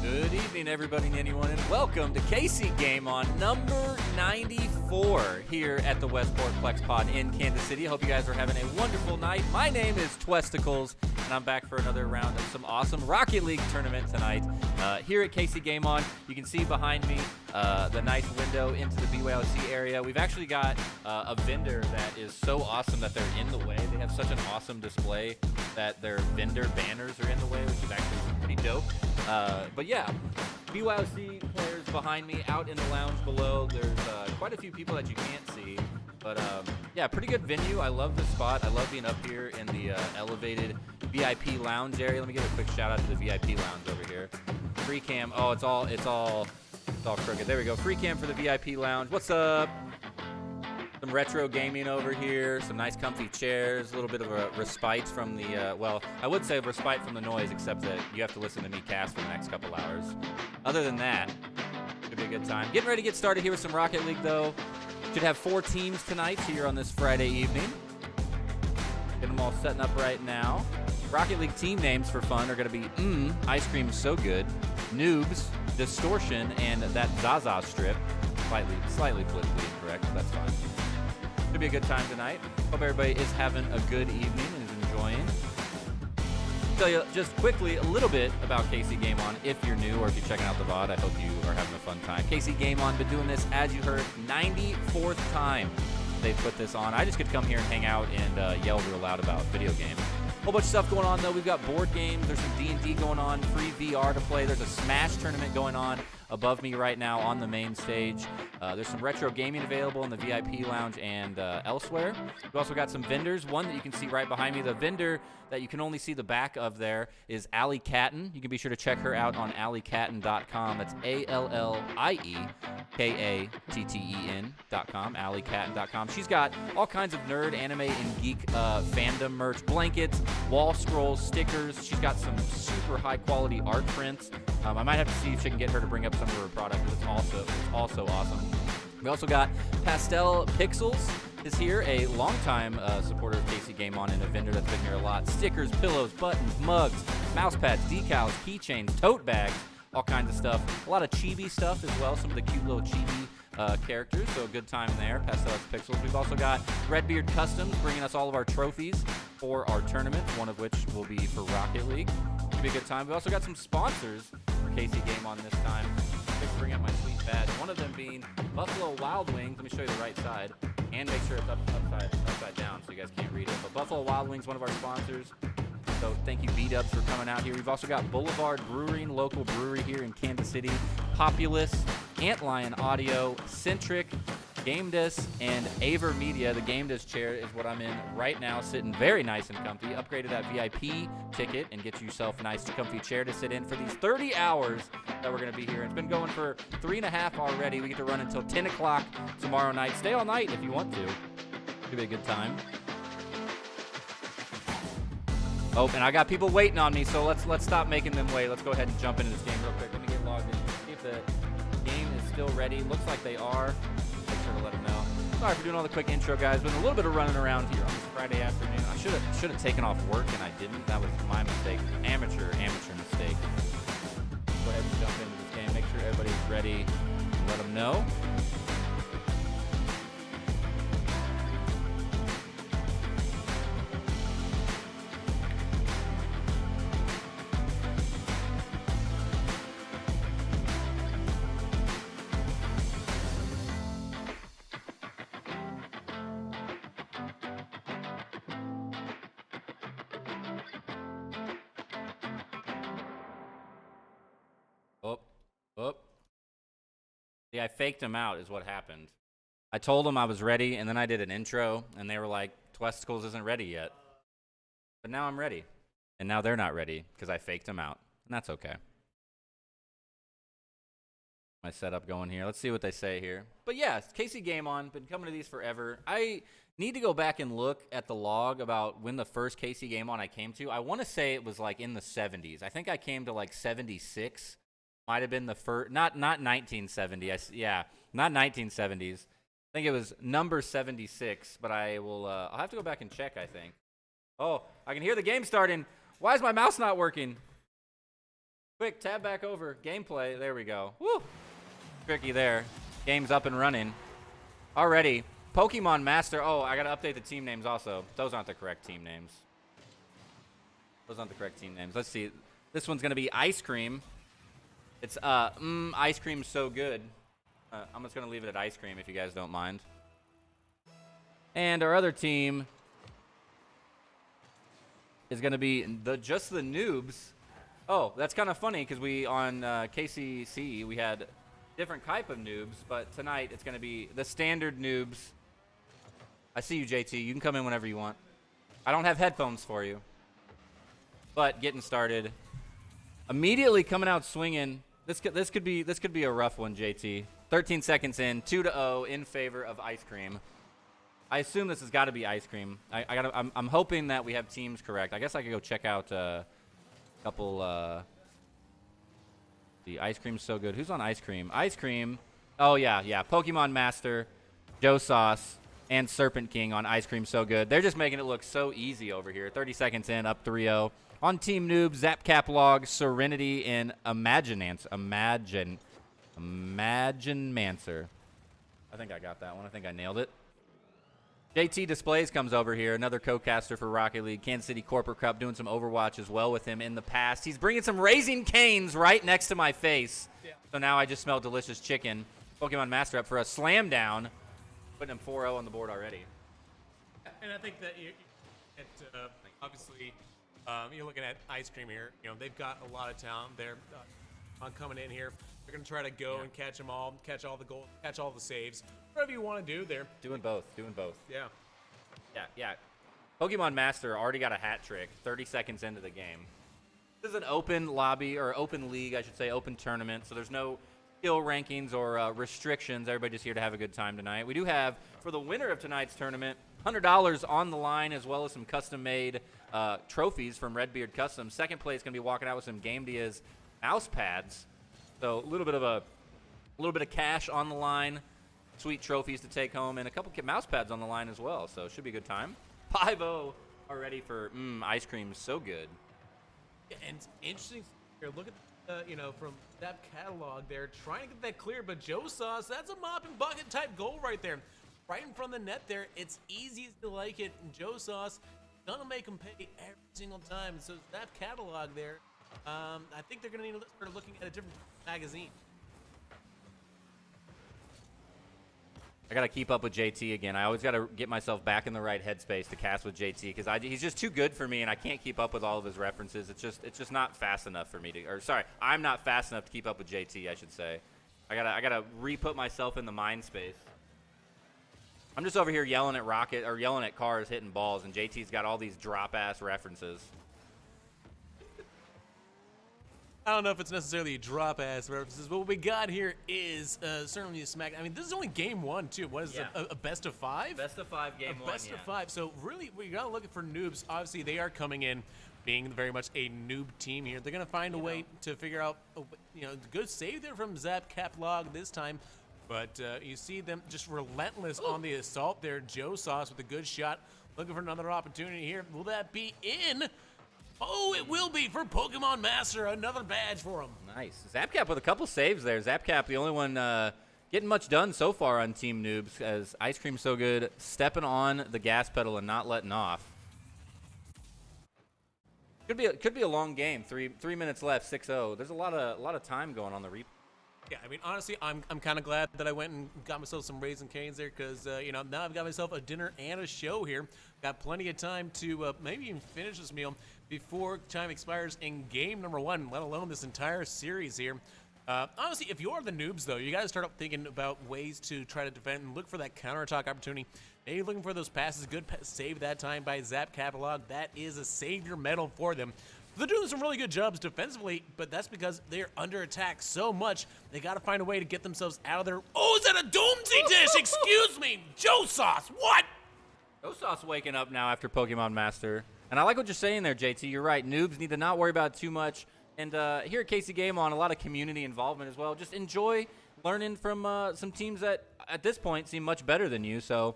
Good evening, everybody and anyone, and welcome to KCGameOn94 here at the Westport Plex Pod in Kansas City. I hope you guys are having a wonderful night. My name is Twesticles, and I'm back for another round of some awesome Rocket League tournament tonight here at KCGameOn. You can see behind me the nice window into the BYOC area. We've actually got a vendor that is so awesome that they're in the way. They have such an awesome display that their vendor banners are in the way, which is actually pretty dope. But yeah, BYOC players behind me out in the lounge below. There's quite a few people that you can't see. But yeah, pretty good venue. I love this spot. I love being up here in the elevated VIP lounge area. Let me give a quick shout out to the VIP lounge over here. Free cam. Oh, it's all crooked. There we go. Free cam for the VIP lounge. What's up? Some retro gaming over here, some nice comfy chairs, a little bit of a respite from the, well, I would say respite from the noise, except that you have to listen to me cast for the next couple hours. Other than that, it'll be a good time. Getting ready to get started here with some Rocket League, though. Should have 4 teams tonight here on this Friday evening. Get them all setting up right now. Rocket League team names for fun are going to be Ice Cream is So Good, Noobs, Distortion, and that Zaza strip. Slightly politically incorrect, but that's fine. Should be a good time tonight. Hope everybody is having a good evening and is enjoying. Tell you just quickly a little bit about KCGameOn if you're new or if you're checking out the VOD. I hope you are having a fun time. KCGameOn been doing this, as you heard, 94th time they've put this on. I just could come here and hang out and yell real loud about video games. Whole bunch of stuff going on, though. We've got board games. There's some D&D going on, free VR to play. There's a Smash tournament going on above me right now on the main stage. There's some retro gaming available in the VIP lounge and elsewhere. We've also got some vendors. One that you can see right behind me. The vendor that you can only see the back of there is Allie Catton. You can be sure to check her out on AllieCatton.com. That's AllieKatten.com, AllieCatton.com. She's got all kinds of nerd, anime, and geek fandom merch, blankets, wall scrolls, stickers. She's got some super high-quality art prints. I might have to see if she can get her to bring up some of her products, but it's also awesome. We also got Pastel Pixels is here, a longtime supporter of KCGameOn and a vendor that's been here a lot. Stickers, pillows, buttons, mugs, mouse pads, decals, keychains, tote bags, all kinds of stuff. A lot of chibi stuff as well, some of the cute little chibi characters, so a good time there. Pastel Pixels. We've also got Redbeard Customs bringing us all of our trophies for our tournament, one of which will be for Rocket League. Should be a good time. We've also got some sponsors for KCGameOn this time. Let's bring up my sweet badge. One of them being Buffalo Wild Wings. Let me show you the right side and make sure it's upside down so you guys can't read it. But Buffalo Wild Wings, one of our sponsors. So thank you, B-Dubs, for coming out here. We've also got Boulevard Brewing, local brewery here in Kansas City. Populous, Antlion Audio, Centric, Game Disc, and Aver Media. The Game Disc chair is what I'm in right now, sitting very nice and comfy. Upgraded that VIP ticket and get yourself a nice comfy chair to sit in for these 30 hours that we're going to be here. It's been going for 3.5 already. We get to run until 10 o'clock tomorrow night. Stay all night if you want to. It'll be a good time. Oh, and I got people waiting on me, so let's stop making them wait. Let's go ahead and jump into this game real quick. Let me get logged in. See if the game is still ready. Looks like they are. Make sure to let them know. Sorry for doing all the quick intro, guys. Been a little bit of running around here on this Friday afternoon. I should have taken off work, and I didn't. That was my mistake. Amateur mistake. Go ahead and jump into this game. Make sure everybody's ready. Let them know. Yeah, I faked them out is what happened. I told them I was ready, and then I did an intro, and they were like, Twesticles isn't ready yet. But now I'm ready. And now they're not ready because I faked them out. And that's okay. My setup going here. Let's see what they say here. But yeah, KCGameOn, been coming to these forever. I need to go back and look at the log about when the first KCGameOn I came to. I want to say it was like in the 70s. I think I came to like 76. Might have been the first, not 1970. Yeah, not 1970s. I think it was number 76, but I'll have to go back and check, I think. Oh, I can hear the game starting. Why is my mouse not working? Quick, tab back over. Gameplay. There we go. Woo! Tricky there. Game's up and running. Already. Pokemon Master. Oh, I got to update the team names also. Those aren't the correct team names. Let's see. This one's going to be Ice Cream. It's, Ice Cream's so good. I'm just going to leave it at Ice Cream if you guys don't mind. And our other team is going to be just the Noobs. Oh, that's kind of funny because we, on KCC, we had different type of noobs, but tonight it's going to be the standard Noobs. I see you, JT. You can come in whenever you want. I don't have headphones for you. But getting started. Immediately coming out swinging. This could be a rough one, JT. 13 seconds in, 2-0 in favor of Ice Cream. I assume this has got to be Ice Cream. I'm hoping that we have teams correct. I guess I could go check out a couple. The Ice Cream's so good. Who's on Ice Cream? Ice Cream. Oh yeah. Pokemon Master, Joe Sauce, and Serpent King on Ice Cream so good. They're just making it look so easy over here. 30 seconds in, up 3-0. On Team Noob, Zapcap Log, Serenity, and Imaginemancer. I think I got that one. I think I nailed it. JT Displays comes over here, another co-caster for Rocket League. Kansas City Corporate Cup, doing some Overwatch as well with him in the past. He's bringing some Raising Canes right next to my face. Yeah. So now I just smell delicious chicken. Pokemon Master up for a slam down. Putting him 4-0 on the board already. And I think that obviously you're looking at Ice Cream here. You know, they've got a lot of talent. They're on coming in here. They're going to try to go and catch them all, catch all the goals, catch all the saves. Whatever you want to do, they're doing both. Yeah. Yeah. Pokemon Master already got a hat trick 30 seconds into the game. This is an open lobby, or open league, I should say, open tournament, so there's no skill rankings or restrictions. Everybody's just here to have a good time tonight. We do have, for the winner of tonight's tournament, $100 on the line, as well as some custom-made trophies from Redbeard Custom. Second place is going to be walking out with some Game Diaz mouse pads. So a little bit of cash on the line, sweet trophies to take home, and a couple mouse pads on the line as well. So it should be a good time. 5-0 already for Ice Cream, so good. Yeah, and it's interesting here. Look at from that catalog there, trying to get that clear, but Joe Sauce, that's a mop and bucket type goal right there. Right in front of the net there. It's easy to like it. And Joe Sauce gonna make him pay every single time. So that catalog there, I think they're gonna need to start looking at a different magazine. I got to keep up with JT again. I always got to get myself back in the right headspace to cast with JT because he's just too good for me, and I can't keep up with all of his references. It's just not fast enough for me to. Or sorry, I'm not fast enough to keep up with JT. I should say. I gotta re-put myself in the mind space. I'm just over here yelling at Rocket or yelling at cars hitting balls, and JT's got all these drop-ass references. I don't know if it's necessarily drop-ass references, but what we got here is certainly a smack. I mean, this is only game one, too. What is it, a best of five? Best of five game one, best of five. So really, we got to look for noobs. Obviously, they are coming in being very much a noob team here. They're going to find a way to figure out, good save there from Zapcap Log this time. But you see them just relentless on the assault there. Joe Sauce with a good shot. Looking for another opportunity here. Will that be in? Oh, it will be for Pokemon Master. Another badge for him. Nice. Zapcap with a couple saves there. Zapcap, the only one getting much done so far on Team Noobs, as Ice Cream's so good, stepping on the gas pedal and not letting off. Could be a long game. 3 minutes left. 6-0. There's a lot of time going on the replay. Yeah, I mean, honestly, I'm kind of glad that I went and got myself some Raising Canes there because, now I've got myself a dinner and a show here. Got plenty of time to maybe even finish this meal before time expires in game number one, let alone this entire series here. Honestly, if you're the noobs, though, you got to start up thinking about ways to try to defend and look for that counterattack opportunity. Maybe looking for those passes. Good save that time by Zap Catalog. That is a savior medal for them. They're doing some really good jobs defensively, but that's because they're under attack so much, they got to find a way to get themselves out of there. Oh, is that a Doomsday Dish? Excuse me. Joe Sauce, what? Joe Sauce waking up now after Pokemon Master. And I like what you're saying there, JT. You're right. Noobs need to not worry about it too much. And here at KCGameOn, a lot of community involvement as well. Just enjoy learning from some teams that, at this point, seem much better than you. So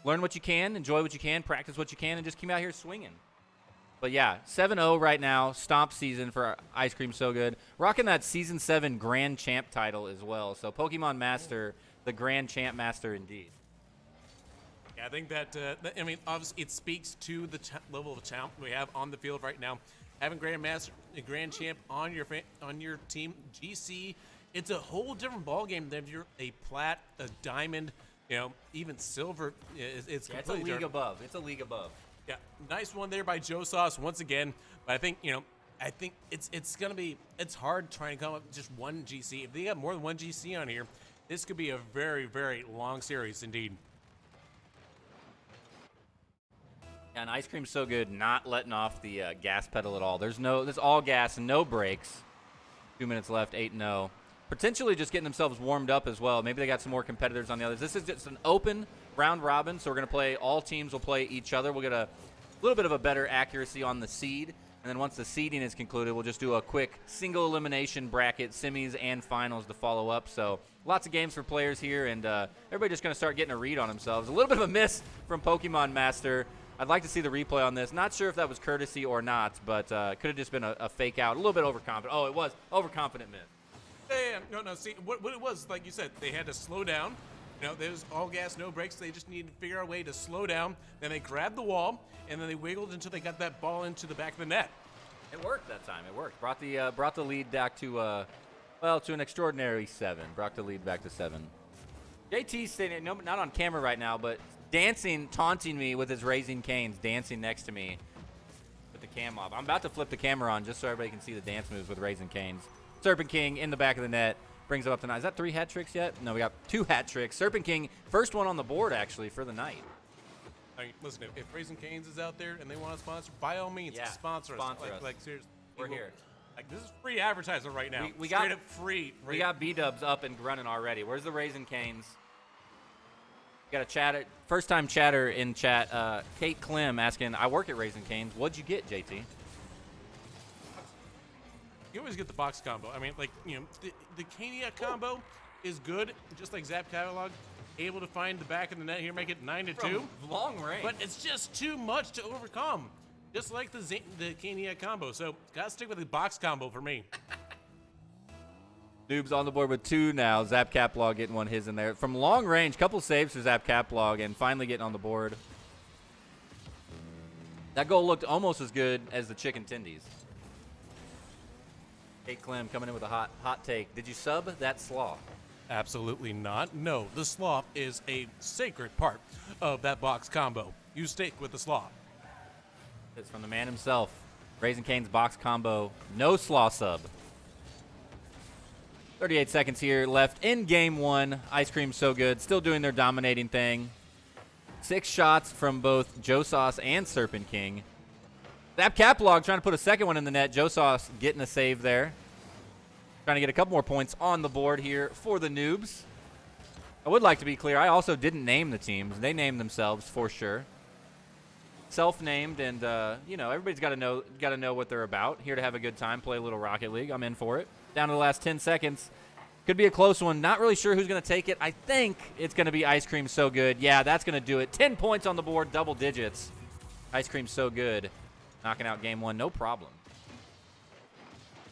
learn what you can, enjoy what you can, practice what you can, and just keep out here swinging. But yeah, 7-0 right now. Stomp season for Ice Cream So Good. Rocking that Season 7 Grand Champ title as well. So Pokemon Master, the Grand Champ Master indeed. Yeah, I think that, I mean, obviously it speaks to the level of talent we have on the field right now. Having Grand Champ on your team, GC, it's a whole different ballgame than if you're a plat, a diamond, even silver. It's a league above. It's a league above. Yeah, nice one there by Joe Sauce once again. But I think it's hard trying to come up with just one GC. If they got more than one GC on here, this could be a very, very long series indeed. And Ice Cream So Good, not letting off the gas pedal at all. There's all gas and no brakes. 2 minutes left, 8-0. Potentially just getting themselves warmed up as well. Maybe they got some more competitors on the others. This is just an open round robin, so we're going to play, all teams will play each other. We'll get a little bit of a better accuracy on the seed. And then once the seeding is concluded, we'll just do a quick single elimination bracket, semis and finals to follow up. So lots of games for players here, and everybody just going to start getting a read on themselves. A little bit of a miss from Pokemon Master. I'd like to see the replay on this. Not sure if that was courtesy or not, but could have just been a fake out. A little bit overconfident. Oh, it was overconfident miss. Yeah, no. See, what it was, like you said, they had to slow down. There's all gas, no brakes. They just needed to figure out a way to slow down. Then they grabbed the wall, and then they wiggled until they got that ball into the back of the net. It worked that time. It worked. Brought the lead back to to an extraordinary 7. Brought the lead back to 7. JT's sitting, not on camera right now, but dancing, taunting me with his Raising Canes, dancing next to me with the cam off. I'm about to flip the camera on just so everybody can see the dance moves with Raising Canes. Serpent King in the back of the net. Brings it up to 9. Is that 3 hat tricks yet? No, we got 2 hat tricks. Serpent King, first one on the board, actually, for the night. I mean, listen, if Raising Canes is out there and they want to sponsor, by all means, sponsor us. Like, seriously. We're here. Like, this is free advertising right now. We Straight up free. We got B-dubs up and running already. Where's the Raising Canes? We got a chat, first-time chatter in chat. Kate Clem asking, I work at Raising Canes. What'd you get, JT? You always get the box combo. I mean, the Caniac combo is good, just like Zap Catalog. Able to find the back of the net here, make it 9-2. Long range. But it's just too much to overcome, just like the Caniac combo. So, gotta stick with the box combo for me. Noob's on the board with 2 now. Zap Caplog getting one his in there. From long range, couple saves for Zap Caplog, and finally getting on the board. That goal looked almost as good as the chicken tendies. Kate Clem coming in with a hot take. Did you sub that slaw? Absolutely not. No, the slaw is a sacred part of that box combo. You stick with the slaw. It's from the man himself. Raising Cane's box combo. No slaw sub. 38 seconds here left in game 1. Ice Cream So Good still doing their dominating thing. 6 shots from both Joe Sauce and Serpent King. Zap Caplog trying to put a second one in the net. Joe Sauce getting a save there. Trying to get a couple more points on the board here for the Noobs. I would like to be clear, I also didn't name the teams. They named themselves for sure. Self-named, and everybody's got to know what they're about. Here to have a good time, play a little Rocket League. I'm in for it. Down to the last 10 seconds. Could be a close one. Not really sure who's going to take it. I think it's going to be Ice Cream So Good. Yeah, that's going to do it. 10 points on the board, double digits. Ice Cream So Good. Knocking out game 1, no problem.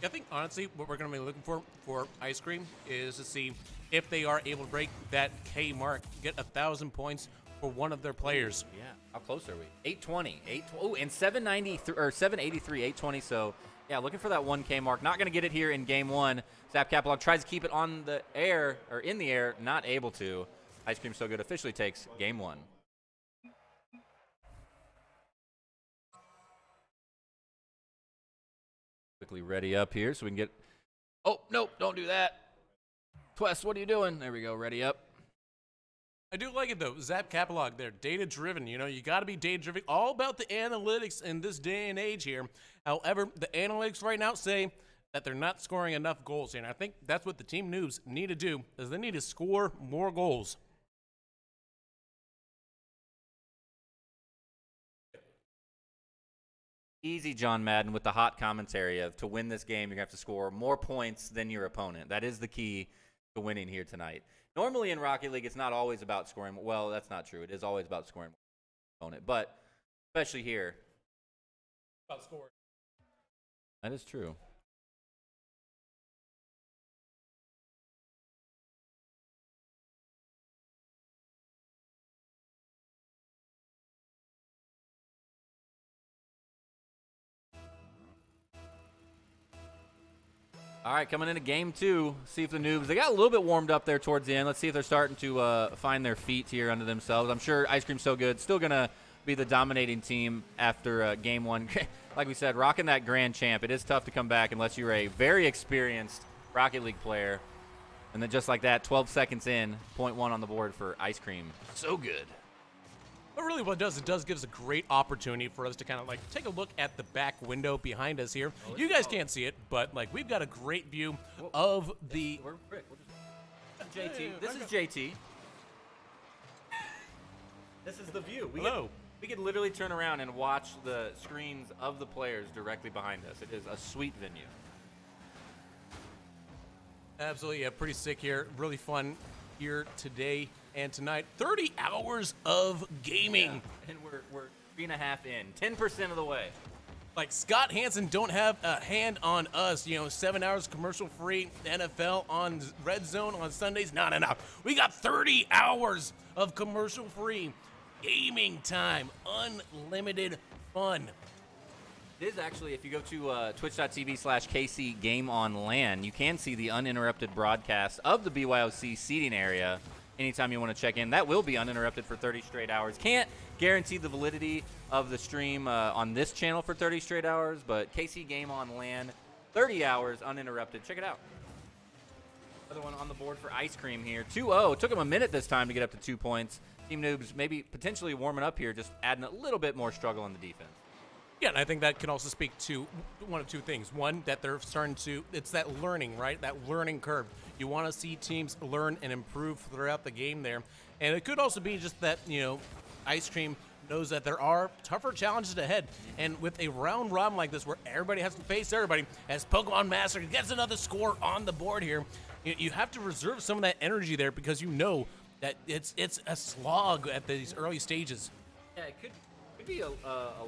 I think, honestly, what we're going to be looking for Ice Cream is to see if they are able to break that K mark, get 1,000 points for one of their players. Yeah. How close are we? 820. Oh, and 793 or 783, 820. So, yeah, looking for that 1K mark. Not going to get it here in game 1. Zap Caplog tries to keep it on the air, or in the air, not able to. Ice Cream So Good officially takes game 1. Quickly ready up here so we can get... Oh, nope, don't do that. Twest, what are you doing? There we go, ready up. I do like it, though. Zap Catalog, they're data-driven. You got to be data-driven. All about the analytics in this day and age here. However, the analytics right now say that they're not scoring enough goals here. And I think that's what the Team Noobs need to do, is they need to score more goals. Easy, John Madden, with the hot commentary of to win this game, you're going to have to score more points than your opponent. That is the key to winning here tonight. Normally in Rocket League, it's not always about scoring. Well, that's not true. It is always about scoring more than your opponent. But especially here, About score. That is true. All right, coming into game 2, see if the noobs, they got a little bit warmed up there towards the end. Let's see if they're starting to find their feet here under themselves. I'm sure Ice Cream's So Good still going to be the dominating team after game 1. Like we said, rocking that grand champ. It is tough to come back unless you're a very experienced Rocket League player. And then just like that, 12 seconds in, 0.1 on the board for Ice Cream. So good. But really what it does give us a great opportunity for us to kind of like take a look at the back window behind us here. You guys can't see it, but like we've got a great view of the... JT. This is JT. This is the view. We could literally turn around and watch the screens of the players directly behind us. It is a sweet venue. Absolutely, yeah, pretty sick here. Really fun here today and tonight. 30 hours of gaming. Yeah. And we're 3.5 in. 10% of the way. Like Scott Hansen don't have a hand on us. 7 hours commercial free NFL on Red Zone on Sundays. No. We got 30 hours of commercial free gaming time. Unlimited fun. It is actually, if you go to twitch.tv/KCGameOn94, you can see the uninterrupted broadcast of the BYOC seating area anytime you want to check in. That will be uninterrupted for 30 straight hours. Can't guarantee the validity of the stream on this channel for 30 straight hours, but KCGameOn94, 30 hours uninterrupted. Check it out. Another one on the board for Ice Cream here. 2-0. Took him a minute this time to get up to 2 points. Team Noobs maybe potentially warming up here, just adding a little bit more struggle on the defense. Yeah, and I think that can also speak to one of two things. One, that they're starting to, it's that learning, right? That learning curve. You want to see teams learn and improve throughout the game there. And it could also be just that, Ice Cream knows that there are tougher challenges ahead. And with a round robin like this where everybody has to face everybody, as Pokemon Master gets another score on the board here, you have to reserve some of that energy there because you know that it's a slog at these early stages. Yeah, it could be a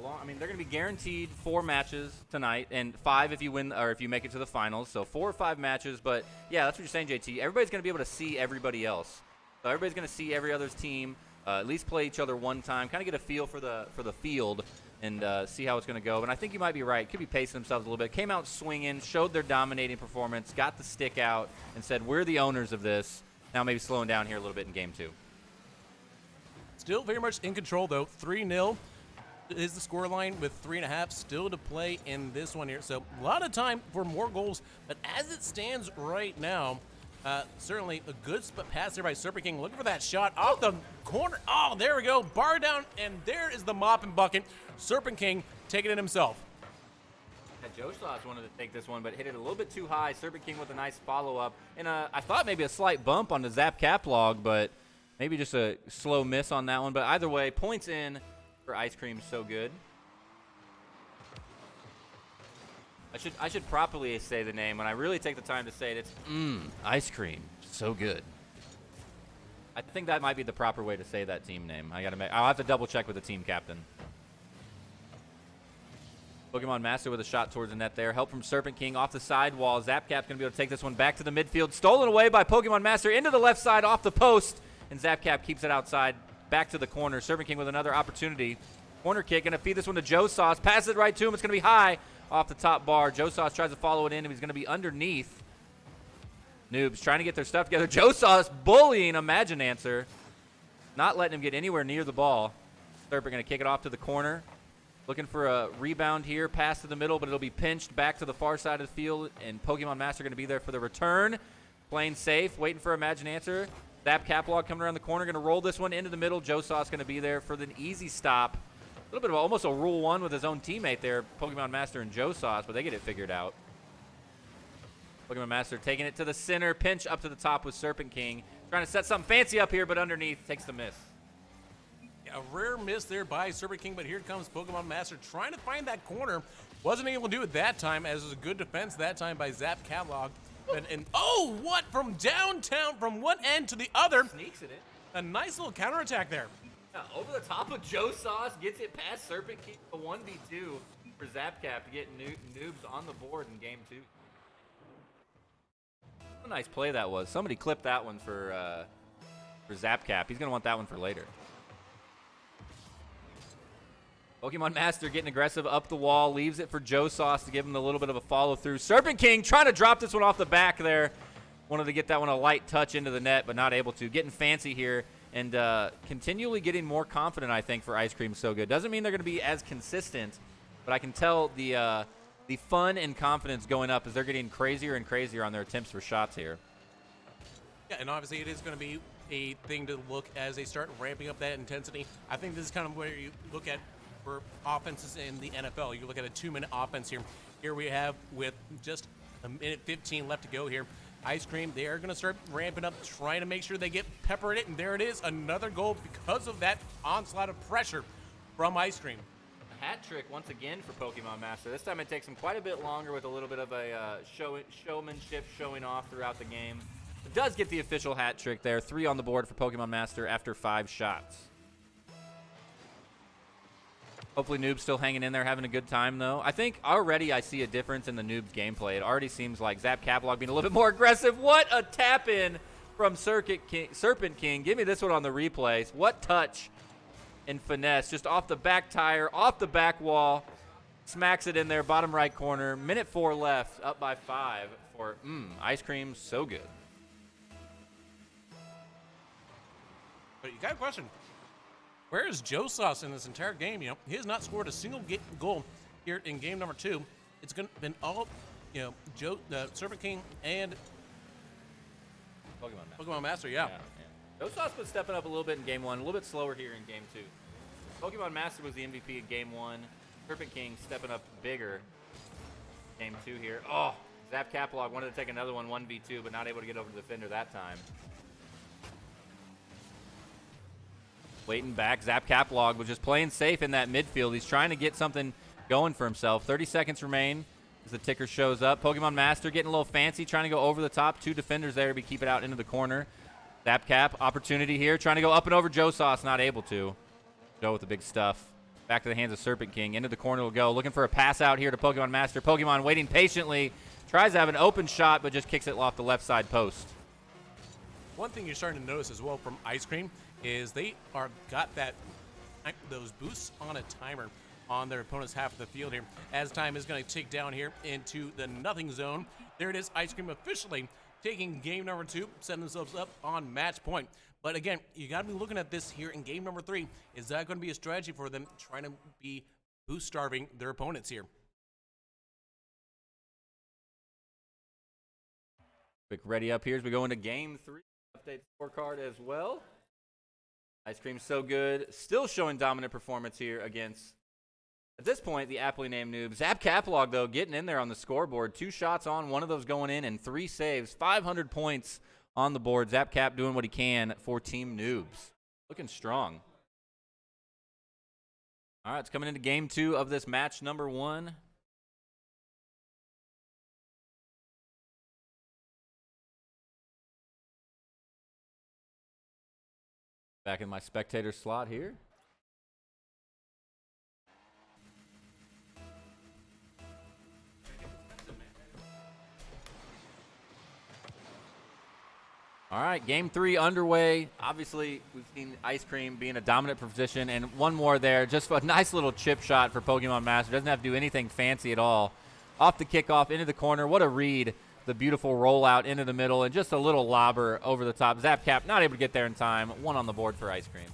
long. I mean, they're going to be guaranteed 4 matches tonight, and 5 if you win or if you make it to the finals. So 4 or 5 matches. But yeah, that's what you're saying, JT. Everybody's going to be able to see everybody else. So everybody's going to see every other's team. At least play each other one time, kind of get a feel for the field, and see how it's going to go. And I think you might be right. Could be pacing themselves a little bit. Came out swinging, showed their dominating performance, got the stick out, and said, "We're the owners of this." Now maybe slowing down here a little bit in game 2. Still very much in control though. 3-0. Is the scoreline with 3.5 still to play in this one here. So a lot of time for more goals, but as it stands right now, certainly a good pass there by Serpent King. Looking for that shot off the corner. Oh, there we go. Bar down, and there is the mop and bucket. Serpent King taking it himself. Yeah, Joe Sauce wanted to take this one, but hit it a little bit too high. Serpent King with a nice follow-up. And I thought maybe a slight bump on the Zap Cap log, but maybe just a slow miss on that one. But either way, points in for Ice Cream. So good. I should properly say the name. When I really take the time to say it, it's Ice Cream. So good. I think that might be the proper way to say that team name. I'll have to double check with the team captain. Pokemon Master with a shot towards the net there. Help from Serpent King off the sidewall. Zapcap's going to be able to take this one back to the midfield. Stolen away by Pokemon Master into the left side off the post. And Zapcap keeps it outside back to the corner. Serpent King with another opportunity. Corner kick. Going to feed this one to Joe Sauce. Pass it right to him. It's going to be high off the top bar. Joe Sauce tries to follow it in, and he's going to be underneath. Noobs trying to get their stuff together. Joe Sauce bullying Imaginancer. Not letting him get anywhere near the ball. Serpent going to kick it off to the corner. Looking for a rebound here, pass to the middle, but it'll be pinched back to the far side of the field, and Pokemon Master going to be there for the return. Playing safe, waiting for Imaginancer. Zap Caplog coming around the corner, going to roll this one into the middle. Joe Sauce going to be there for the easy stop. A little bit of almost a Rule 1 with his own teammate there, Pokemon Master and Joe Sauce, but they get it figured out. Pokemon Master taking it to the center, pinch up to the top with Serpent King. Trying to set something fancy up here, but underneath takes the miss. A rare miss there by Serpent King, but here comes Pokemon Master trying to find that corner. Wasn't able to do it that time, as it was a good defense that time by Zap Catalog. And oh, what? From downtown, from one end to the other. Sneaks it in. A nice little counterattack there. Yeah, over the top of Joe Sauce, gets it past Serpent King, a 1v2. for Zapcap to get Noobs on the board in game 2. What a nice play that was. Somebody clipped that one for Zapcap. He's going to want that one for later. Pokemon Master getting aggressive up the wall, leaves it for Joe Sauce to give him a little bit of a follow-through. Serpent King trying to drop this one off the back there. Wanted to get that one a light touch into the net, but not able to. Getting fancy here and continually getting more confident, I think, for Ice Cream So Good. Doesn't mean they're going to be as consistent, but I can tell the fun and confidence going up as they're getting crazier and crazier on their attempts for shots here. Yeah, and obviously it is going to be a thing to look as they start ramping up that intensity. I think this is kind of where you look at for offenses in the NFL. You look at a 2-minute offense here. Here we have with just a minute 15 left to go here. Ice Cream, they are going to start ramping up, trying to make sure they get peppered it, and there it is, another goal because of that onslaught of pressure from Ice Cream. A hat trick once again for Pokemon Master. This time it takes them quite a bit longer with a little bit of a showmanship showing off throughout the game. It does get the official hat trick there. 3 on the board for Pokemon Master after 5 shots. Hopefully Noob's still hanging in there, having a good time, though. I think already I see a difference in the Noob's gameplay. It already seems like Zap Caplog being a little bit more aggressive. What a tap-in from Serpent King. Give me this one on the replays. What touch and finesse. Just off the back tire, off the back wall. Smacks it in there, bottom right corner. Minute 4 left, up by 5 for Ice Cream So Good. But you got a question. Where is Joe Sauce in this entire game? You know, he has not scored a single goal here in game number 2. It's been all, you know, Serpent King and Pokemon Master. Yeah. Joe Sauce was stepping up a little bit in game 1, a little bit slower here in game 2. Pokemon Master was the MVP in game 1. Serpent King stepping up bigger game 2 here. Oh, Zap Caplog wanted to take another one, 1v2, but not able to get over the defender that time. Waiting back. Zap Caplog was just playing safe in that midfield. He's trying to get something going for himself. 30 seconds remain as the ticker shows up. Pokemon Master getting a little fancy, trying to go over the top. 2 defenders there to keep it out into the corner. Zap Cap, opportunity here. Trying to go up and over Joe Sauce, not able to. Joe with the big stuff. Back to the hands of Serpent King. Into the corner will go. Looking for a pass out here to Pokemon Master. Pokemon waiting patiently. Tries to have an open shot, but just kicks it off the left side post. One thing you're starting to notice as well from Ice Cream is they got those boosts on a timer on their opponent's half of the field here. As time is going to tick down here into the nothing zone. There it is, Ice Cream officially taking game number 2, setting themselves up on match point. But again, you got to be looking at this here in game number 3. Is that going to be a strategy for them trying to be boost starving their opponents here? Quick ready up here as we go into game 3. Update scorecard as well. Ice Cream So Good, still showing dominant performance here against, at this point, the aptly named Noob. Zap Caplog, though, getting in there on the scoreboard. 2 shots on, 1 of those going in, and 3 saves. 500 points on the board. Zap Cap doing what he can for Team Noobs. Looking strong. All right, it's coming into game 2 of this match number 1. Back in my spectator slot here. All right, game 3 underway. Obviously, we've seen Ice Cream be in a dominant position, and one more there. Just a nice little chip shot for Pokemon Master. Doesn't have to do anything fancy at all. Off the kickoff, into the corner. What a read. The beautiful rollout into the middle, and just a little lobber over the top. Zap Cap not able to get there in time. 1 on the board for Ice Cream.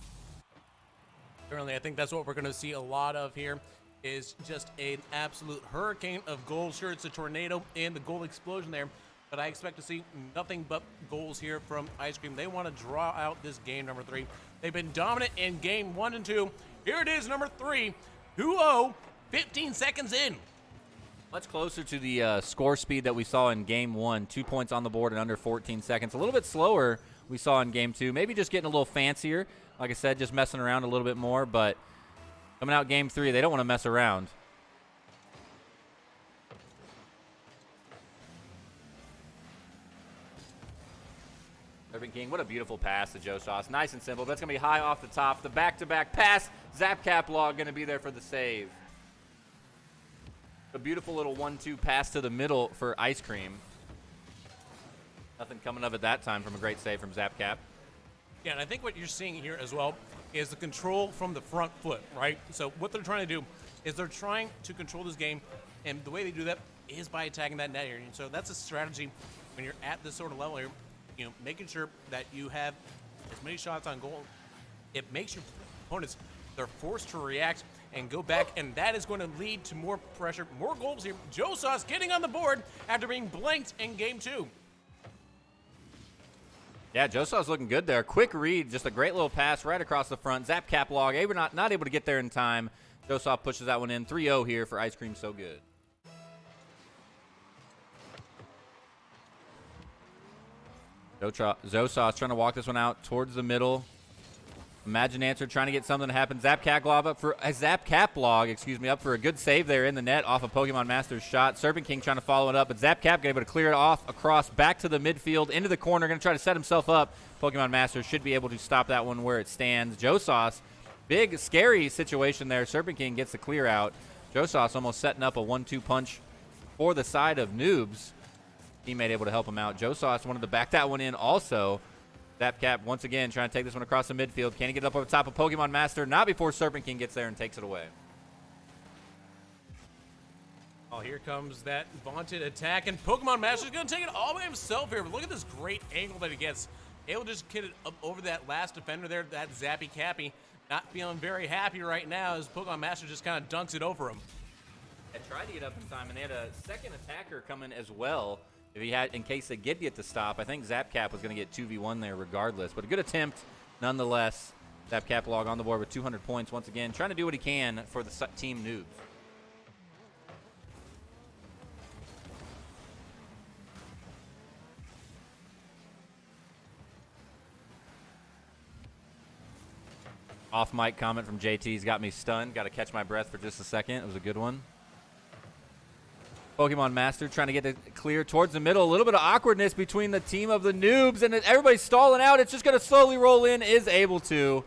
Currently, I think that's what we're going to see a lot of here is just an absolute hurricane of goals. Sure, it's a tornado and the goal explosion there, but I expect to see nothing but goals here from Ice Cream. They want to draw out this game number 3. They've been dominant in game 1 and 2. Here it is, number 3. 2-0, 15 seconds in. Much closer to the score speed that we saw in game 1. 2 points on the board in under 14 seconds. A little bit slower we saw in game 2. Maybe just getting a little fancier. Like I said, just messing around a little bit more. But coming out game 3, they don't want to mess around. Serpent King, what a beautiful pass to Joe Sauce. Nice and simple. That's going to be high off the top. The back-to-back pass. Zap Caplog going to be there for the save. beautiful little 1-2 pass to the middle for Ice Cream. Nothing coming of it that time from a great save from Zapcap. Yeah, and I think what you're seeing here as well is the control from the front foot, right? So what they're trying to do is they're trying to control this game, and the way they do that is by attacking that net area. And so that's a strategy when you're at this sort of level here, you know, making sure that you have as many shots on goal. It makes your opponents, they're forced to react and go back, and that is going to lead to more pressure, more goals here. Joe Sauce getting on the board after being blanked in game 2. Yeah, Joe Sauce looking good there. Quick read, just a great little pass right across the front. Zapcap log, not able to get there in time. Joe Sauce pushes that one in. 3-0 here for Ice Cream So Good. Joe Sauce trying to walk this one out towards the middle. Imagine Answer trying to get something to happen. Zapcap log up for a good save there in the net off of Pokemon Master's shot. Serpent King trying to follow it up, but Zapcap able to clear it off across back to the midfield into the corner. Going to try to set himself up. Pokemon Master should be able to stop that one where it stands. Joe Sauce, big scary situation there. Serpent King gets the clear out. Joe Sauce almost setting up a 1-2 punch for the side of Noobs. Teammate able to help him out. Joe Sauce wanted to back that one in also. Zapcap once again trying to take this one across the midfield. Can he get up over top of Pokemon Master? Not before Serpent King gets there and takes it away. Oh, here comes that vaunted attack, and Pokemon Master's going to take it all by himself here. But look at this great angle that he gets. Able to just get it up over that last defender there, that Zappy Cappy. Not feeling very happy right now as Pokemon Master just kind of dunks it over him. They tried to get up in time, and they had a second attacker coming as well. If he had, in case they did get to stop, I think Zapcap was going to get 2v1 there regardless. But a good attempt nonetheless. Zapcap log on the board with 200 points once again, trying to do what he can for the team Noobs. Off mic comment from JT's got me stunned. Got to catch my breath for just a second. It was a good one. Pokemon Master trying to get it clear towards the middle. A little bit of awkwardness between the team of the Noobs, and everybody's stalling out. It's just going to slowly roll in. Is able to.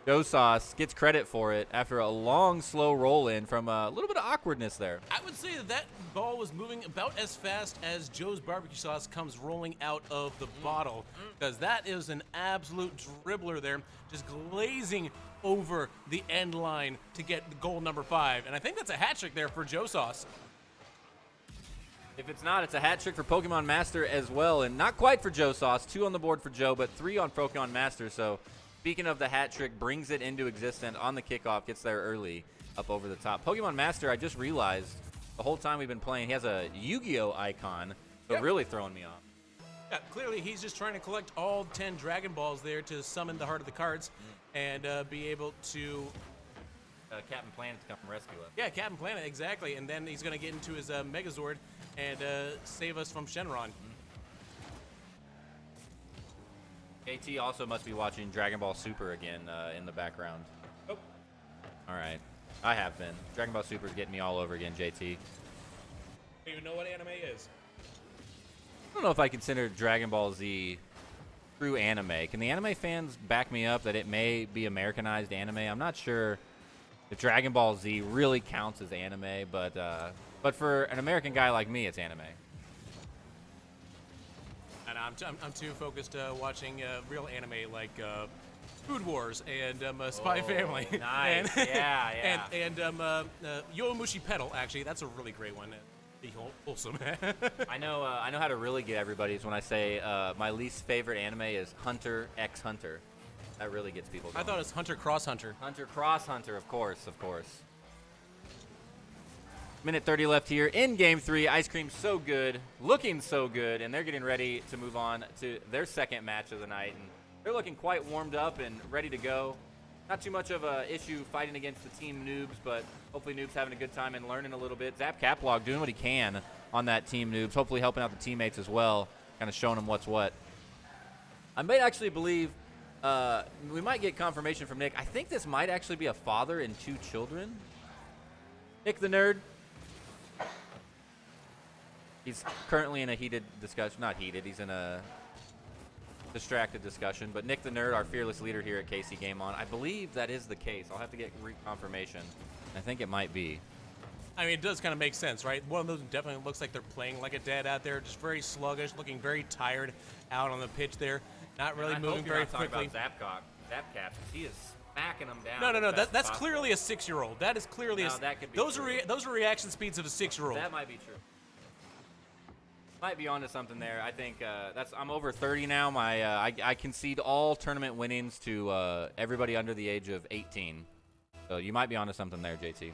Joe Sauce gets credit for it after a long, slow roll in from a little bit of awkwardness there. I would say that ball was moving about as fast as Joe's barbecue sauce comes rolling out of the bottle, because that is an absolute dribbler there, just glazing over the end line to get goal number 5. And I think that's a hat trick there for Joe Sauce. If it's not, it's a hat trick for Pokemon Master as well, and not quite for Joe Sauce. 2 on the board for Joe, but 3 on Pokemon Master. So speaking of the hat trick, brings it into existence on the kickoff, gets there early, up over the top. Pokemon Master, I just realized the whole time we've been playing, he has a Yu-Gi-Oh icon, so really throwing me off. Yeah, clearly he's just trying to collect all 10 Dragon Balls there to summon the Heart of the Cards and be able to... Captain Planet to come rescue us. Yeah, Captain Planet, exactly. And then he's going to get into his Megazord and save us from Shenron. KT also must be watching Dragon Ball Super again in the background. Oh. All right. I have been. Dragon Ball Super is getting me all over again, JT. Do you even know what anime is? I don't know if I consider Dragon Ball Z true anime. Can the anime fans back me up that it may be Americanized anime? I'm not sure if Dragon Ball Z really counts as anime, but for an American guy like me, it's anime. And I'm too focused watching real anime like Food Wars and Spy Family. Nice. Yeah. And Yowamushi Pedal, actually. That's a really great one. Be wholesome. I know how to really get everybody's when I say my least favorite anime is Hunter x Hunter. That really gets people going. I thought it was Hunter Cross Hunter. Hunter Cross Hunter, of course. Minute 30 left here in Game 3. Ice Cream so good, looking so good, and they're getting ready to move on to their second match of the night. And they're looking quite warmed up and ready to go. Not too much of an issue fighting against the team Noobs, but hopefully Noobs having a good time and learning a little bit. Zap Caplog doing what he can on that team Noobs, hopefully helping out the teammates as well, kind of showing them what's what. I might actually believe we might get confirmation from Nick. I think this might actually be a father and 2 children. Nick the Nerd. He's currently in a heated discussion. Not heated, he's in a distracted discussion. But Nick the Nerd, our fearless leader here at KCGameOn, I believe that is the case. I'll have to get reconfirmation. I think it might be. I mean, it does kind of make sense, right? One of those definitely looks like they're playing like a dead out there, just very sluggish, looking very tired out on the pitch there, not really moving very quickly. About Zapcap, he is smacking them down. No. That's clearly a 6-year-old. That is clearly that could be those true. are those are reaction speeds of a 6-year-old. That might be true. Might be onto something there. I think I'm over 30 now. I concede all tournament winnings to everybody under the age of 18. So you might be onto something there, JT.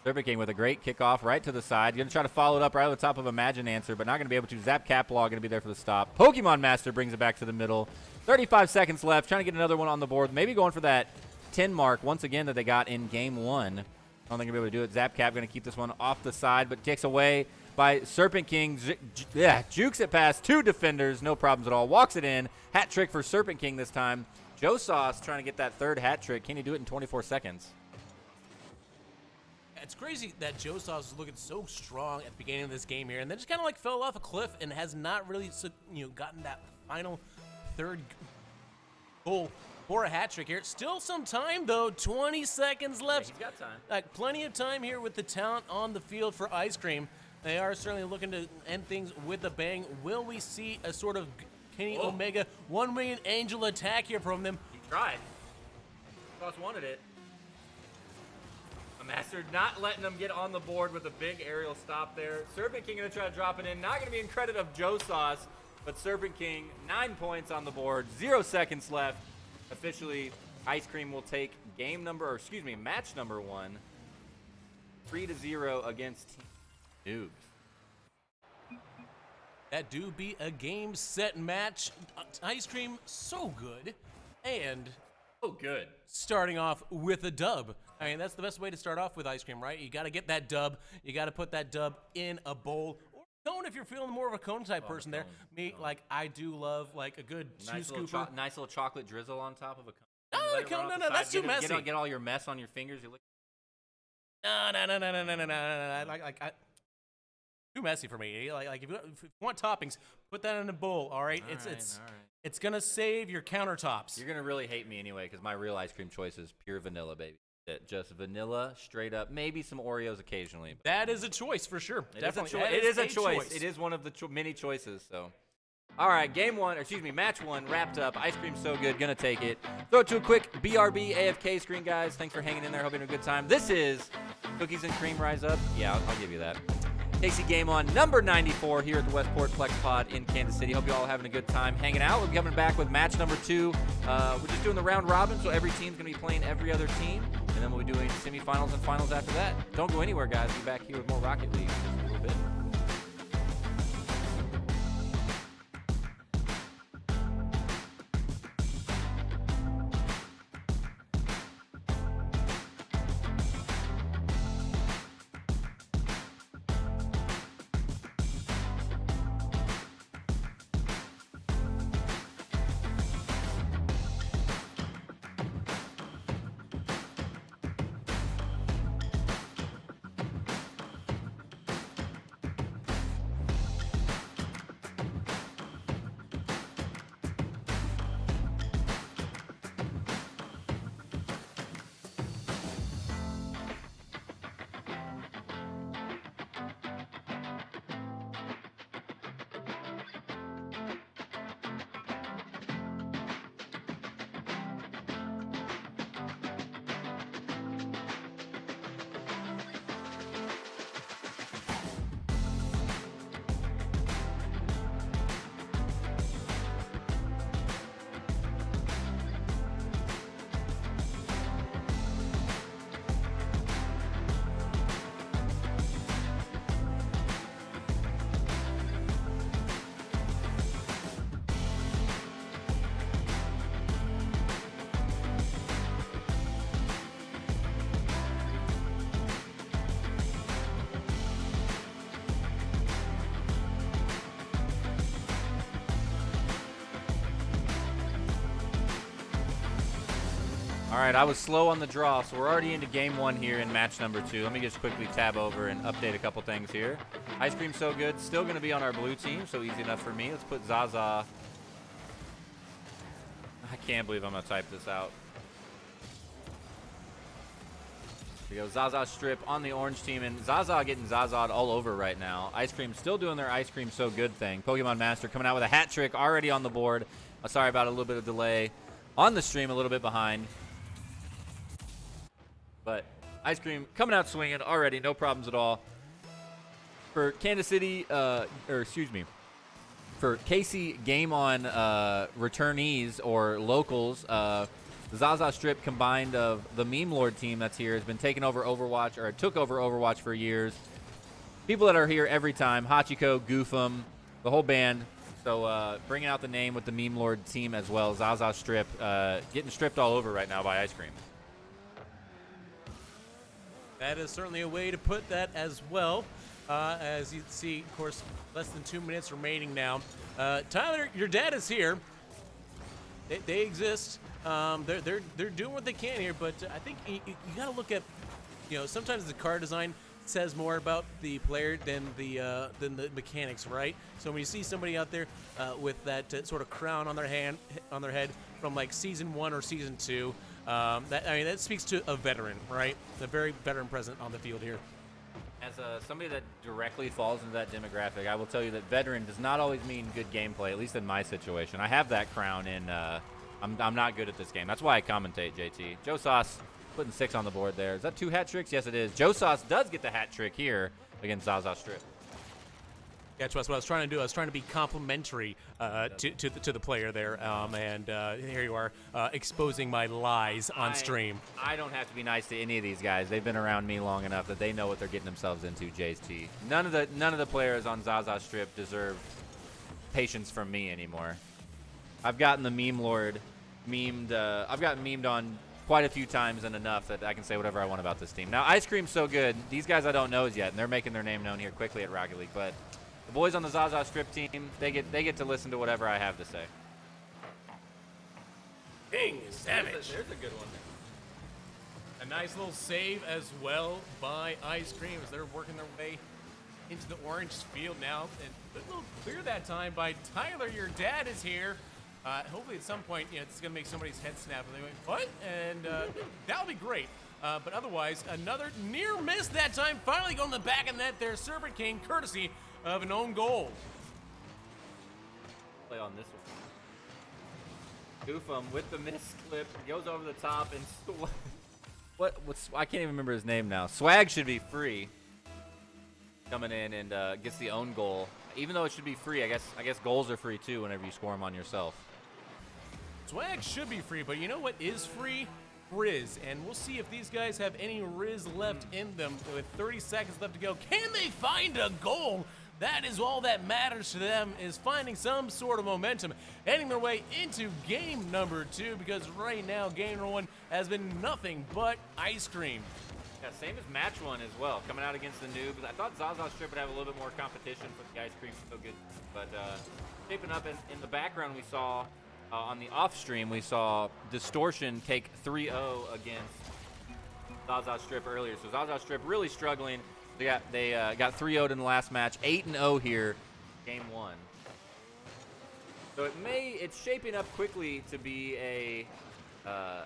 Serpent King with a great kickoff right to the side. Going to try to follow it up right over the top of Imagine Answer, but not going to be able to. Zap Caplaw going to be there for the stop. Pokemon Master brings it back to the middle. 35 seconds left. Trying to get another one on the board. Maybe going for that 10 mark once again that they got in game 1. I don't think they're going to be able to do it. Zap Cap going to keep this one off the side, but takes away by Serpent King. Jukes it past 2 defenders. No problems at all. Walks it in. Hat trick for Serpent King this time. Joe Sauce trying to get that 3rd hat trick. Can he do it in 24 seconds? It's crazy that Joe Sauce was looking so strong at the beginning of this game here, and then just kind of like fell off a cliff and has not really, gotten that final 3rd goal for a hat trick here. Still some time though, 20 seconds left. Yeah, he's got time. Like plenty of time here with the talent on the field for Ice Cream. They are certainly looking to end things with a bang. Will we see a sort of Kenny Omega 1 million angel attack here from them? He tried. Sauce wanted it. Master not letting them get on the board with a big aerial stop there. Serpent King going to try to drop it in. Not going to be in credit of Joe Sauce, but Serpent King, 9 points on the board, 0 seconds left. Officially, Ice Cream will take match number 1, 3-0 against Team Noobs. That do be a game, set, match. Ice Cream, so good. And good. Starting off with a dub. I mean, that's the best way to start off with Ice Cream, right? You got to get that dub. You got to put that dub in a bowl. Or cone if you're feeling more of a cone type person there. Me, I do love, a good shoe scooper. Nice little chocolate drizzle on top of a cone. No, that's too messy. Get all your mess on your fingers. No. Too messy for me. If you want toppings, put that in a bowl, all right? It's going to save your countertops. You're going to really hate me anyway because my real ice cream choice is pure vanilla, baby. Just vanilla, straight up, maybe some Oreos occasionally. That is a choice for sure. Definitely. It is a choice. It is one of the many choices. So, all right, match 1 wrapped up. Ice Cream so good, gonna take it. Throw it to a quick BRB AFK screen, guys. Thanks for hanging in there. Hope you're having a good time. This is Cookies and Cream Rise Up. Yeah, I'll give you that. KCGameOn94 here at the Westport Plex Pod in Kansas City. Hope you all are having a good time hanging out. We'll be coming back with match number 2. We're just doing the round robin, so every team's going to be playing every other team. And then we'll be doing semifinals and finals after that. Don't go anywhere, guys. We'll be back here with more Rocket League in just a little bit. All right, I was slow on the draw, so we're already into game 1 here in match number 2. Let me just quickly tab over and update a couple things here. Ice Cream so good, still going to be on our blue team, so easy enough for me. Let's put Zaza. I can't believe I'm going to type this out. We go Zaza Strip on the orange team, and Zaza getting Zaza'd all over right now. Ice Cream still doing their Ice Cream So Good thing. Pokemon Master coming out with a hat trick already on the board. Sorry about a little bit of delay on the stream, a little bit behind. But Ice Cream coming out swinging already, no problems at all. For Kansas City, for KCGameOn returnees or locals, the Zaza Strip combined of the Meme Lord team that's here has been taking over Overwatch, or took over Overwatch for years. People that are here every time, Hachiko, Goofum, the whole band. So bringing out the name with the Meme Lord team as well. Zaza Strip getting stripped all over right now by Ice Cream. That is certainly a way to put that as well. As you see, of course, less than 2 minutes remaining now. Tyler, your dad is here. They exist. They're doing what they can here, but I think you got to look at, sometimes the card design says more about the player than the mechanics, right? So when you see somebody out there with that sort of crown on their head from like season 1 or season 2, that speaks to a veteran, right? A very veteran present on the field here. As somebody that directly falls into that demographic, I will tell you that veteran does not always mean good gameplay, at least in my situation. I have that crown, and I'm not good at this game. That's why I commentate, JT. Joe Sauce putting 6 on the board there. Is that 2 hat tricks? Yes, it is. Joe Sauce does get the hat trick here against Zaza Strip. Yeah, that's what I was trying to do. I was trying to be complimentary to the player there, and here you are exposing my lies on stream. I don't have to be nice to any of these guys. They've been around me long enough that they know what they're getting themselves into. JT. None of the players on Zaza Strip deserve patience from me anymore. I've gotten the Meme Lord memed. I've gotten memed on quite a few times and enough that I can say whatever I want about this team. Now, Ice Cream's so good. These guys I don't know yet, and they're making their name known here quickly at Rocket League, but the boys on the Zaza Strip team, they get to listen to whatever I have to say. King Savage. There's a good one there. A nice little save as well by Ice Cream as they're working their way into the orange field now. And a little clear that time by Tyler. Your dad is here. Hopefully at some point, it's going to make somebody's head snap. And they went, what? And that'll be great. But otherwise, another near miss that time. Finally going to the back of net there. Serpent King, courtesy of an own goal. Play on this one. Goofum with the miss clip goes over the top and I can't even remember his name now. Swag should be free. Coming in and gets the own goal. Even though it should be free, I guess goals are free too whenever you score them on yourself. Swag should be free, but you know what is free? Riz, and we'll see if these guys have any Riz left in them. With 30 seconds left to go, can they find a goal? That is all that matters to them, is finding some sort of momentum, heading their way into game number 2, because right now game number 1 has been nothing but Ice Cream. Yeah, same as match 1 as well, coming out against the noobs. I thought Zaza Strip would have a little bit more competition for the Ice Cream, so good. But shaping up in the background, we saw on the off stream, we saw Distortion take 3-0 against Zaza Strip earlier. So Zaza Strip really struggling. They got 3-0'd in the last match, 8-0 here, game 1. So it's shaping up quickly to be a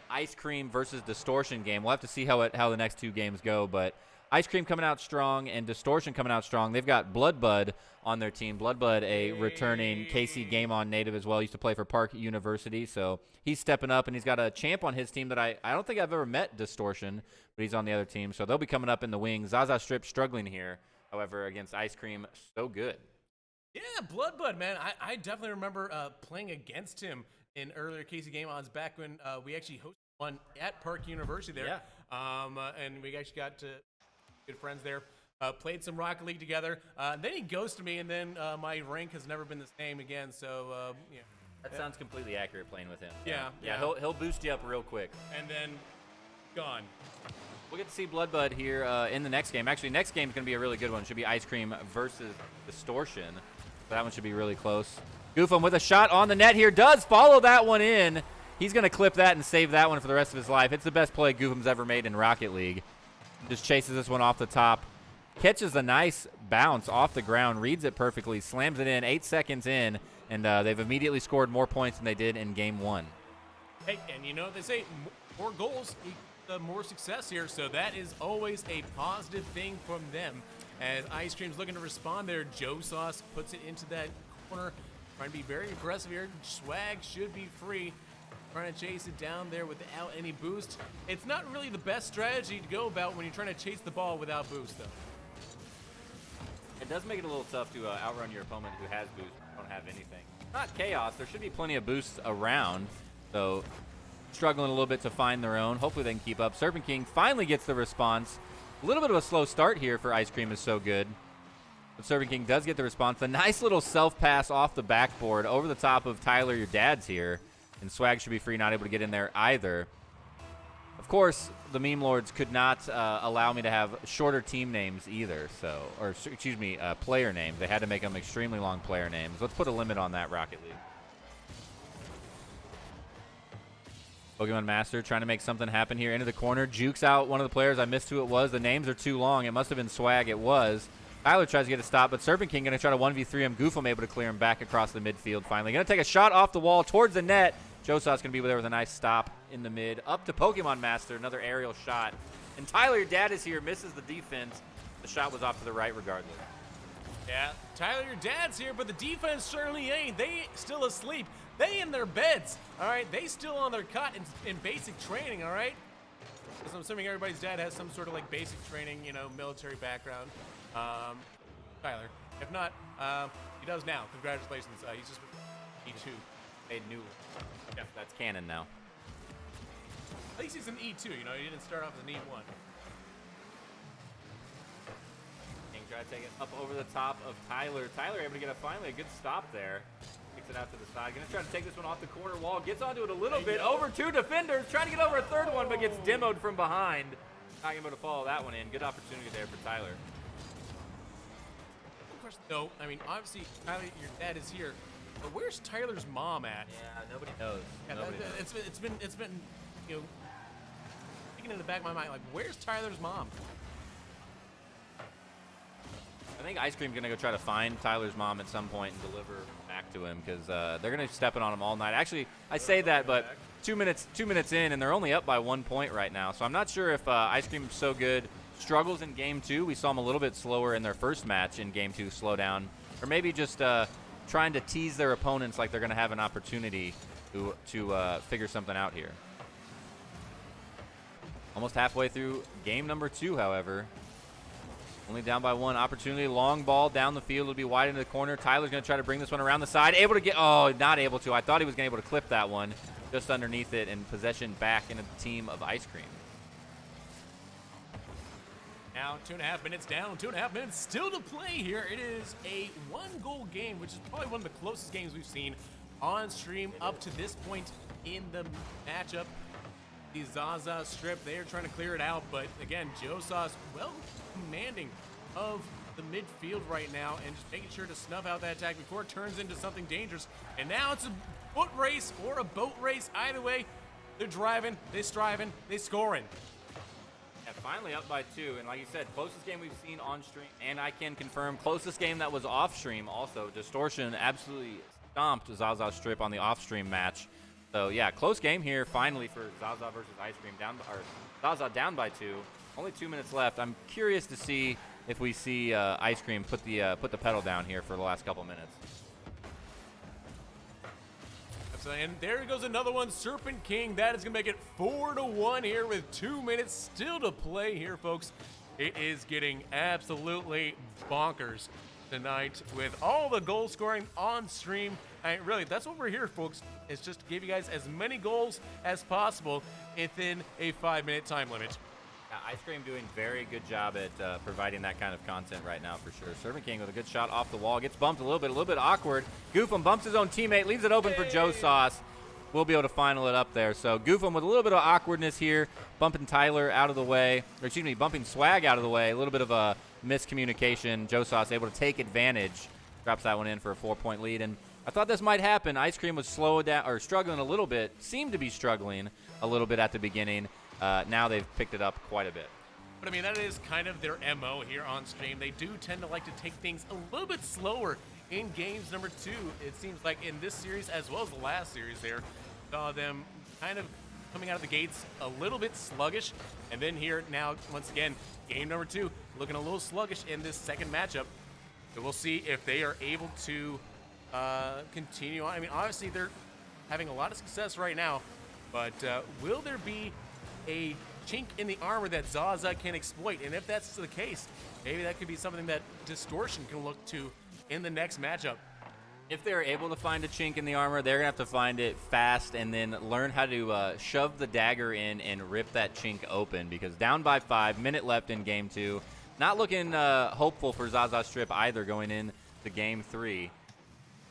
Ice Cream versus Distortion game. We'll have to see how the next 2 games go, but Ice Cream coming out strong and Distortion coming out strong. They've got Bloodbud on their team. Bloodbud, a returning KCGameOn native as well. Used to play for Park University, so he's stepping up, and he's got a champ on his team that I don't think I've ever met, Distortion, but he's on the other team, so they'll be coming up in the wings. Zaza Strip struggling here, however, against Ice Cream, so good. Yeah, Bloodbud, man. I definitely remember playing against him in earlier KCGameOns back when we actually hosted one at Park University there. Yeah. And we actually got to good friends there. Played some Rocket League together. Then he ghosted me, and then my rank has never been the same again. So, yeah. That sounds completely accurate playing with him. Yeah. He'll boost you up real quick. And then gone. We'll get to see Bloodbud here in the next game. Actually, next game is going to be a really good one. It should be Ice Cream versus Distortion. So that one should be really close. Goofum with a shot on the net here. Does follow that one in. He's going to clip that and save that one for the rest of his life. It's the best play Goofum's ever made in Rocket League. Just chases this one off the top. Catches a nice bounce off the ground. Reads it perfectly. Slams it in 8 seconds in. And they've immediately scored more points than they did in game 1. Hey, and you know what they say, more goals more success here, so that is always a positive thing from them. As Ice Cream's looking to respond there, Joe Sauce puts it into that corner, trying to be very aggressive here. Swag should be free, trying to chase it down there without any boost. It's not really the best strategy to go about when you're trying to chase the ball without boost, though. It does make it a little tough to outrun your opponent who has boost. Don't have anything. Not chaos. There should be plenty of boosts around, so struggling a little bit to find their own. Hopefully they can keep up. Serpent King finally gets the response. A little bit of a slow start here for Ice Cream is so good. But Serpent King does get the response. A nice little self-pass off the backboard over the top of Tyler, your dad's here. And Swag should be free, not able to get in there either. Of course, the meme lords could not allow me to have shorter team names either. So, or excuse me, player names. They had to make them extremely long player names. Let's put a limit on that, Rocket League. Pokemon Master trying to make something happen here into the corner. Jukes out one of the players. I missed who it was. The names are too long. It must have been Swag. It was. Tyler tries to get a stop, but Serpent King going to try to 1v3 him. Goofum able to clear him back across the midfield finally. Going to take a shot off the wall towards the net. Josau's going to be there with a nice stop in the mid. Up to Pokemon Master. Another aerial shot. And Tyler, your dad, is here. Misses the defense. The shot was off to the right regardless. Yeah, Tyler, your dad's here, but the defense certainly ain't. They still asleep. They in their beds, all right? They still on their cot in basic training, all right? Because I'm assuming everybody's dad has some sort of like basic training, you know, military background. Tyler, if not, he does now. Congratulations. He's just E2. Made new. Yeah, that's canon now. At least he's an E2, you know, he didn't start off as an E1. King try to take it up over the top of Tyler. Tyler able to get finally a good stop there. Kicks it out to the side. Gonna try to take this one off the corner wall. Gets onto it a little bit. Over two defenders. Trying to get over a third one, but gets demoed from behind. Not able to follow that one in. Good opportunity there for Tyler. Of course, no. I mean, obviously, Tyler, your dad is here. But where's Tyler's mom at? Yeah, nobody knows. Yeah, Nobody knows. It's been, you know, thinking in the back of my mind, like, where's Tyler's mom? I think Ice Cream's gonna go try to find Tyler's mom at some point and deliver back to him because they're gonna be stepping on him all night. Actually, I say that, but 2 minutes in, and they're only up by 1 point right now. So I'm not sure if Ice Cream's so good. Struggles in game 2. We saw them a little bit slower in their first match in game 2, slow down, or maybe just trying to tease their opponents like they're gonna have an opportunity to figure something out here. Almost halfway through game number 2, however. Only down by 1. Opportunity. Long ball down the field. Will be wide into the corner. Tyler's going to try to bring this one around the side. Able to get... Oh, not able to. I thought he was going to be able to clip that one. Just underneath it and possession back into the team of Ice Cream. Now 2.5 minutes down. 2.5 minutes still to play here. It is a 1-goal game, which is probably one of the closest games we've seen on stream up to this point in the matchup. The Zaza strip, they are trying to clear it out, but again, Joe Sauce well commanding of the midfield right now and just making sure to snuff out that attack before it turns into something dangerous. And now it's a foot race or a boat race. Either way, they're driving, they're striving, they're scoring. Yeah, finally up by 2, and like you said, closest game we've seen on stream, and I can confirm, closest game that was off stream also. Distortion absolutely stomped Zaza strip on the off stream match. So yeah, close game here finally for Zaza versus Ice Cream. Zaza down by 2. Only 2 minutes left. I'm curious to see if we see Ice Cream put the pedal down here for the last couple minutes. And there goes another one, Serpent King. That is going to make it 4-1 here with 2 minutes still to play here, folks. It is getting absolutely bonkers tonight with all the goal scoring on stream. And really, that's what we're here, folks, is just to give you guys as many goals as possible within a 5-minute time limit. Yeah, Ice Cream doing very good job at providing that kind of content right now for sure. Serpent King with a good shot off the wall. Gets bumped a little bit awkward. Goofum bumps his own teammate, leaves it open for Joe Sauce. We'll be able to final it up there. So Goofum with a little bit of awkwardness here, bumping Tyler out of the way, or excuse me, bumping Swag out of the way. A little bit of a miscommunication. Joe Sauce able to take advantage. Drops that one in for a 4-point lead. And I thought this might happen. Ice Cream was slow down, or struggling a little bit, seemed to be struggling a little bit at the beginning. Now they've picked it up quite a bit. But I mean, that is kind of their MO here on stream. They do tend to like to take things a little bit slower in games number 2. It seems like in this series, as well as the last series there, saw them kind of coming out of the gates a little bit sluggish. And then here now, once again, game number 2, looking a little sluggish in this second matchup. So we'll see if they are able to continue on. I mean, obviously they're having a lot of success right now, but will there be a chink in the armor that Zaza can exploit? And if that's the case, maybe that could be something that Distortion can look to in the next matchup. If they're able to find a chink in the armor, they're going to have to find it fast and then learn how to shove the dagger in and rip that chink open, because down by 5, minute left in game 2. Not looking hopeful for Zaza Strip either going in to game 3.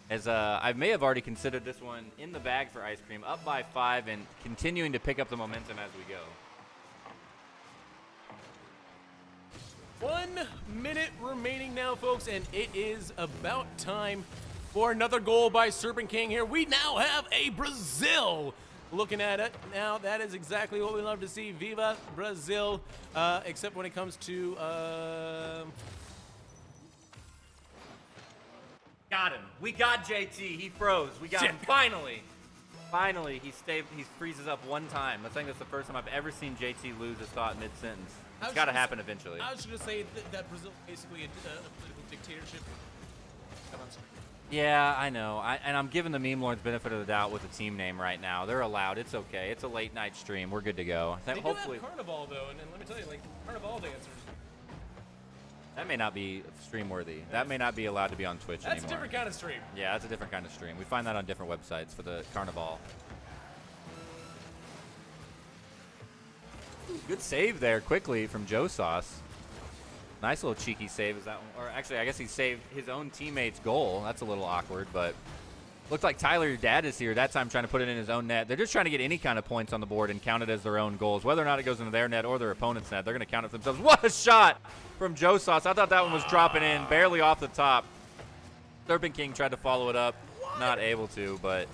As I may have already considered this one in the bag for Ice Cream, up by 5 and continuing to pick up the momentum as we go. 1 minute remaining now, folks, and it is about time for another goal by Serpent King here. We now have a Brazil. Looking at it now, that is exactly what we love to see. Viva Brazil, except when it comes to... Got him. We got JT. He froze. We got him. Finally. Finally, he freezes up one time. I think that's the first time I've ever seen JT lose his thought mid-sentence. It's got to happen eventually. I was going to say that Brazil is basically a political dictatorship. Come on, sorry. Yeah, I know. And I'm giving the Meme Lords benefit of the doubt with the team name right now. They're allowed. It's okay. It's a late night stream. We're good to go. They hopefully do have Carnival, though, and let me tell you, like, Carnival dancers. That may not be stream worthy. That may not be allowed to be on Twitch anymore. That's a different kind of stream. Yeah, that's a different kind of stream. We find that on different websites for the Carnival. Good save there quickly from Joe Sauce. Nice little cheeky save is that one. Or actually, I guess he saved his own teammate's goal. That's a little awkward, but looked like Tyler, your dad, is here. That time trying to put it in his own net. They're just trying to get any kind of points on the board and count it as their own goals. Whether or not it goes into their net or their opponent's net, they're going to count it for themselves. What a shot from Joe Sauce. I thought that one was dropping in, barely off the top. Serpent King tried to follow it up. Not able to, but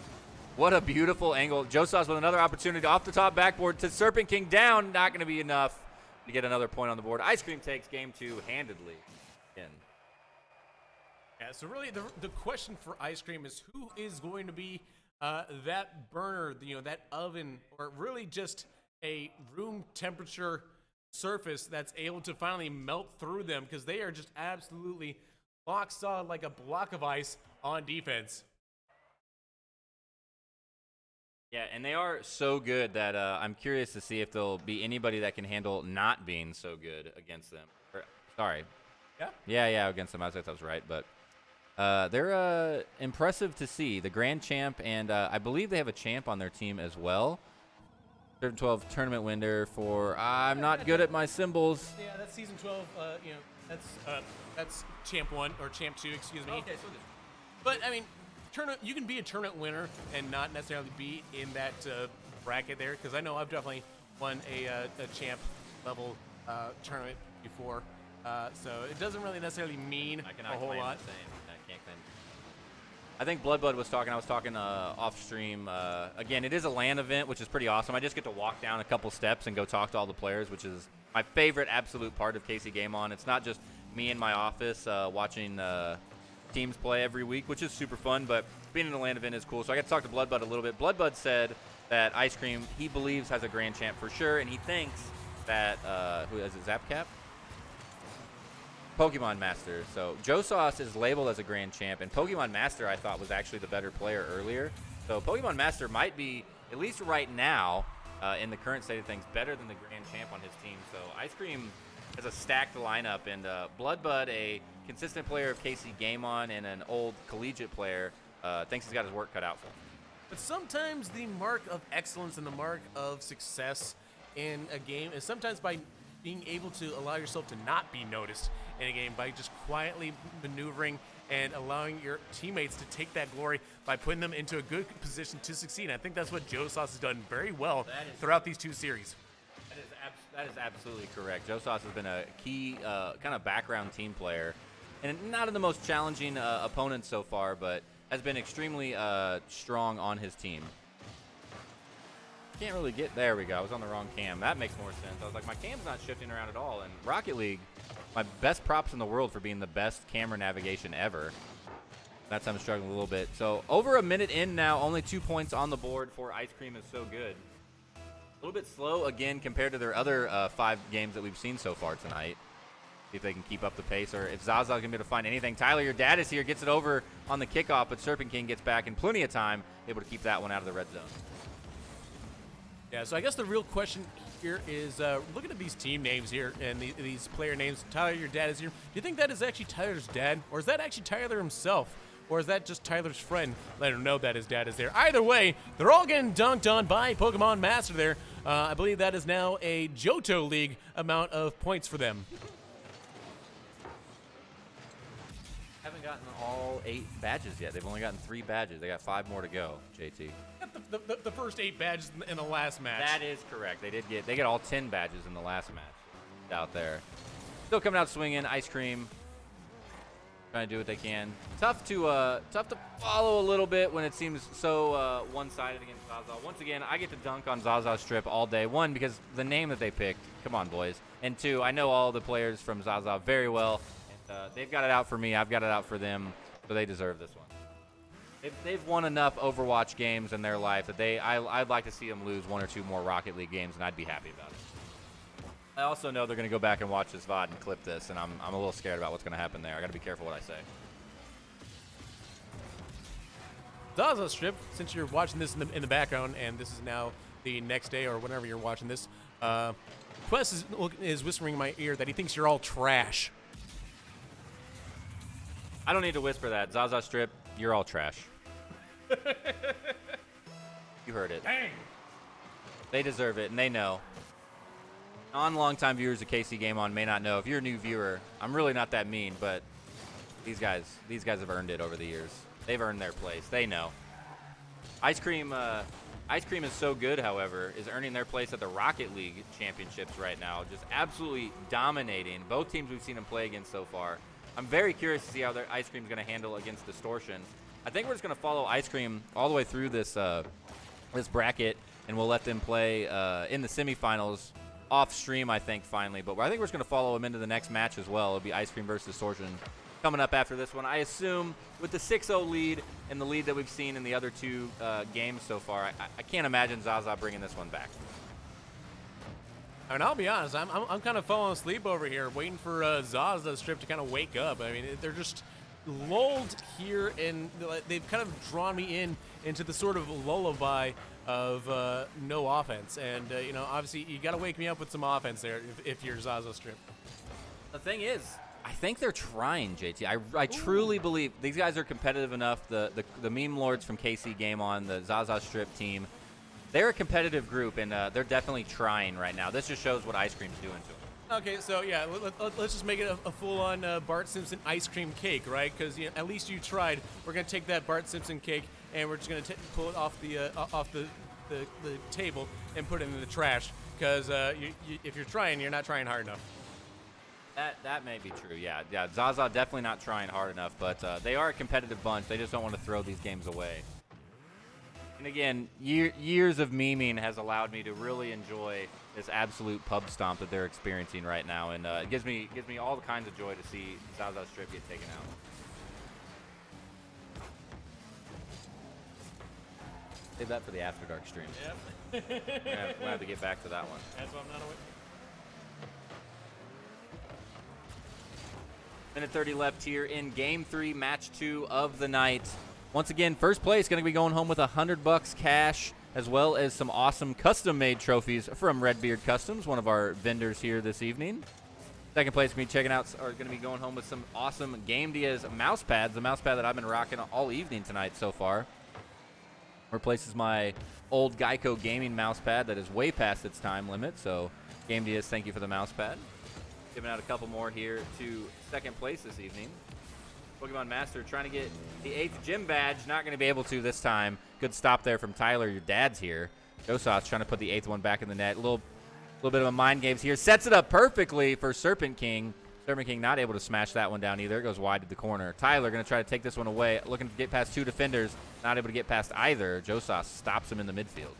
what a beautiful angle. Joe Sauce with another opportunity off the top backboard to Serpent King down. Not going to be enough to get another point on the board. Ice Cream takes game 2 handedly in. Yeah, so really the question for Ice Cream is who is going to be that burner, that oven, or really just a room temperature surface that's able to finally melt through them, because they are just absolutely lock solid like a block of ice on defense. Yeah, and they are so good that I'm curious to see if there'll be anybody that can handle not being so good against them. Sorry. Yeah? Yeah, against them. I thought that was right, but they're impressive to see. The Grand Champ, and I believe they have a champ on their team as well. 12 tournament winner for I'm not good at my symbols. Yeah, that's season 12. That's champ 1 or champ 2, excuse me. Okay, so but I mean, you can be a tournament winner and not necessarily be in that bracket there, because I know I've definitely won a champ level tournament before, so it doesn't really necessarily mean a whole lot. I can't claim. I think Bloodbud was talking. I was talking off stream. Again, it is a LAN event, which is pretty awesome. I just get to walk down a couple steps and go talk to all the players, which is my favorite absolute part of KCGameOn. It's not just me in my office watching teams play every week, which is super fun, but being in a LAN event is cool. So I got to talk to Bloodbud a little bit. Bloodbud said that Ice Cream, he believes, has a Grand Champ for sure, and he thinks that, who is it, Zapcap? Pokemon Master. So Joe Sauce is labeled as a Grand Champ, and Pokemon Master I thought was actually the better player earlier. So Pokemon Master might be, at least right now, in the current state of things, better than the Grand Champ on his team. So Ice Cream has a stacked lineup, and Bloodbud, a consistent player of KCGameOn and an old collegiate player, thinks he's got his work cut out for him. But sometimes the mark of excellence and the mark of success in a game is sometimes by being able to allow yourself to not be noticed in a game, by just quietly maneuvering and allowing your teammates to take that glory by putting them into a good position to succeed. And I think that's what Joe Sauce has done very well throughout these 2 series. That is absolutely correct. Joe Sauce has been a key kind of background team player, and not in the most challenging opponents so far, but has been extremely strong on his team. Can't really get, there we go. I was on the wrong cam. That makes more sense. I was like, my cam's not shifting around at all. And Rocket League, my best props in the world for being the best camera navigation ever. That's how I'm struggling a little bit. So over a minute in now, only 2 points on the board for Ice Cream is so good. A little bit slow again compared to their other 5 games that we've seen so far tonight. See if they can keep up the pace or if Zaza can be able to find anything. Tyler, your dad is here, gets it over on the kickoff, but Serpent King gets back in plenty of time, able to keep that one out of the red zone. Yeah, so I guess the real question here is looking at these team names here and these player names. Tyler, your dad is here. Do you think that is actually Tyler's dad, or is that actually Tyler himself? Or is that just Tyler's friend? Let him know that his dad is there. Either way, they're all getting dunked on by Pokemon Master there. I believe that is now a Johto League amount of points for them. Haven't gotten all 8 badges yet. They've only gotten 3 badges. They got 5 more to go, JT. The first 8 badges in the last match. That is correct. They get all 10 badges in the last match out there. Still coming out swinging, Ice Cream. Trying to do what they can. Tough to follow a little bit when it seems so one-sided against Zaza. Once again, I get to dunk on Zaza Strip all day. 1, because the name that they picked. Come on, boys. And 2, I know all the players from Zaza very well. And they've got it out for me. I've got it out for them. So they deserve this one. They've won enough Overwatch games in their life that I'd like to see them lose 1 or 2 more Rocket League games, and I'd be happy about it. I also know they're going to go back and watch this VOD and clip this, and I'm a little scared about what's going to happen there. I got to be careful what I say. Zaza Strip, since you're watching this in the background, and this is now the next day or whenever you're watching this, Twest is whispering in my ear that he thinks you're all trash. I don't need to whisper that. Zaza Strip, you're all trash. You heard it. Dang. They deserve it, and they know. Non-longtime viewers of KC Game On may not know. If you're a new viewer, I'm really not that mean, but these guys have earned it over the years. They've earned their place. They know. Ice Cream is so good, however, is earning their place at the Rocket League Championships right now, just absolutely dominating both teams we've seen them play against so far. I'm very curious to see how their Ice Cream's going to handle against Distortion. I think we're just going to follow Ice Cream all the way through this this bracket, and we'll let them play in the semifinals off stream, I think, finally. But I think we're just going to follow them into the next match as well. It'll be Ice Cream versus Distortion coming up after this one. I assume with the 6-0 lead and the lead that we've seen in the other 2 games so far, I can't imagine Zaza bringing this one back. I mean, I'll be honest, I'm kind of falling asleep over here, waiting for Zaza Strip to kind of wake up. I mean, they're just lulled here, and they've kind of drawn me into the sort of lullaby of no offense. And, you know, obviously you got to wake me up with some offense there if you're Zaza Strip. The thing is, I think they're trying, JT. I truly believe these guys are competitive enough. The meme lords from KC Game On, the Zaza Strip team, they're a competitive group, and they're definitely trying right now. This just shows what Ice Cream's doing to them. Okay, so yeah, let's just make it a full-on Bart Simpson ice cream cake, right? Because at least you tried. We're gonna take that Bart Simpson cake and we're just gonna pull it off the table and put it in the trash. Because if you're trying, you're not trying hard enough. That may be true. Yeah. Zaza definitely not trying hard enough, but they are a competitive bunch. They just don't want to throw these games away. And again, years of memeing has allowed me to really enjoy this absolute pub stomp that they're experiencing right now, and it gives me all kinds of joy to see Zaza Strip get taken out. Save that for the After Dark stream. Yep. We'll have to get back to that one. That's what I'm not aware. Minute 30 left here in Game 3, Match 2 of the night. Once again, first place going to be going home with $100 cash, as well as some awesome custom-made trophies from Redbeard Customs, one of our vendors here this evening. Second place going to be going home with some awesome Game Diaz mouse pads, the mouse pad that I've been rocking all evening tonight so far. Replaces my old Geico gaming mouse pad that is way past its time limit, so Game Diaz, thank you for the mouse pad. Giving out a couple more here to second place this evening. Pokemon Master trying to get the 8th gym badge. Not going to be able to this time. Good stop there from Tyler. Your dad's here. Josas trying to put the 8th one back in the net. A little bit of a mind games here. Sets it up perfectly for Serpent King. Serpent King not able to smash that one down either. It goes wide to the corner. Tyler going to try to take this one away. Looking to get past 2 defenders. Not able to get past either. Josas stops him in the midfield.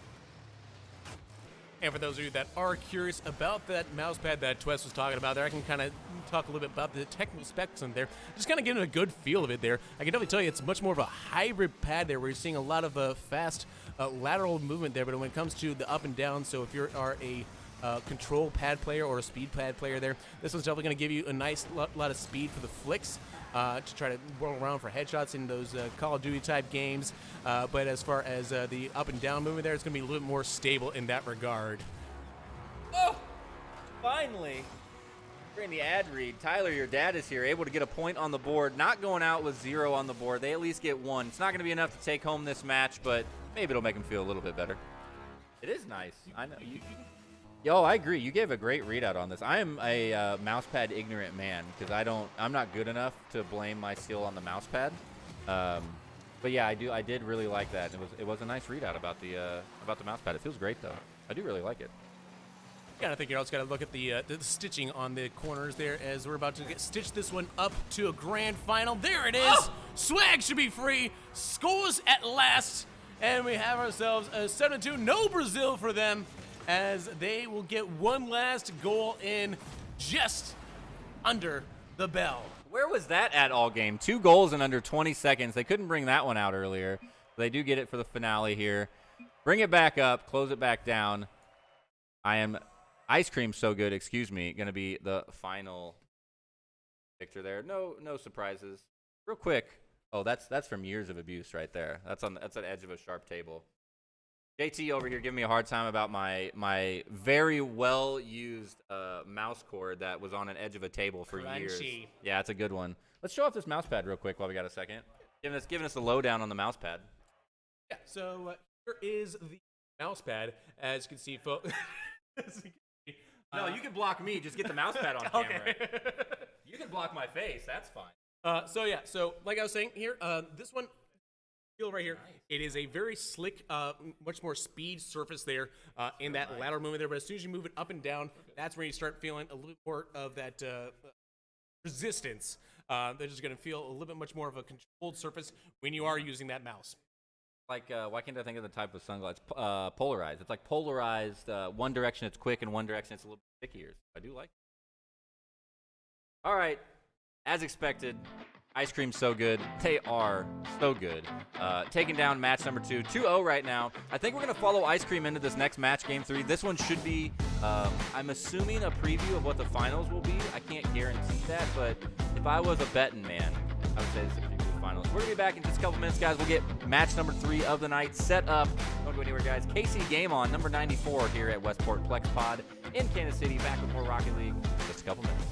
And for those of you that are curious about that mouse pad that Twest was talking about there, I can kind of talk a little bit about the technical specs in there. Just kind of getting a good feel of it there. I can definitely tell you it's much more of a hybrid pad there where you're seeing a lot of fast lateral movement there, but when it comes to the up and down, so if you are a control pad player or a speed pad player there, this one's definitely going to give you a nice lot of speed for the flicks to try to roll around for headshots in those Call of Duty type games. But as far as the up and down movement there, it's going to be a little bit more stable in that regard. Oh, finally. During the ad read, Tyler, your dad is here, able to get a point on the board, not going out with 0 on the board. They at least get 1. It's not going to be enough to take home this match, but maybe it'll make him feel a little bit better. It is nice. I know. Yo, I agree. You gave a great readout on this. I am a mousepad ignorant man because I'm not good enough to blame my skill on the mousepad. But yeah, I did really like that. It was a nice readout about the mousepad. It feels great though. I do really like it. Yeah, I think you're also got to look at the stitching on the corners there as we're about to stitch this one up to a grand final. There it is. Oh! Swag should be free. Scores at last. And we have ourselves a 7-2. No Brazil for them as they will get one last goal in just under the bell. Where was that at all game? 2 goals in under 20 seconds. They couldn't bring that one out earlier. They do get it for the finale here. Bring it back up. Close it back down. Ice cream so good, excuse me, going to be the final victor there. No surprises. Real quick. Oh, that's from years of abuse right there. That's an edge of a sharp table. JT over here giving me a hard time about my very well used mouse cord that was on an edge of a table for years. Yeah, it's a good one. Let's show off this mouse pad real quick while we got a second. Giving us the lowdown on the mouse pad. Yeah, so here is the mouse pad. As you can see, folks. No, you can block me. Just get the mouse pad on camera. You can block my face. That's fine. So like I was saying here, this one, feel right here. Nice. It is a very slick, much more speed surface there in that lateral movement there. But as soon as you move it up and down, that's where you start feeling a little bit more of that resistance. They're just going to feel a little bit much more of a controlled surface when you are using that mouse. Like, why can't I think of the type of sunglasses? Polarized. It's like polarized. One direction it's quick, and one direction it's a little bit stickier. I do like it. All right. As expected, ice cream's so good. They are so good. Taking down match number 2. 2-0 right now. I think we're going to follow ice cream into this next match, game 3. This one should be, I'm assuming, a preview of what the finals will be. I can't guarantee that, but if I was a betting man, I would say this is a preview. Finals. We're going to be back in just a couple minutes, guys. We'll get match number 3 of the night set up. Don't go anywhere, guys. KCGameOn94 here at Westport Plex Pod in Kansas City. Back with more Rocket League in just a couple minutes.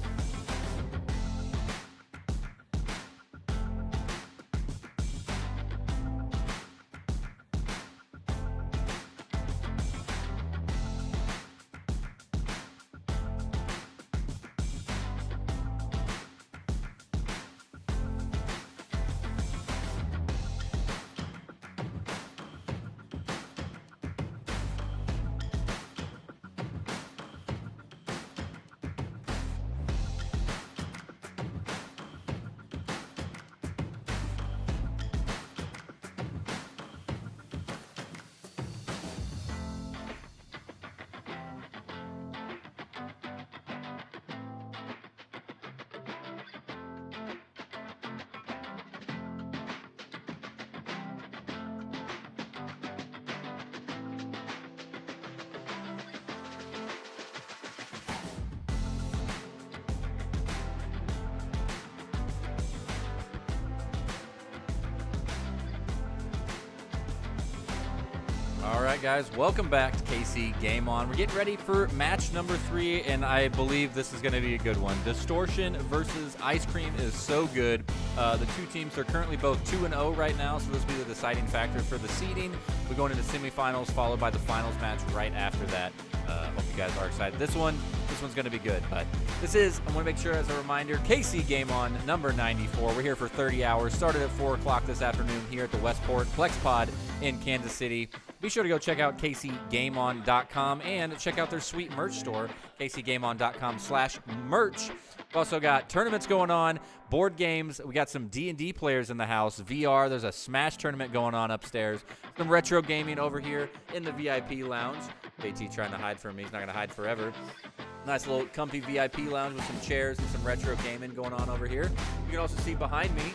All right, guys, welcome back to KC Game On. We're getting ready for match number 3, and I believe this is going to be a good one. Distortion versus Ice Cream is so good. The two teams are currently both 2-0 right now, so this will be the deciding factor for the seeding. We're going into semifinals, followed by the finals match right after that. Hope you guys are excited. This one's going to be good, but I want to make sure as a reminder, KC Game On number 94. We're here for 30 hours. Started at 4 o'clock this afternoon here at the Westport Plex Pod in Kansas City. Be sure to go check out KCGameOn.com and check out their sweet merch store, KCGameOn.com/merch. We've also got tournaments going on, board games. We got some D&D players in the house, VR. There's a Smash tournament going on upstairs. Some retro gaming over here in the VIP lounge. JT trying to hide from me. He's not going to hide forever. Nice little comfy VIP lounge with some chairs and some retro gaming going on over here. You can also see behind me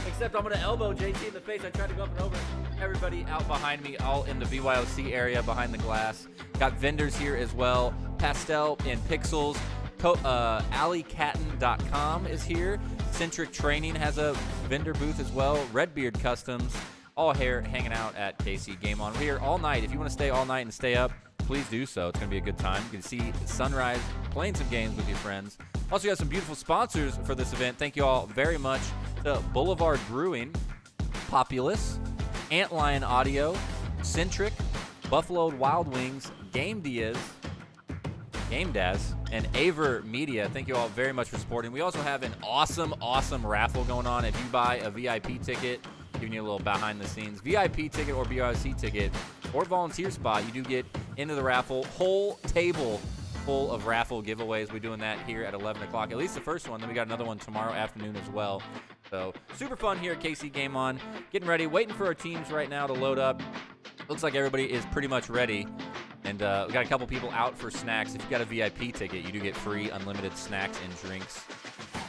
Except I'm going to elbow JT in the face. I tried to go up and over. Everybody out behind me, all in the BYOC area behind the glass. Got vendors here as well. Pastel and Pixels. AlleyCatten.com is here. Centric Training has a vendor booth as well. Redbeard Customs, all here hanging out at KC Game On. We're here all night. If you want to stay all night and stay up, please do so. It's going to be a good time. You can see sunrise, playing some games with your friends. Also, got some beautiful sponsors for this event. Thank you all very much to Boulevard Brewing, Populous, Antlion Audio, Centric, Buffalo Wild Wings, Game Daz, and Aver Media. Thank you all very much for supporting. We also have an awesome raffle going on. If you buy a VIP ticket, giving you a little behind the scenes VIP ticket or BRC ticket or volunteer spot, you do get into the raffle. Whole table full of raffle giveaways. We're doing that here at 11 o'clock, at least the first one. Then we got another one tomorrow afternoon as well. So super fun here at KC Game On. Getting ready, waiting for our teams right now to load up. Looks like everybody is pretty much ready. And we got a couple people out for snacks. If you got a VIP ticket, you do get free unlimited snacks and drinks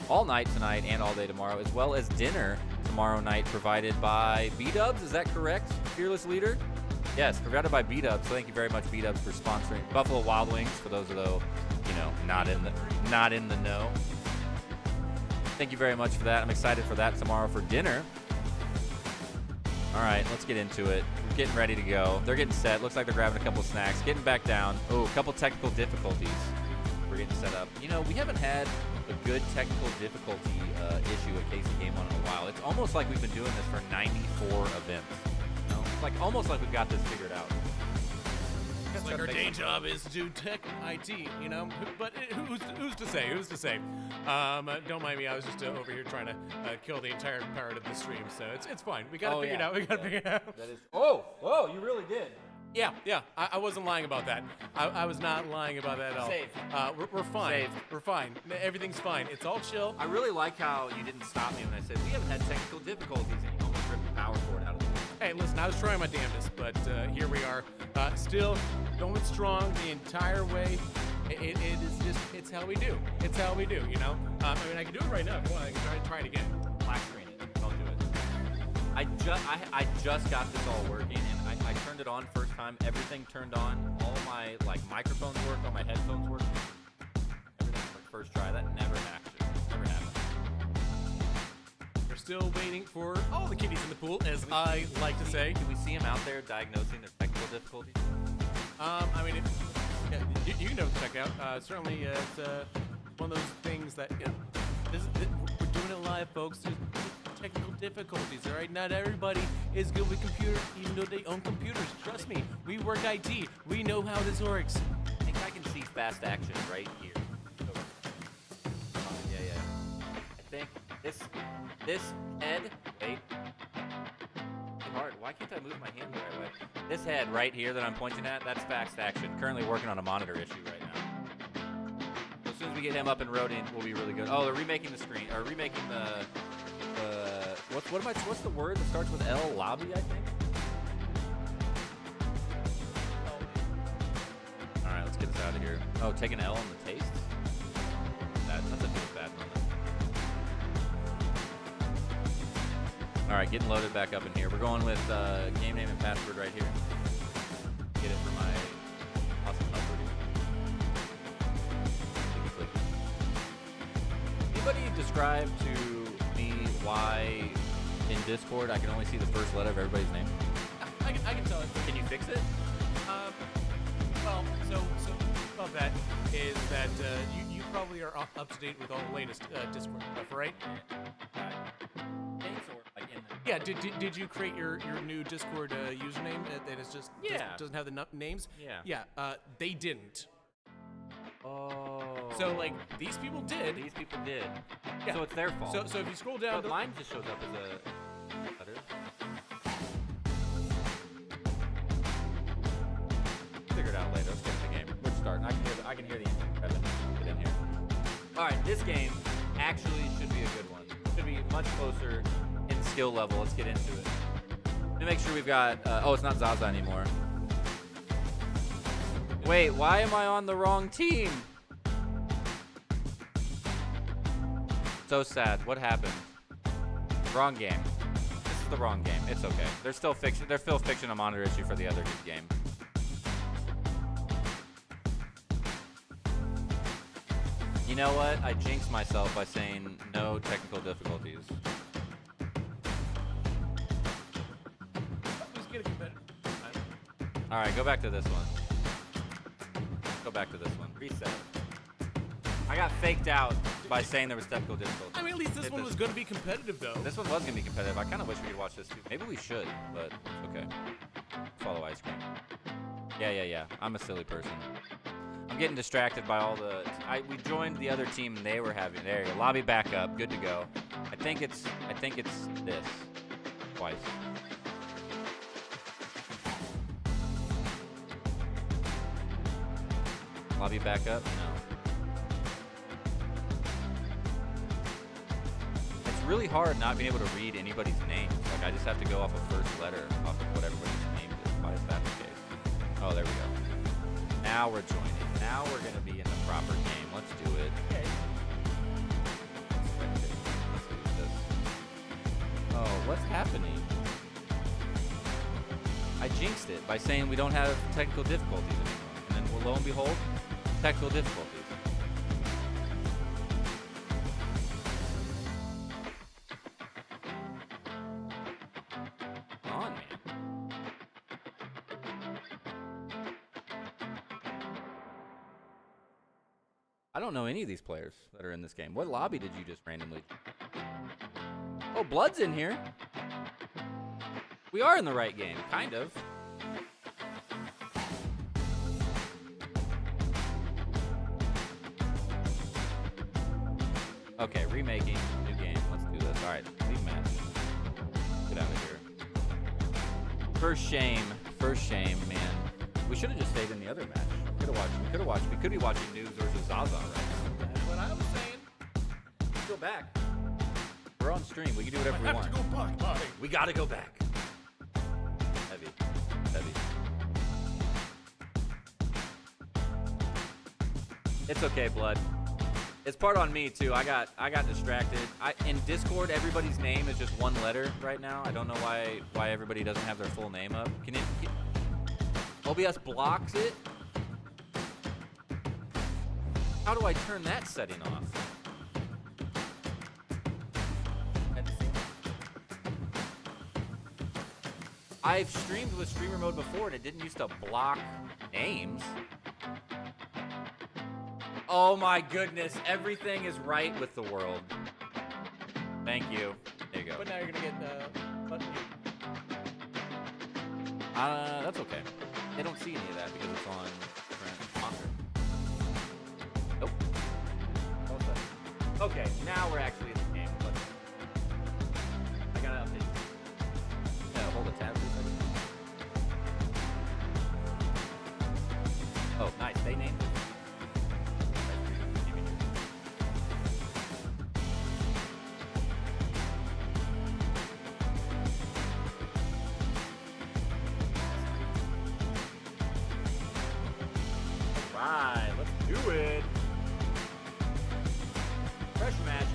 all night tonight and all day tomorrow, as well as dinner tomorrow night provided by B-Dubs. Is that correct, Fearless Leader? Yes, provided by B-Dubs. So thank you very much, B-Dubs, for sponsoring Buffalo Wild Wings, for those of those, not in the know. Thank you very much for that. I'm excited for that tomorrow for dinner. All right, let's get into it. We're getting ready to go. They're getting set. Looks like they're grabbing a couple snacks, getting back down. Oh, a couple technical difficulties. We're getting set up. We haven't had a good technical difficulty issue at KC Game On in a while. It's almost like we've been doing this for 94 events. It's like almost like we've got this figured out. It's like our day job is to do tech IT, But who's to say? Who's to say? Don't mind me. I was just over here trying to kill the entire part of the stream, so it's fine. We got to figure it out. We got to figure it out. That is. Oh, you really did. Yeah. I wasn't lying about that. I was not lying about that at all. Safe. We're fine. Safe. We're fine. Everything's fine. It's all chill. I really like how you didn't stop me when I said we haven't had technical difficulties, and you almost ripped the power cord out of the way. Hey, listen, I was trying my damnedest, but here we are, still going strong the entire way. It is just, it's how we do. It's how we do, I can do it right now if you want. I can try it again. Black screen it. Don't do it. I just got this all working, and I turned it on first time. Everything turned on. All my microphones worked. All my headphones worked. Everything worked first try. That never happened. We're still waiting for all the kitties in the pool, as I like to say. Do we see them out there diagnosing their technical difficulties? You can check out. Certainly, it's one of those things that we're doing it live, folks. There's technical difficulties, all right? Not everybody is good with computers, even though they own computers. Trust me, we work IT. We know how this works. I think I can see fast action right here. Yeah. I think this head. Wait. Hard. Why can't I move my hand the right way? This head right here that I'm pointing at, that's fast action. Currently working on a monitor issue right now. So as soon as we get him up and roading, we'll be really good. Oh, they're remaking the screen, or remaking the what's the word that starts with L? Lobby, I think. All right, let's get this out of here. Oh, take an L on the taste. That's a bad moment. All right, getting loaded back up in here. We're going with game name and password right here. Get it for my awesome helper. Anybody describe to me why in Discord I can only see the first letter of everybody's name? I can tell it. Can you fix it? Well, so about that is that you probably are up to date with all the latest Discord stuff, right? Yeah, did you create your new Discord username that is just doesn't have the names? Yeah. They didn't. Oh. So these people did. Yeah. So it's their fault. So if you scroll down, but mine just shows up as a letter. Figure it out later. Let's get in the game. We're starting. I can hear the engine revving. Get in here. All right, this game actually should be a good one. Should be much closer in skill level. Let's get into it. Let me make sure we've got. It's not Zaza anymore. Wait, why am I on the wrong team? So sad. What happened? Wrong game. This is the wrong game. It's okay. There's still fiction. There's still fiction a monitor issue for the other good game. You know what? I jinxed myself by saying no technical difficulties. All right, go back to this one. Go back to this one. Reset. I got faked out by saying there was technical difficulties. I mean, at least this one was going to be competitive, though. This one was going to be competitive. I kind of wish we could watch this, too. Maybe we should, but it's okay. Follow ice cream. Yeah. I'm a silly person. I'm getting distracted by all the... we joined the other team they were having. There you go. Lobby back up. Good to go. I think it's this. Twice. Lobby back up? No. It's really hard not being able to read anybody's name. Like, I just have to go off a first letter, off of what everybody's name is. Why is that the case? Oh, there we go. Now we're joining. Now we're going to be in the proper game. Let's do it. Okay. Let's do this. Oh, what's happening? I jinxed it by saying we don't have technical difficulties anymore. And then, lo and behold, technical difficulties. Come on, man. I don't know any of these players that are in this game. What lobby did you just randomly? Oh, Blood's in here. We are in the right game, kind of. Okay, remaking, new game. Let's do this. All right, leave match. Get out of here. First shame, man. We should have just stayed in the other match. We could be watching News versus Zaza right now. That's what I was saying. Let's go back. We're on stream. We can do whatever we want. To go back, buddy. We gotta go back. Heavy. It's okay, Blood. It's part on me too. I got distracted. In Discord, everybody's name is just one letter right now. I don't know why everybody doesn't have their full name up. OBS blocks it? How do I turn that setting off? I've streamed with streamer mode before and it didn't used to block names. Oh my goodness, everything is right with the world. Thank you. There you go. But now you're gonna get button. That's okay. They don't see any of that because it's on different monitor. Nope. Okay, now we're actually in the game. I gotta update. Yeah, hold a tab for a second. Oh, nice. They named it.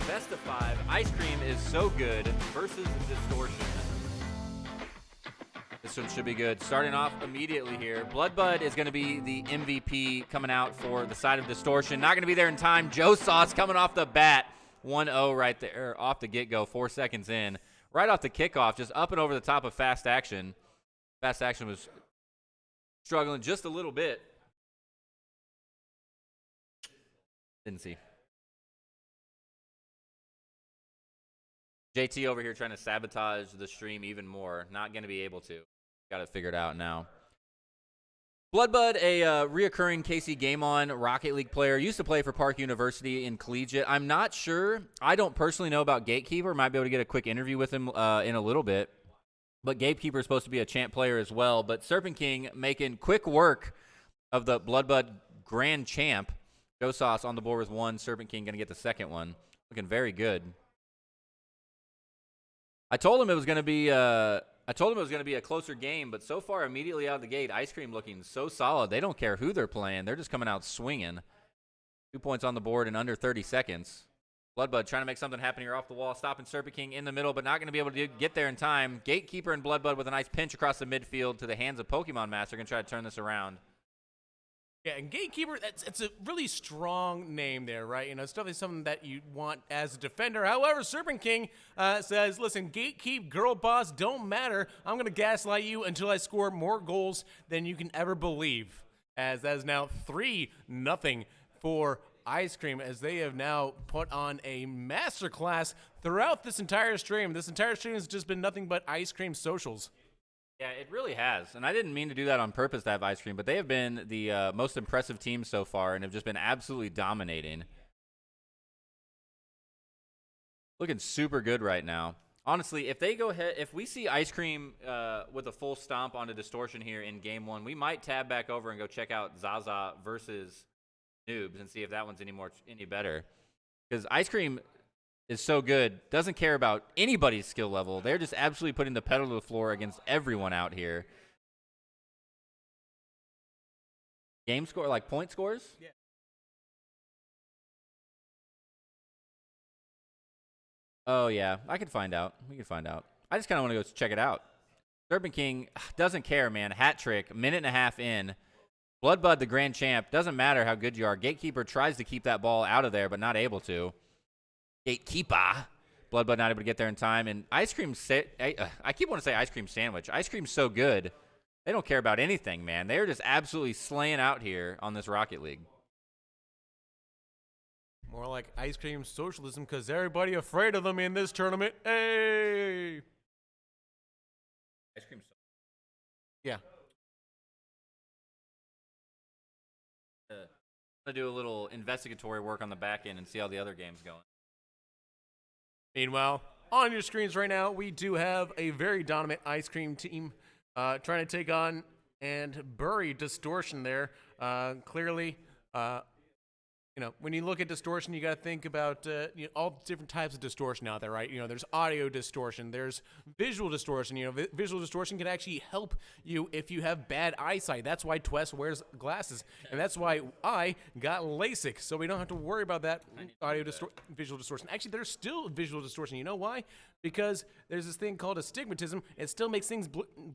Best of 5. Ice Cream is so good versus Distortion. This one should be good. Starting off immediately here. Bloodbud is going to be the MVP coming out for the side of Distortion. Not going to be there in time. Joe Sauce coming off the bat. 1-0 right there off the get-go. 4 seconds in. Right off the kickoff. Just up and over the top of Fast Action. Fast Action was struggling just a little bit. Didn't see. JT over here trying to sabotage the stream even more. Not going to be able to. Got it figured out now. Bloodbud, a reoccurring KCGameOn Rocket League player. Used to play for Park University in collegiate. I'm not sure. I don't personally know about Gatekeeper. Might be able to get a quick interview with him in a little bit. But Gatekeeper is supposed to be a champ player as well. But Serpent King making quick work of the Bloodbud Grand Champ. Joe Sauce on the board with 1. Serpent King going to get the second one. Looking very good. I told him it was going to be a closer game, but so far immediately out of the gate, Ice Cream looking so solid. They don't care who they're playing. They're just coming out swinging. 2 points on the board in under 30 seconds. Bloodbud trying to make something happen here off the wall, stopping Serpent King in the middle, but not going to be able to get there in time. Gatekeeper and Bloodbud with a nice pinch across the midfield to the hands of Pokemon Master. Going to try to turn this around. Yeah, and Gatekeeper, it's a really strong name there, right? You know, it's definitely something that you want as a defender. However, Serpent King says, listen, Gatekeep, Girl Boss, don't matter. I'm going to gaslight you until I score more goals than you can ever believe. As that is now 3-0 for Ice Cream, as they have now put on a masterclass throughout this entire stream. This entire stream has just been nothing but Ice Cream socials. Yeah, it really has. And I didn't mean to do that on purpose to have Ice Cream, but they have been the most impressive team so far and have just been absolutely dominating. Looking super good right now. Honestly, if they go ahead, if we see Ice Cream with a full stomp onto Distortion here in Game 1, we might tab back over and go check out Zaza versus Noobs and see if that one's any better. Because Ice Cream is so good, doesn't care about anybody's skill level. They're just absolutely putting the pedal to the floor against everyone out here. Game score, like point scores? Yeah. Oh, yeah. I could find out. We can find out. I just kind of want to go check it out. Serpent King doesn't care, man. Hat trick, minute and a half in. Bloodbud, the grand champ, doesn't matter how good you are. Gatekeeper tries to keep that ball out of there, but not able to. Gatekeeper. Bloodbud not able to get there in time. And Ice Cream, I keep wanting to say Ice Cream Sandwich. Ice Cream's so good. They don't care about anything, man. They're just absolutely slaying out here on this Rocket League. More like Ice Cream socialism, because everybody afraid of them in this tournament. Hey! Ice Cream. Yeah. I'm going to do a little investigatory work on the back end and see how the other game's going. Meanwhile, on your screens right now, we do have a very dominant Ice Cream team trying to take on and bury Distortion there. Clearly, you know, when you look at distortion, you got to think about all different types of distortion out there, right? You know, there's audio distortion, there's visual distortion. You know, visual distortion can actually help you if you have bad eyesight. That's why Twest wears glasses, and that's why I got LASIK, so we don't have to worry about that visual distortion. Actually, there's still visual distortion. You know why? Because there's this thing called astigmatism. It still makes things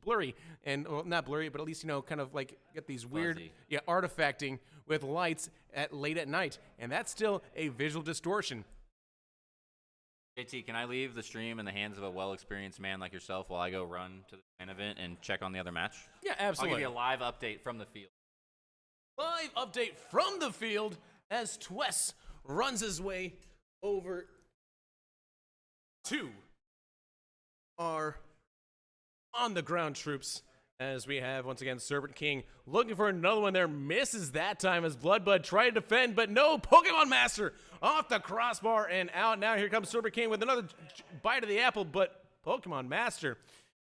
blurry, and well, not blurry, but at least, you know, kind of like get these weird, artifacting with lights at late at night, and that's still a visual distortion. JT, can I leave the stream in the hands of a well-experienced man like yourself while I go run to the main event and check on the other match? Yeah, absolutely. I'll give you a live update from the field. Live update from the field as Twess runs his way over to our on-the-ground troops, as we have, once again, Serpent King looking for another one there. Misses that time as Bloodbud tried to defend, but no. Pokemon Master off the crossbar and out. Now here comes Serpent King with another bite of the apple, but Pokemon Master,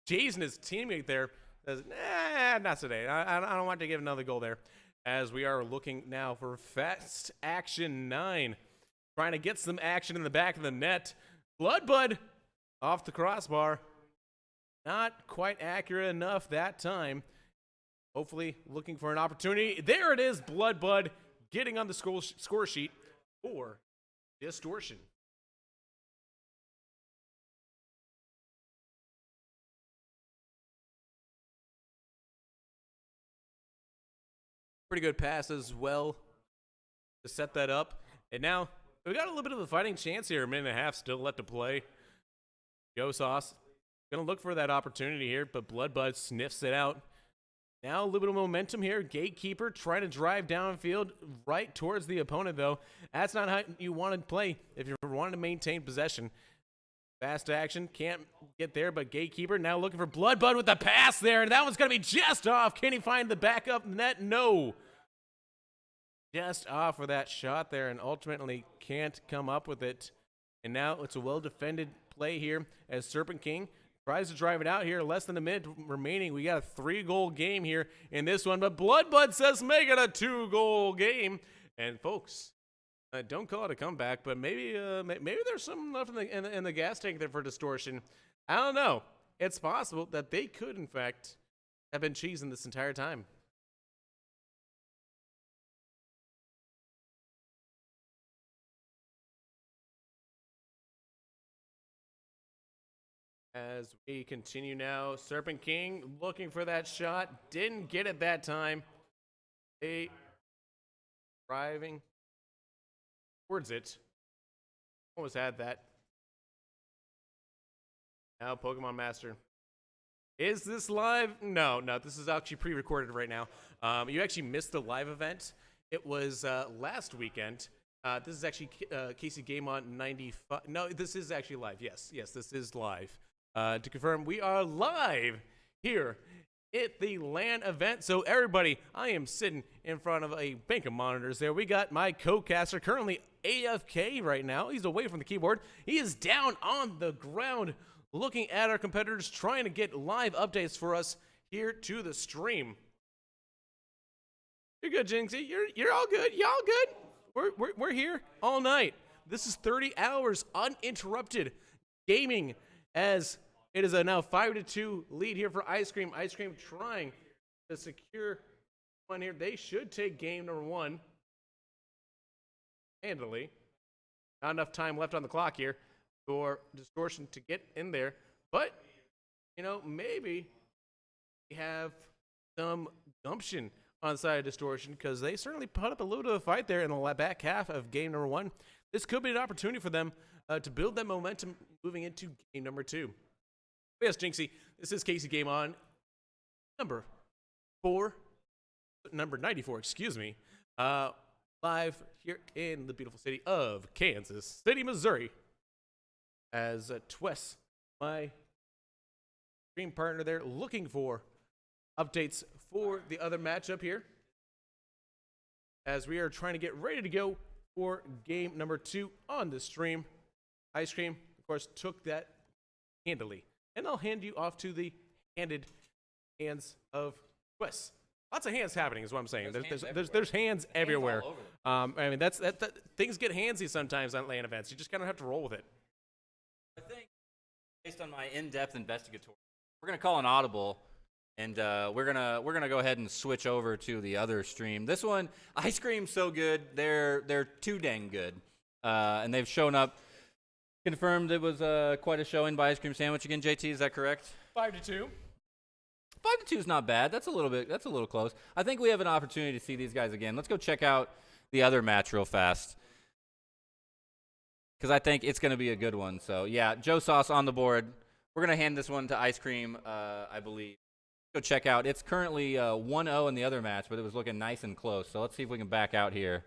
Jason, his teammate there, says, nah, not today. I don't want to give another goal there. As we are looking now for Fast Action 9. Trying to get some action in the back of the net. Bloodbud off the crossbar. Not quite accurate enough that time. Hopefully looking for an opportunity. There it is, Bloodbud getting on the score sheet for Distortion. Pretty good pass as well to set that up. And now we got a little bit of a fighting chance here. A minute and a half still left to play. Joe Sauce gonna look for that opportunity here, but Bloodbud sniffs it out. Now a little bit of momentum here. Gatekeeper trying to drive downfield right towards the opponent, though. That's not how you want to play if you're wanting to maintain possession. Fast action, can't get there, but Gatekeeper now looking for Bloodbud with the pass there, and that one's going to be just off. Can he find the backup net? No. Just off for that shot there, and ultimately can't come up with it. And now it's a well-defended play here as Serpent King tries to drive it out here. Less than a minute remaining. We got a 3-goal game here in this one, but Bloodbud says make it a 2-goal game. And folks, don't call it a comeback, but maybe there's something left in the gas tank there for Distortion. I don't know. It's possible that they could, in fact, have been cheesing this entire time. As we continue now, Serpent King looking for that shot. Didn't get it that time. They driving towards it. Almost had that. Now Pokemon Master. Is this live? No, this is actually pre-recorded right now. You actually missed the live event. It was last weekend. This is actually KCGameOn94. No, this is actually live. Yes, this is live. To confirm, we are live here at the LAN event. So everybody, I am sitting in front of a bank of monitors there. We got my co-caster currently AFK right now. He's away from the keyboard. He is down on the ground looking at our competitors, trying to get live updates for us here to the stream. You're good, Jinxie. You're all good. Y'all good. We're here all night. This is 30 hours uninterrupted gaming, as it is a now 5-2 lead here for Ice Cream. Ice Cream trying to secure one here. They should take game number 1 handily. Not enough time left on the clock here for Distortion to get in there, but maybe we have some gumption on the side of Distortion, because they certainly put up a little bit of a fight there in the back half of game number 1. This could be an opportunity for them to build that momentum moving into game number 2. Yes, Jinxie, this is Casey Game On number 94, excuse me, live here in the beautiful city of Kansas City, Missouri, as Twes, my stream partner there, looking for updates for the other matchup here, as we are trying to get ready to go for game number 2 on the stream. Ice Cream, of course, took that handily, and I'll hand you off to the hands of Twes. Lots of hands happening is what I'm saying. There's hands everywhere. I mean, that things get handsy sometimes on LAN events. You just kind of have to roll with it. I think, based on my in-depth investigatory, we're gonna call an audible, and we're gonna go ahead and switch over to the other stream. This one, Ice Cream's so good, they're too dang good, and they've shown up. Confirmed it was quite a showing by Ice Cream Sandwich again. JT, is that correct? 5-2. 5-2 is not bad. That's a little close. I think we have an opportunity to see these guys again. Let's go check out the other match real fast, because I think it's going to be a good one. So, yeah, Joe Sauce on the board. We're going to hand this one to Ice Cream, I believe. Go check out. It's currently 1-0 in the other match, but it was looking nice and close. So let's see if we can back out here.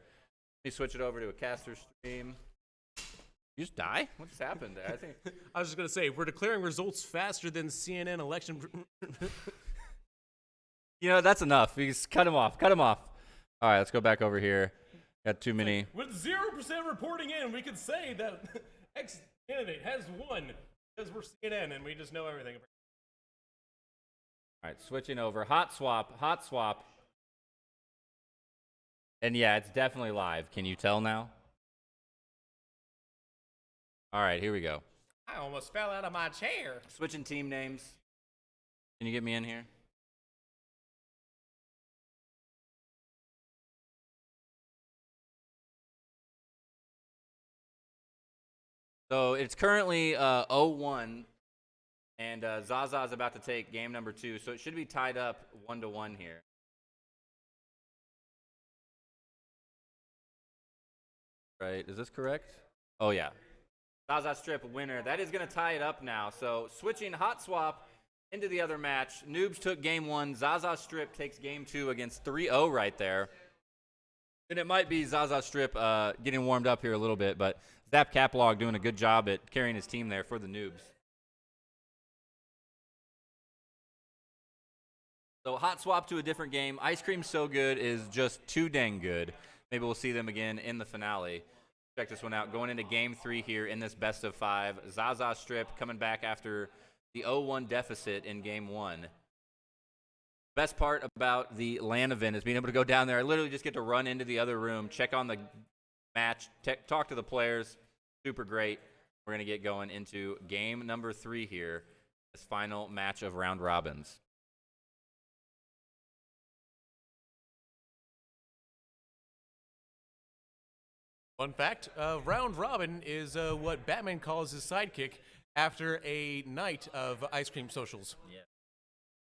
Let me switch it over to a caster stream. You just die? What just happened there? I think I was just going to say, we're declaring results faster than CNN election. That's enough. You just cut him off. All right, let's go back over here. Got too many. With 0% reporting in, we could say that X candidate has won because we're CNN and we just know everything. All right, switching over. Hot swap. And yeah, it's definitely live. Can you tell now? All right, here we go. I almost fell out of my chair. Switching team names. Can you get me in here? So it's currently 0-1, and Zaza's about to take game number 2, so it should be tied up 1-1 here. Right, is this correct? Oh, yeah. Zaza Strip winner. That is going to tie it up now. So switching hot swap into the other match. Noobs took game 1. Zaza Strip takes game 2 against 3-0 right there. And it might be Zaza Strip getting warmed up here a little bit, but Zap Caplog doing a good job at carrying his team there for the Noobs. So hot swap to a different game. Ice Cream So Good is just too dang good. Maybe we'll see them again in the finale. Check this one out. Going into game 3 here in this best of 5. Zaza Strip coming back after the 0-1 deficit in game 1. Best part about the LAN event is being able to go down there. I literally just get to run into the other room, check on the match, talk to the players. Super great. We're going to get going into game number 3 here, this final match of round robins. Fun fact, round robin is what Batman calls his sidekick. after a night of ice cream socials. Yeah.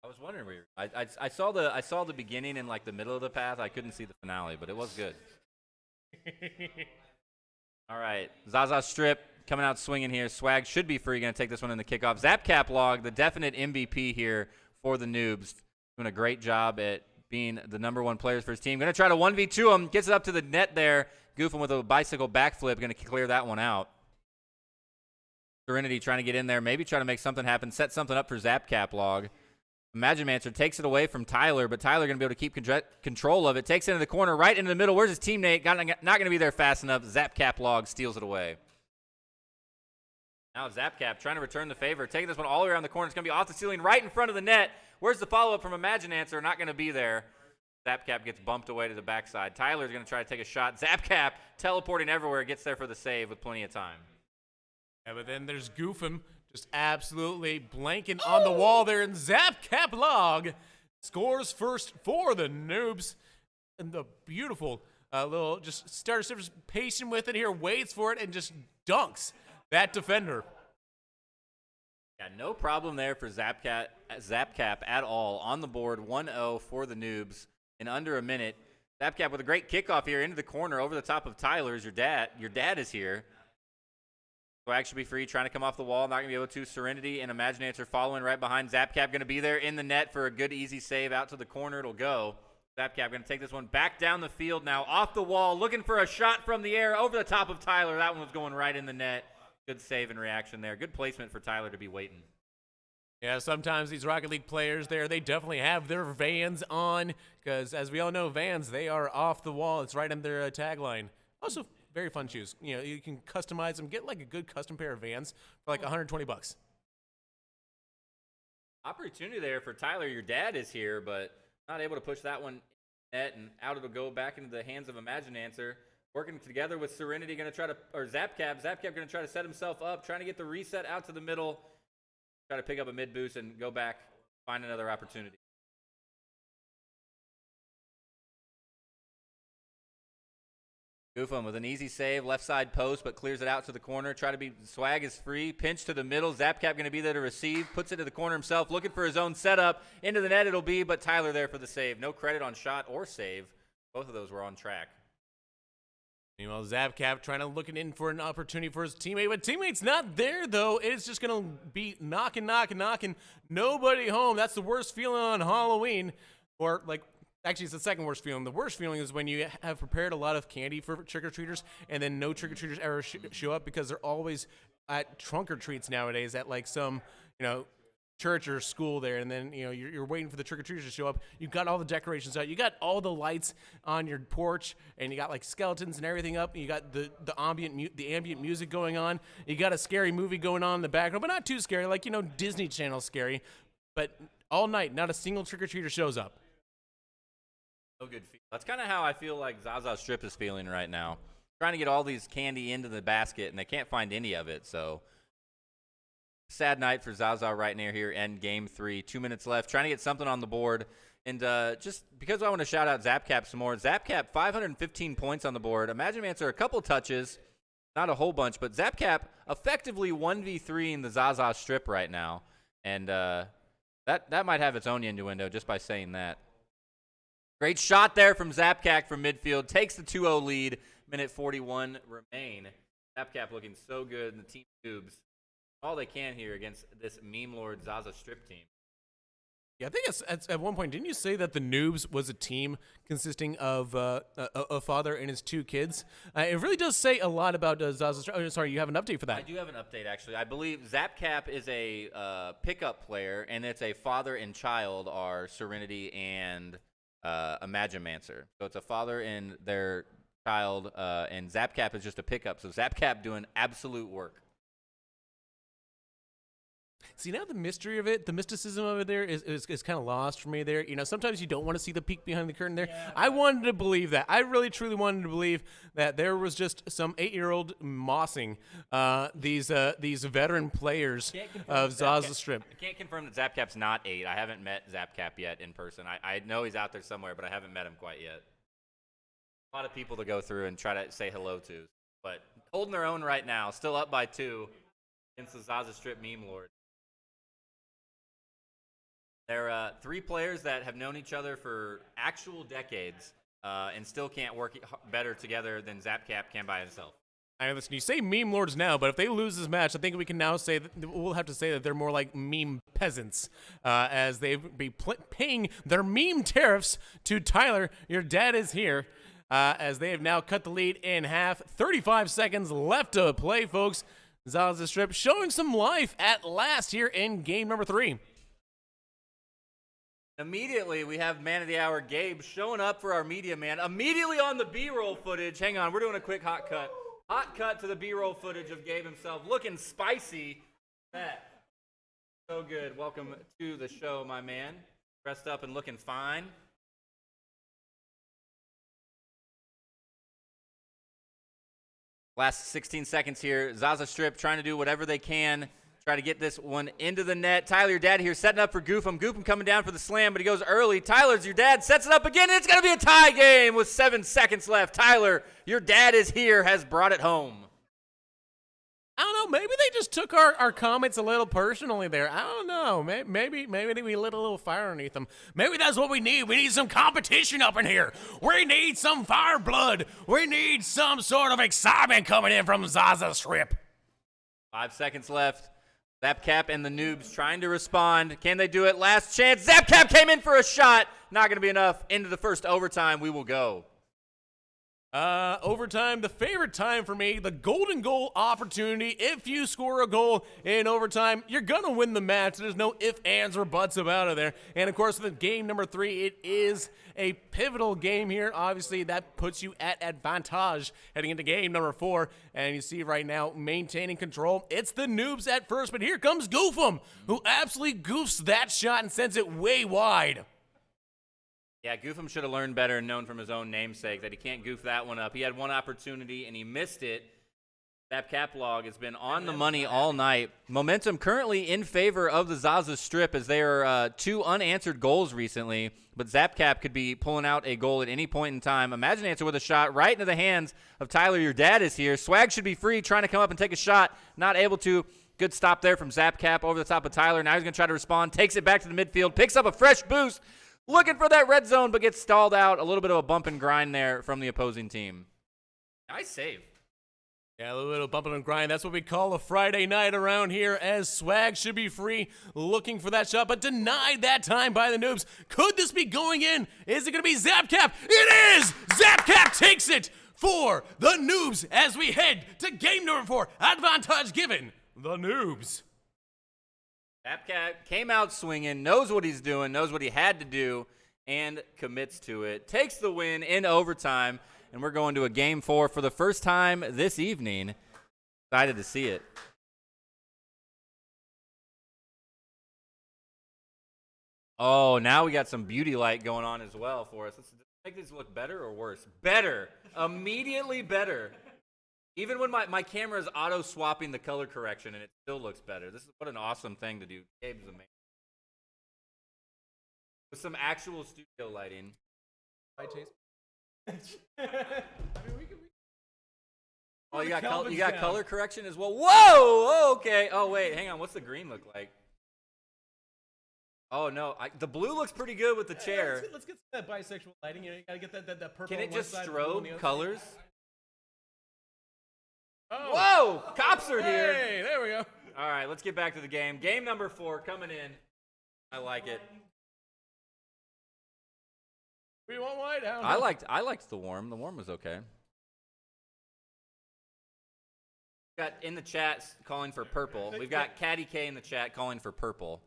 I was wondering where I saw the beginning and like the middle of the path. I couldn't see the finale, but it was good. All right, Zaza Strip coming out swinging here. Swag should be free. Going to take this one in the kickoff. Zapcap Log, the definite MVP here for the Noobs, doing a great job at being the #1 players for his team. Going to try to 1v2 him. Gets it up to the net there. Goofing with a bicycle backflip. Going to clear that one out. Serenity trying to get in there. Maybe try to make something happen. Set something up for Zapcap Log. Imaginemancer takes it away from Tyler, but Tyler going to be able to keep control of it. Takes it into the corner, right into the middle. Where's his teammate? Not going to be there fast enough. Zapcap Log steals it away. Now Zapcap trying to return the favor. Taking this one all the way around the corner. It's going to be off the ceiling right in front of the net. Where's the follow-up from Imaginemancer? Not going to be there. Zapcap gets bumped away to the backside. Tyler's going to try to take a shot. Zapcap teleporting everywhere. Gets there for the save with plenty of time. Yeah, but then there's Goofum. Just absolutely blanking on the wall there, and Zapcap Log scores first for the Noobs. And the beautiful little just starts just pacing with it here, waits for it, and just dunks that defender. Yeah, no problem there for Zapcap at all. On the board, 1-0 for the Noobs in under a minute. Zapcap with a great kickoff here into the corner over the top of Tyler's. Your dad is here. Swag should be free, trying to come off the wall. Not going to be able to. Serenity and Imagineancer following right behind. Zapcap going to be there in the net for a good, easy save. Out to the corner it'll go. Zapcap going to take this one back down the field now. Off the wall, looking for a shot from the air over the top of Tyler. That one was going right in the net. Good save and reaction there. Good placement for Tyler to be waiting. Yeah, sometimes these Rocket League players there, they definitely have their Vans on. Because as we all know, Vans, they are off the wall. It's right in their tagline. Also, very fun shoes. You know, you can customize them. Get like a good custom pair of Vans for like $120. Opportunity there for Tyler. Your dad is here, but not able to push that one net, and out it'll go back into the hands of Imagineancer. Working together with Serenity, going to try to, or Zapcap. Zapcap going to try to set himself up, trying to get the reset out to the middle. Try to pick up a mid boost and go back, find another opportunity. Goofum with an easy save, left side post, but clears it out to the corner. Swag is free, pinch to the middle. Zapcap going to be there to receive, puts it to the corner himself, looking for his own setup. Into the net it'll be, but Tyler there for the save. No credit on shot or save. Both of those were on track. Meanwhile, Zapcap trying to looking in for an opportunity for his teammate, but teammate's not there though. It's just going to be knocking. Nobody home. That's the worst feeling on Halloween. Or like, actually, it's the second worst feeling. The worst feeling is when you have prepared a lot of candy for trick-or-treaters and then no trick-or-treaters ever show up because they're always at trunk-or-treats nowadays at like some, church or school there, and then you're waiting for the trick-or-treaters to show up. You got all the decorations out, you got all the lights on your porch, and you got like skeletons and everything up. You got the ambient music going on. You got a scary movie going on in the background, but not too scary, like Disney Channel scary. But all night, not a single trick-or-treater shows up. No good feel. That's kind of how I feel like Zaza Strip is feeling right now. Trying to get all these candy into the basket, and they can't find any of it, so sad night for Zaza right near here. End game 3. 2 minutes left. Trying to get something on the board. And just because I want to shout out Zapcap some more. Zapcap, 515 points on the board. Imaginemancer, a couple touches. Not a whole bunch. But Zapcap effectively 1v3 in the Zaza Strip right now. And that might have its own innuendo just by saying that. Great shot there from Zapcap from midfield. Takes the 2-0 lead. Minute 41 remain. Zapcap looking so good. And the team Noobs all they can here against this meme lord Zaza Strip team. Yeah, I think at one point, didn't you say that the Noobs was a team consisting of a father and his 2 kids? It really does say a lot about Zaza Strip. Oh, sorry, you have an update for that. I do have an update, actually. I believe Zapcap is a pickup player, and it's a father and child are Serenity and Imaginemancer. So it's a father and their child, and Zapcap is just a pickup. So Zapcap doing absolute work. See, now the mystery of it, the mysticism of it there is kind of lost for me there. Sometimes you don't want to see the peek behind the curtain there. Yeah. I wanted to believe that. I really, truly wanted to believe that there was just some 8-year-old mossing these veteran players of Zaza Strip. I can't confirm that Zapcap's not 8. I haven't met Zapcap yet in person. I know he's out there somewhere, but I haven't met him quite yet. A lot of people to go through and try to say hello to. But holding their own right now, still up by 2. against the Zaza Strip meme lord. They're 3 players that have known each other for actual decades and still can't work better together than ZapCap can by himself. I mean, listen, you say meme lords now, but if they lose this match, I think we can now say that we'll have to say that they're more like meme peasants, as they've be paying their meme tariffs to Tyler. Your dad is here, as they have now cut the lead in half. 35 seconds left to play, folks. Zaza Strip showing some life at last here in game number 3. Immediately, we have man of the hour Gabe showing up for our media man. Immediately on the B-roll footage. Hang on, we're doing a quick hot cut. Hot cut to the B-roll footage of Gabe himself, looking spicy. That so good. Welcome to the show, my man. Dressed up and looking fine. Last 16 seconds here. Zaza Strip trying to do whatever they can. Try to get this one into the net. Tyler, your dad here, setting up for Goofum. Goofum coming down for the slam, but he goes early. Tyler's your dad, sets it up again, and it's going to be a tie game with 7 seconds left. Tyler, your dad is here, has brought it home. I don't know. Maybe they just took our comments a little personally there. I don't know. Maybe we lit a little fire underneath them. Maybe that's what we need. We need some competition up in here. We need some fire blood. We need some sort of excitement coming in from Zaza Strip. 5 seconds left. ZapCap and the noobs trying to respond. Can they do it? Last chance. ZapCap came in for a shot. Not going to be enough. Into the first overtime we will go. Overtime, the favorite time for me, the golden goal opportunity. If you score a goal in overtime, you're going to win the match. There's no ifs, ands, or buts about it there. And, of course, with game number 3, it is a pivotal game here. Obviously, that puts you at advantage heading into game number 4. And you see right now, maintaining control. It's the noobs at first, but here comes Goofum, who absolutely goofs that shot and sends it way wide. Yeah, Goofum should have learned better and known from his own namesake that he can't goof that one up. He had one opportunity, and he missed it. ZapCap log has been on the money all night. Momentum currently in favor of the Zaza Strip as they are 2 unanswered goals recently, but ZapCap could be pulling out a goal at any point in time. Imagine answer with a shot right into the hands of Tyler. Your dad is here. Swag should be free, trying to come up and take a shot. Not able to. Good stop there from ZapCap over the top of Tyler. Now he's going to try to respond. Takes it back to the midfield. Picks up a fresh boost. Looking for that red zone, but gets stalled out. A little bit of a bump and grind there from the opposing team. Nice save. Yeah, a little bump and grind. That's what we call a Friday night around here, as Swag should be free, looking for that shot, but denied that time by the noobs. Could this be going in? Is it going to be ZapCap? It is! ZapCap takes it for the noobs as we head to game number 4. Advantage given the noobs. ZapCap came out swinging, knows what he's doing, knows what he had to do, and commits to it. Takes the win in overtime, and we're going to a game 4 for the first time this evening. Excited to see it. Oh, now we got some beauty light going on as well for us. Let's make these look better or worse? Better. Immediately better. Even when my camera is auto-swapping the color correction, and it still looks better. This is what an awesome thing to do. Gabe's amazing. With some actual studio lighting. I taste. Oh, you got color correction as well. Whoa! Okay. Oh, wait. Hang on. What's the green look like? Oh, no. The blue looks pretty good with the chair. Let's get that bisexual lighting. You gotta get that purple. Can it just strobe colors? Oh. Whoa! Cops are here. Hey, there we go. All right, let's get back to the game. Game number 4 coming in. I like it. We want white. I liked the warm. The warm was okay. Got in the chat calling for purple. We've got Caddy K in the chat calling for purple.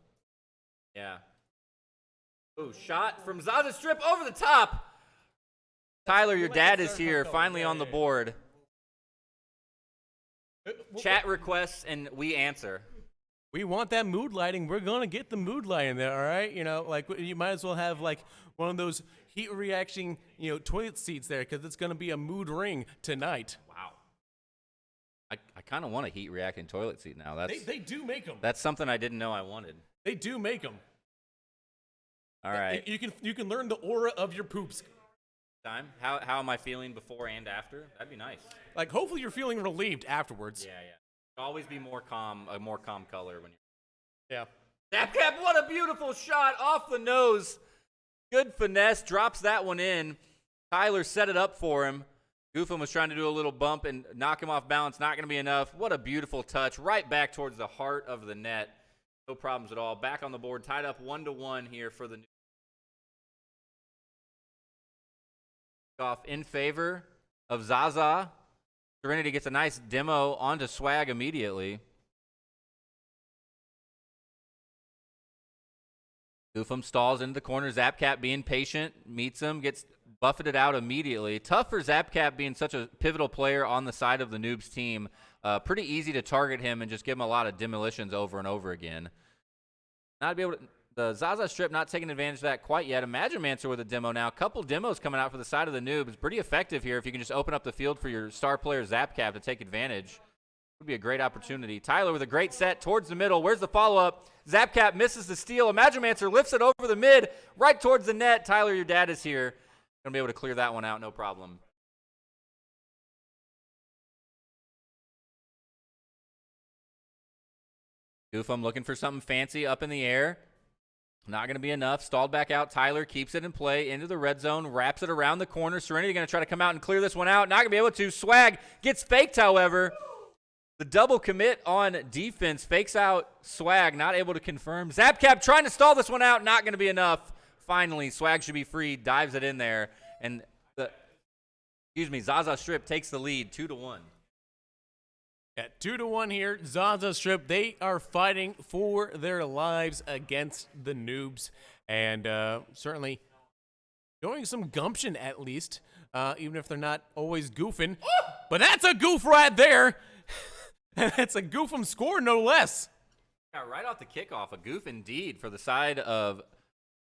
Yeah. Ooh, shot from Zaza Strip over the top. Tyler, your dad is here, finally on the board. Chat requests and we answer. We want that mood lighting. We're gonna get the mood lighting there, all right? You know, like you might as well have like one of those heat reaction, toilet seats there, because it's gonna be a mood ring tonight. Wow. I kind of want a heat reacting toilet seat now. They do make them. That's something I didn't know I wanted. They do make them. All right. You can learn the aura of your poops. Time. How am I feeling before and after? That'd be nice. Like, hopefully you're feeling relieved afterwards. Yeah. Always be more calm, a more calm color when you're. Yeah. Zapcap, what a beautiful shot off the nose. Good finesse, drops that one in. Tyler set it up for him. Goofum was trying to do a little bump and knock him off balance. Not going to be enough. What a beautiful touch. Right back towards the heart of the net. No problems at all. Back on the board, tied up 1-1 here for the off in favor of Zaza. Serenity gets a nice demo onto Swag immediately. Goofum stalls into the corner. Zapcap being patient, meets him, gets buffeted out immediately. Tough for Zapcap being such a pivotal player on the side of the Noobs team. Pretty easy to target him and just give him a lot of demolitions over and over again. Not be able to, the Zaza strip not taking advantage of that quite yet. Imaginemancer with a demo now. Couple demos coming out for the side of the Noobs. Pretty effective here if you can just open up the field for your star player Zapcap to take advantage. Would be a great opportunity. Tyler with a great set towards the middle. Where's the follow-up? Zapcap misses the steal. Imaginemancer lifts it over the mid, right towards the net. Tyler, your dad is here. Gonna be able to clear that one out, no problem. Goofum looking for something fancy up in the air. Not going to be enough. Stalled back out. Tyler keeps it in play into the red zone. Wraps it around the corner. Serenity going to try to come out and clear this one out. Not going to be able to. Swag gets faked, however. The double commit on defense fakes out Swag. Not able to confirm. Zapcap trying to stall this one out. Not going to be enough. Finally, Swag should be free. Dives it in there. And Zaza Strip takes the lead 2-1. At 2-1 here, Zaza Strip, they are fighting for their lives against the Noobs, and certainly showing some gumption at least, even if they're not always goofing. But that's a goof right there. That's a Goofum score, no less. Yeah, right off the kickoff, a goof indeed for the side of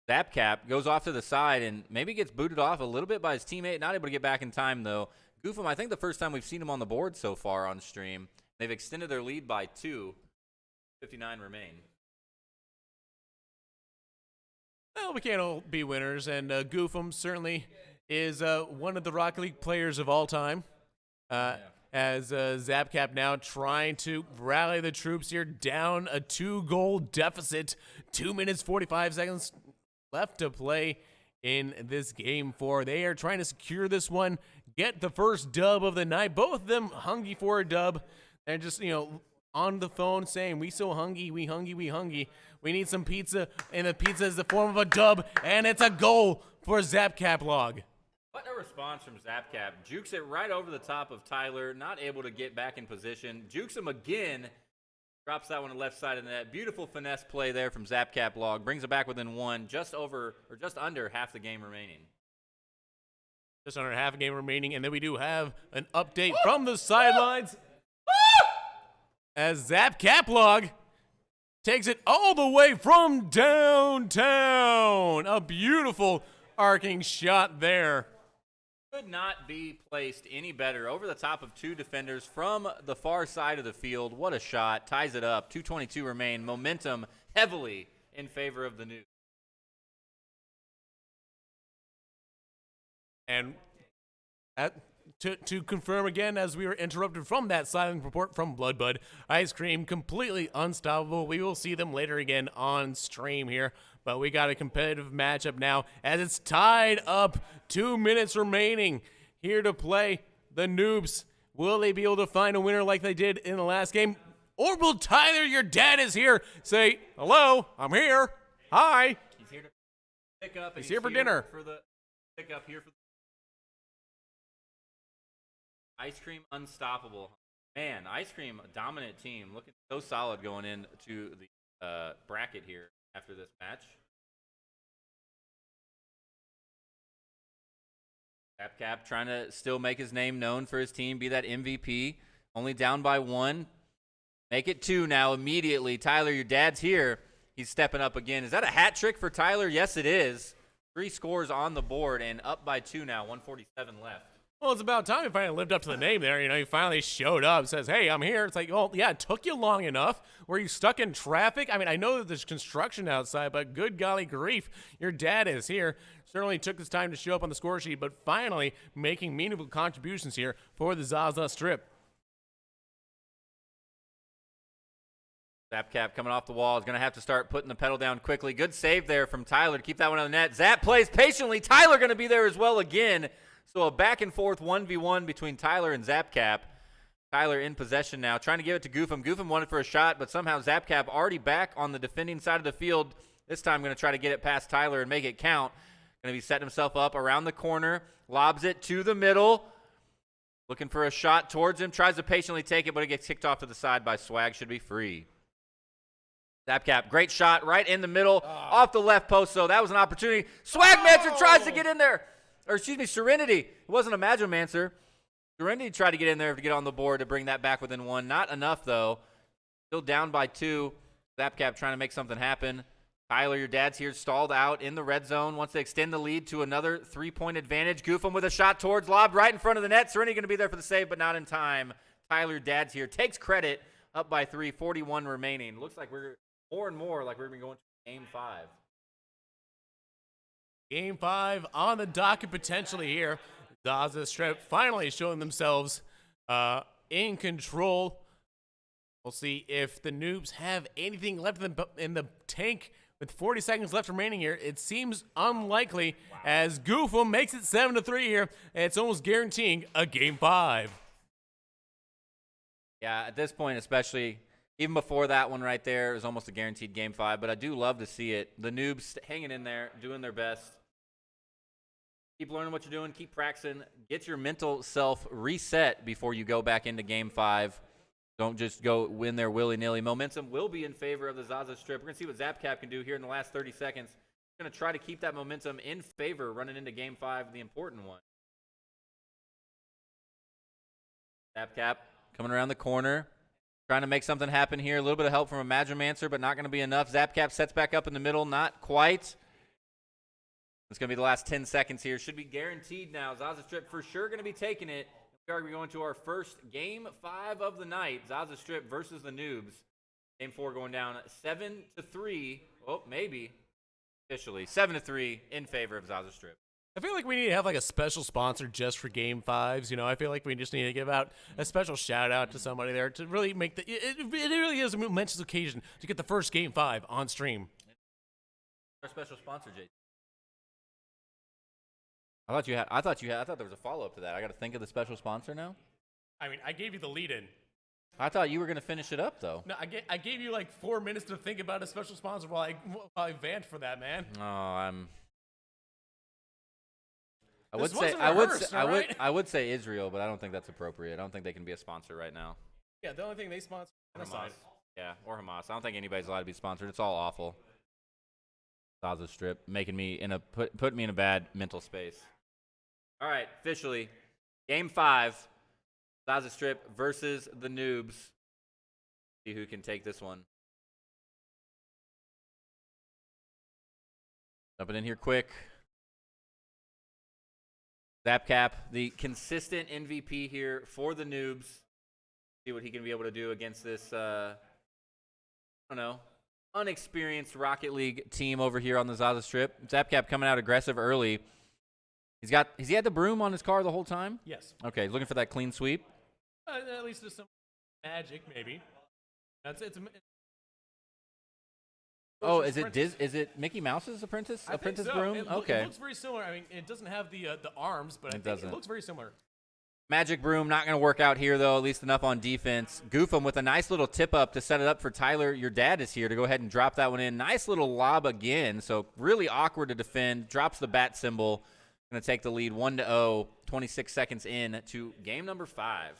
Zapcap. Goes off to the side and maybe gets booted off a little bit by his teammate. Not able to get back in time, though. Goofum, I think the first time we've seen him on the board so far on stream. They've extended their lead by 2. 59 remain. Well, we can't all be winners, and Goofum certainly is one of the Rocket League players of all time. As Zapcap now trying to rally the troops here, down a 2-goal deficit. 2 minutes, 45 seconds left to play in this game 4. They are trying to secure this one, get the first dub of the night. Both of them hungry for a dub. They're just, on the phone saying, we so hungry, we hungry, we hungry. We need some pizza, and the pizza is the form of a dub, and it's a goal for Zapcap Log. What a response from Zapcap. Jukes it right over the top of Tyler, not able to get back in position. Jukes him again. Drops that one to the left side of the net. Beautiful finesse play there from Zapcap Log. Brings it back within 1, just under half the game remaining. Just under half a game remaining, and then we do have an update from the sidelines. As Zapcap Log takes it all the way from downtown. A beautiful arcing shot there. Could not be placed any better. Over the top of 2 defenders from the far side of the field. What a shot. Ties it up. 2:22 remain. Momentum heavily in favor of the News. And to confirm again, as we were interrupted from that silent report from Bloodbud, Ice Cream completely unstoppable. We will see them later again on stream here, but we got a competitive matchup now as it's tied up. 2 minutes remaining here to play. The Noobs, will they be able to find a winner like they did in the last game? Or will Tyler, your dad is here, say, hello, I'm here, hi. He's here to pick up. He's here for dinner. For the pick up here for the Ice Cream unstoppable. Man, Ice Cream, a dominant team. Looking so solid going into the bracket here after this match. Zapcap trying to still make his name known for his team, be that MVP. Only down by 1. Make it 2 now immediately. Tyler, your dad's here. He's stepping up again. Is that a hat trick for Tyler? Yes, it is. 3 scores on the board and up by 2 now. 147 left. Well, it's about time he finally lived up to the name there. He finally showed up, says, hey, I'm here. It's like, oh, yeah, it took you long enough. Were you stuck in traffic? I mean, I know that there's construction outside, but good golly grief, your dad is here. Certainly took his time to show up on the score sheet, but finally making meaningful contributions here for the Zaza Strip. Zapcap coming off the wall is going to have to start putting the pedal down quickly. Good save there from Tyler to keep that one on the net. Zap plays patiently. Tyler going to be there as well again. So a back and forth 1v1 between Tyler and Zapcap. Tyler in possession now, trying to give it to Goofum. Goofum wanted for a shot, but somehow Zapcap already back on the defending side of the field. This time going to try to get it past Tyler and make it count. Going to be setting himself up around the corner. Lobs it to the middle. Looking for a shot towards him. Tries to patiently take it, but it gets kicked off to the side by Swag. Should be free. Zapcap, great shot right in the middle, off the left post, so that was an opportunity. Swagmancer tries to get in there. Or, excuse me, Serenity. It wasn't a Magimancer. Serenity tried to get in there to get on the board to bring that back within one. Not enough, though. Still down by 2. Zapcap trying to make something happen. Tyler, your dad's here, stalled out in the red zone. Wants to extend the lead to another 3-point advantage. Goofum with a shot towards lob right in front of the net. Serenity going to be there for the save, but not in time. Tyler, dad's here, takes credit, up by 3, 41 remaining. Looks like we're more and more like we're going to Game 5. Game 5 on the docket potentially here. Zaza Strip finally showing themselves in control. We'll see if the Noobs have anything left in the tank with 40 seconds left remaining here. It seems unlikely as Goofum makes it 7-3 here. And it's almost guaranteeing a Game 5. Yeah, at this point especially, even before that one right there, it was almost a guaranteed Game 5. But I do love to see it. The Noobs hanging in there, doing their best. Keep learning what you're doing. Keep practicing. Get your mental self reset before you go back into Game 5. Don't just go win there willy-nilly. Momentum will be in favor of the Zaza Strip. We're going to see what Zapcap can do here in the last 30 seconds. We're going to try to keep that momentum in favor running into Game 5, the important one. Zapcap coming around the corner. Trying to make something happen here. A little bit of help from a Magimancer, but not going to be enough. Zapcap sets back up in the middle. Not quite. It's going to be the last 10 seconds here. Should be guaranteed now. Zaza Strip for sure going to be taking it. We are going to our first Game 5 of the night. Zaza Strip versus the Noobs. Game 4 going down 7-3. Oh, maybe. Officially. 7-3 in favor of Zaza Strip. I feel like we need to have like a special sponsor just for Game 5s. You know, I feel like we just need to give out a special shout out to somebody there to really make it really is a momentous occasion to get the first Game 5 on stream. Our special sponsor, Jay. I thought there was a follow-up to that. I got to think of the special sponsor now. I mean, I gave you the lead-in. I thought you were going to finish it up, though. No, I gave you like 4 minutes to think about a special sponsor while I vant for that, man. Oh, I would say Israel, but I don't think that's appropriate. I don't think they can be a sponsor right now. Yeah, the only thing they sponsor is Hamas. Yeah, or Hamas. I don't think anybody's allowed to be sponsored. It's all awful. Zaza Strip making me putting me in a bad mental space. All right, officially, Game 5, Zaza Strip versus the Noobs. See who can take this one. Jumping in here quick. Zapcap, the consistent MVP here for the Noobs. See what he can be able to do against this, unexperienced Rocket League team over here on the Zaza Strip. Zapcap coming out aggressive early. Has he had the broom on his car the whole time? Yes. Okay, he's looking for that clean sweep. At least there's some magic, maybe. Is it Mickey Mouse's apprentice so. broom? Okay. It looks very similar. I mean, it doesn't have the arms, but I think it looks very similar. Magic broom not going to work out here, though, at least enough on defense. Goofum with a nice little tip-up to set it up for Tyler. Your dad is here to go ahead and drop that one in. Nice little lob again, so really awkward to defend. Drops the bat symbol. Going to take the lead 1-0, 26 seconds in to game number 5.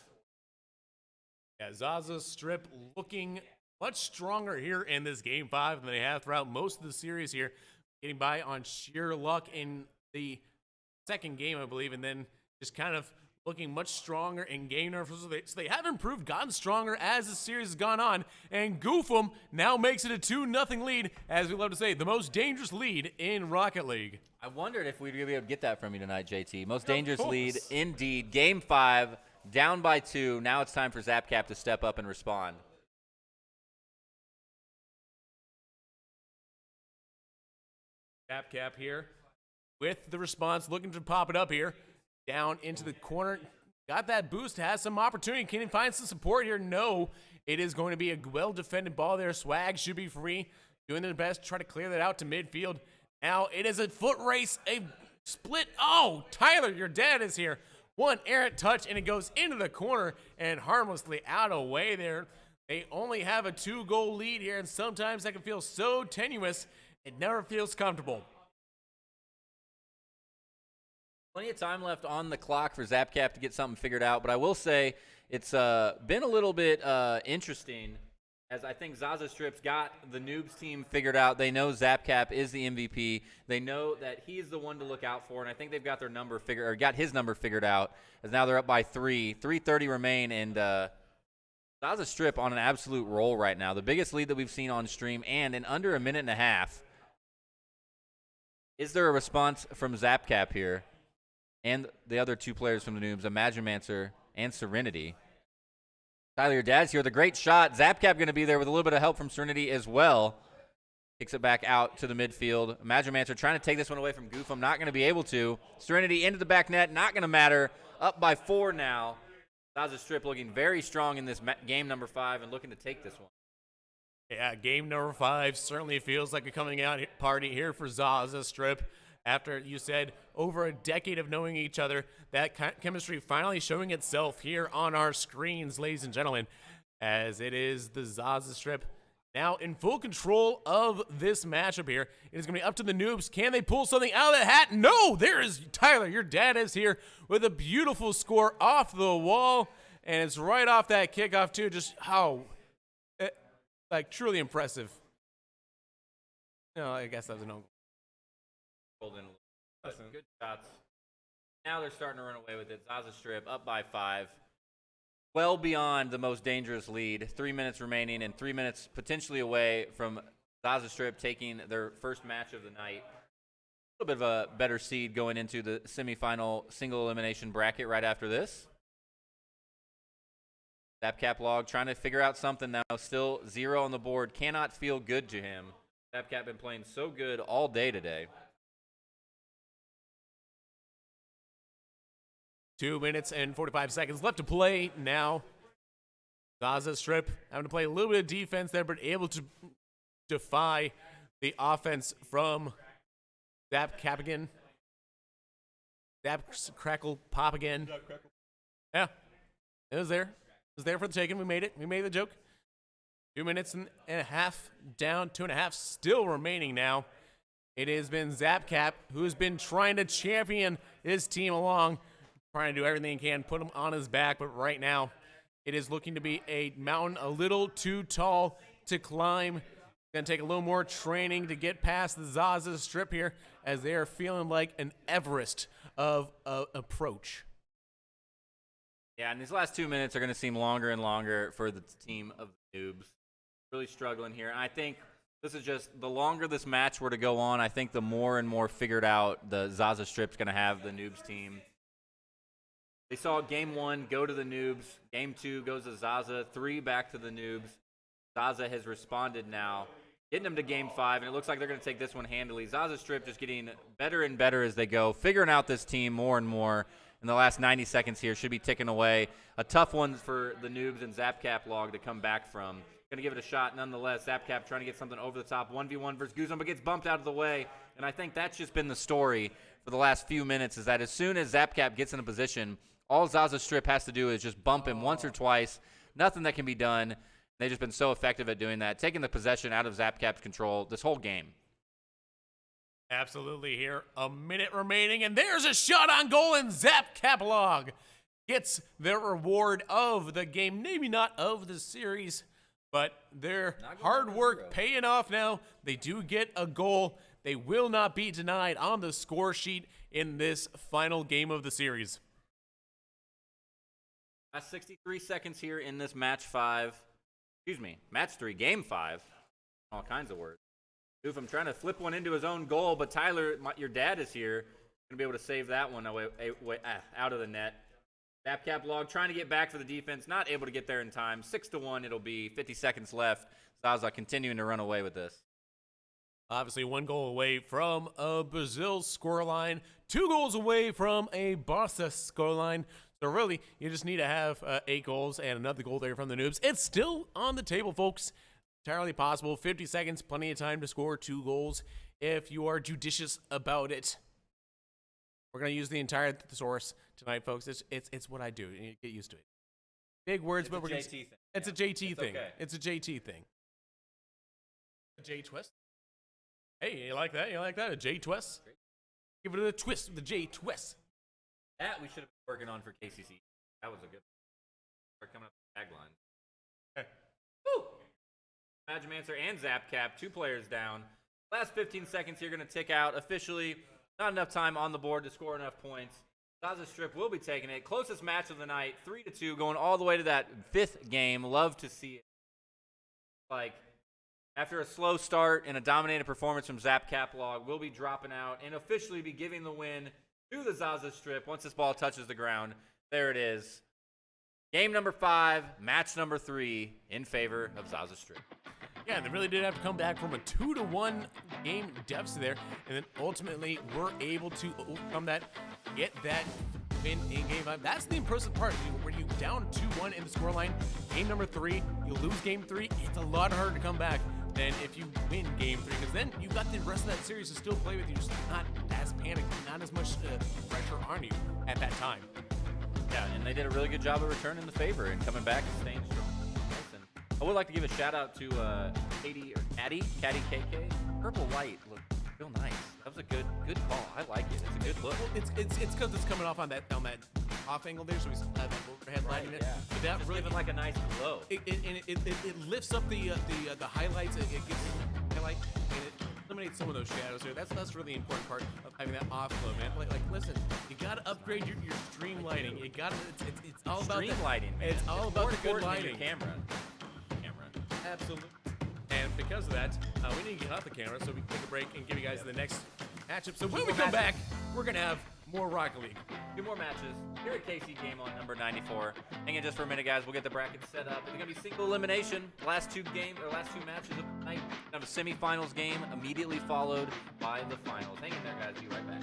Yeah, Zaza Strip looking much stronger here in this Game 5 than they have throughout most of the series here. Getting by on sheer luck in the second game, I believe, and then just kind of looking much stronger in game number. So they have improved, gotten stronger as the series has gone on. And Goofum now makes it a 2-0 lead, as we love to say, the most dangerous lead in Rocket League. I wondered if we'd be able to get that from you tonight, JT. Most dangerous lead indeed. Game 5, down by 2. Now it's time for Zapcap to step up and respond. Zapcap here with the response, looking to pop it up here. Down into the corner. got that boost, has some opportunity. Can he find some support here? No. It is going to be a well-defended ball there. Swag should be free. Doing their best to try to clear that out to midfield. Now it is a foot race, a split. Oh, Tyler, your dad is here. One errant touch, and it goes into the corner and harmlessly out of way there. They only have a 2-goal lead here, and sometimes that can feel so tenuous, it never feels comfortable. Plenty of time left on the clock for ZapCap to get something figured out, but I will say it's been a little bit interesting, as I think Zaza Strip's got the Noobs team figured out. They know ZapCap is the MVP. They know that he's the one to look out for, and I think they've got their number figured, or got his number figured out, as now they're up by 3. 3:30 remain, and Zaza Strip on an absolute roll right now. The biggest lead that we've seen on stream, and in under a minute and a half. Is there a response from ZapCap here? And the other 2 players from the Noobs, Imagimancer and Serenity. Tyler, your dad's here with a great shot. ZapCap going to be there with a little bit of help from Serenity as well. Kicks it back out to the midfield. Imagimancer trying to take this one away from Goofum. Not going to be able to. Serenity into the back net. Not going to matter. Up by 4 now. Zaza Strip looking very strong in this game number 5 and looking to take this one. Yeah, game number 5 certainly feels like a coming out party here for Zaza Strip. After, you said, over a decade of knowing each other, that chemistry finally showing itself here on our screens, ladies and gentlemen, as it is the Zaza Strip now in full control of this matchup here. It is going to be up to the Noobs. Can they pull something out of the hat? No, there is Tyler. Your dad is here with a beautiful score off the wall, and it's right off that kickoff, too. Just how, like, truly impressive. No, I guess that was an own. Good shots. Now they're starting to run away with it. Zaza Strip up by 5. Well beyond the most dangerous lead. 3 minutes remaining and 3 minutes potentially away from Zaza Strip taking their first match of the night. A little bit of a better seed going into the semifinal single elimination bracket right after this. ZapCap log trying to figure out something now. Still 0 on the board. Cannot feel good to him. ZapCap been playing so good all day today. 2 minutes and 45 seconds left to play now. Zaza Strip having to play a little bit of defense there, but able to defy the offense from ZapCap again. Zap Crackle Pop again. Yeah, it was there. It was there for the taking. We made it. We made the joke. 2 minutes and a half down, 2.5 still remaining now. It has been ZapCap who has been trying to champion his team along, trying to do everything he can, put him on his back, but right now it is looking to be a mountain a little too tall to climb. It's going to take a little more training to get past the Zaza Strip here, as they are feeling like an Everest of approach. Yeah, and these last 2 minutes are going to seem longer and longer for the team of the Noobs. Really struggling here. And I think this is just, the longer this match were to go on, I think the more and more figured out the Zaza Strip's going to have the Noobs team. They saw game 1 go to the Noobs. Game 2 goes to Zaza. 3 back to the Noobs. Zaza has responded now, getting them to game 5, and it looks like they're going to take this one handily. Zaza Strip just getting better and better as they go, figuring out this team more and more. In the last 90 seconds here, should be ticking away. A tough one for the Noobs and ZapCap log to come back from. Going to give it a shot nonetheless. ZapCap trying to get something over the top. 1v1 versus Guzman, but gets bumped out of the way. And I think that's just been the story for the last few minutes, is that as soon as ZapCap gets in a position, all Zaza Strip has to do is just bump him once or twice. Nothing that can be done. They've just been so effective at doing that, taking the possession out of ZapCap's control this whole game. Absolutely here. A minute remaining, and there's a shot on goal, and ZapCap log gets their reward of the game. Maybe not of the series, but their hard work paying off now. They do get a goal. They will not be denied on the score sheet in this final game of the series. Last 63 seconds here in this match 3, game 5. All kinds of words. Goofum trying to flip one into his own goal, but Tyler, your dad is here. Going to be able to save that one away, out of the net. ZapCap log trying to get back for the defense, not able to get there in time. 6-1 it'll be, 50 seconds left. Zaza continuing to run away with this. Obviously 1 goal away from a Brazil scoreline, 2 goals away from a Barca scoreline. So really, you just need to have 8 goals and another goal there from the Noobs. It's still on the table, folks. Entirely possible. 50 seconds, plenty of time to score 2 goals if you are judicious about it. We're going to use the entire thesaurus tonight, folks. It's what I do. You get used to it. Big words, but we're going to... It's a JT thing. Okay. It's a JT thing. A J twist. Hey, you like that? You like that? A J twist? Give it a twist with the J twist. That we should have been working on for KCC. That was a good one. We're coming up with the tagline. Okay. Woo! Magimancer and Zapcap, 2 players down. Last 15 seconds here going to tick out. Officially, not enough time on the board to score enough points. Zaza Strip will be taking it. Closest match of the night, 3-2, going all the way to that 5th game. Love to see it. Like, after a slow start and a dominated performance from Zapcap Log, we'll be dropping out and officially be giving the win to the Zaza Strip once this ball touches the ground. There it is. Game number 5, match number 3 in favor of Zaza Strip. Yeah, they really did have to come back from a 2-1 game deficit there, and then ultimately were able to overcome that, get that win in game 5. That's the impressive part. When you down 2-1 in the scoreline, game number 3, you lose game 3, it's a lot harder to come back than if you win game 3, because then you've got the rest of that series to still play with. You're just not as panicked, not as much pressure on you at that time. Yeah, and they did a really good job of returning the favor and coming back and staying strong. Listen, I would like to give a shout out to Caddy KK. Purple light looked real nice. That was a good call. I like it. It's a good look. Well, it's because it's coming off on that off angle there, so we have that overhead light in it. Yeah. But that Just really giving like a nice glow. It lifts up the highlights. It gives it highlight and it eliminates some of those shadows there. That's really the important part of having that off glow, man. Like listen, you gotta upgrade your stream lighting. You gotta it's all about Stream lighting, man. It's all about the good Important than lighting. your camera. Absolutely. And because of that, we need to get off the camera so we can take a break and give you guys the next matchup. So when we come back, we're gonna have more Rocket League. 2 more matches here at KCGameOn94. Hang in just for a minute, guys. We'll get the bracket set up. It's gonna be single elimination. Last two matches of the night. Have a semifinals game immediately followed by the finals. Hang in there, guys. Be right back.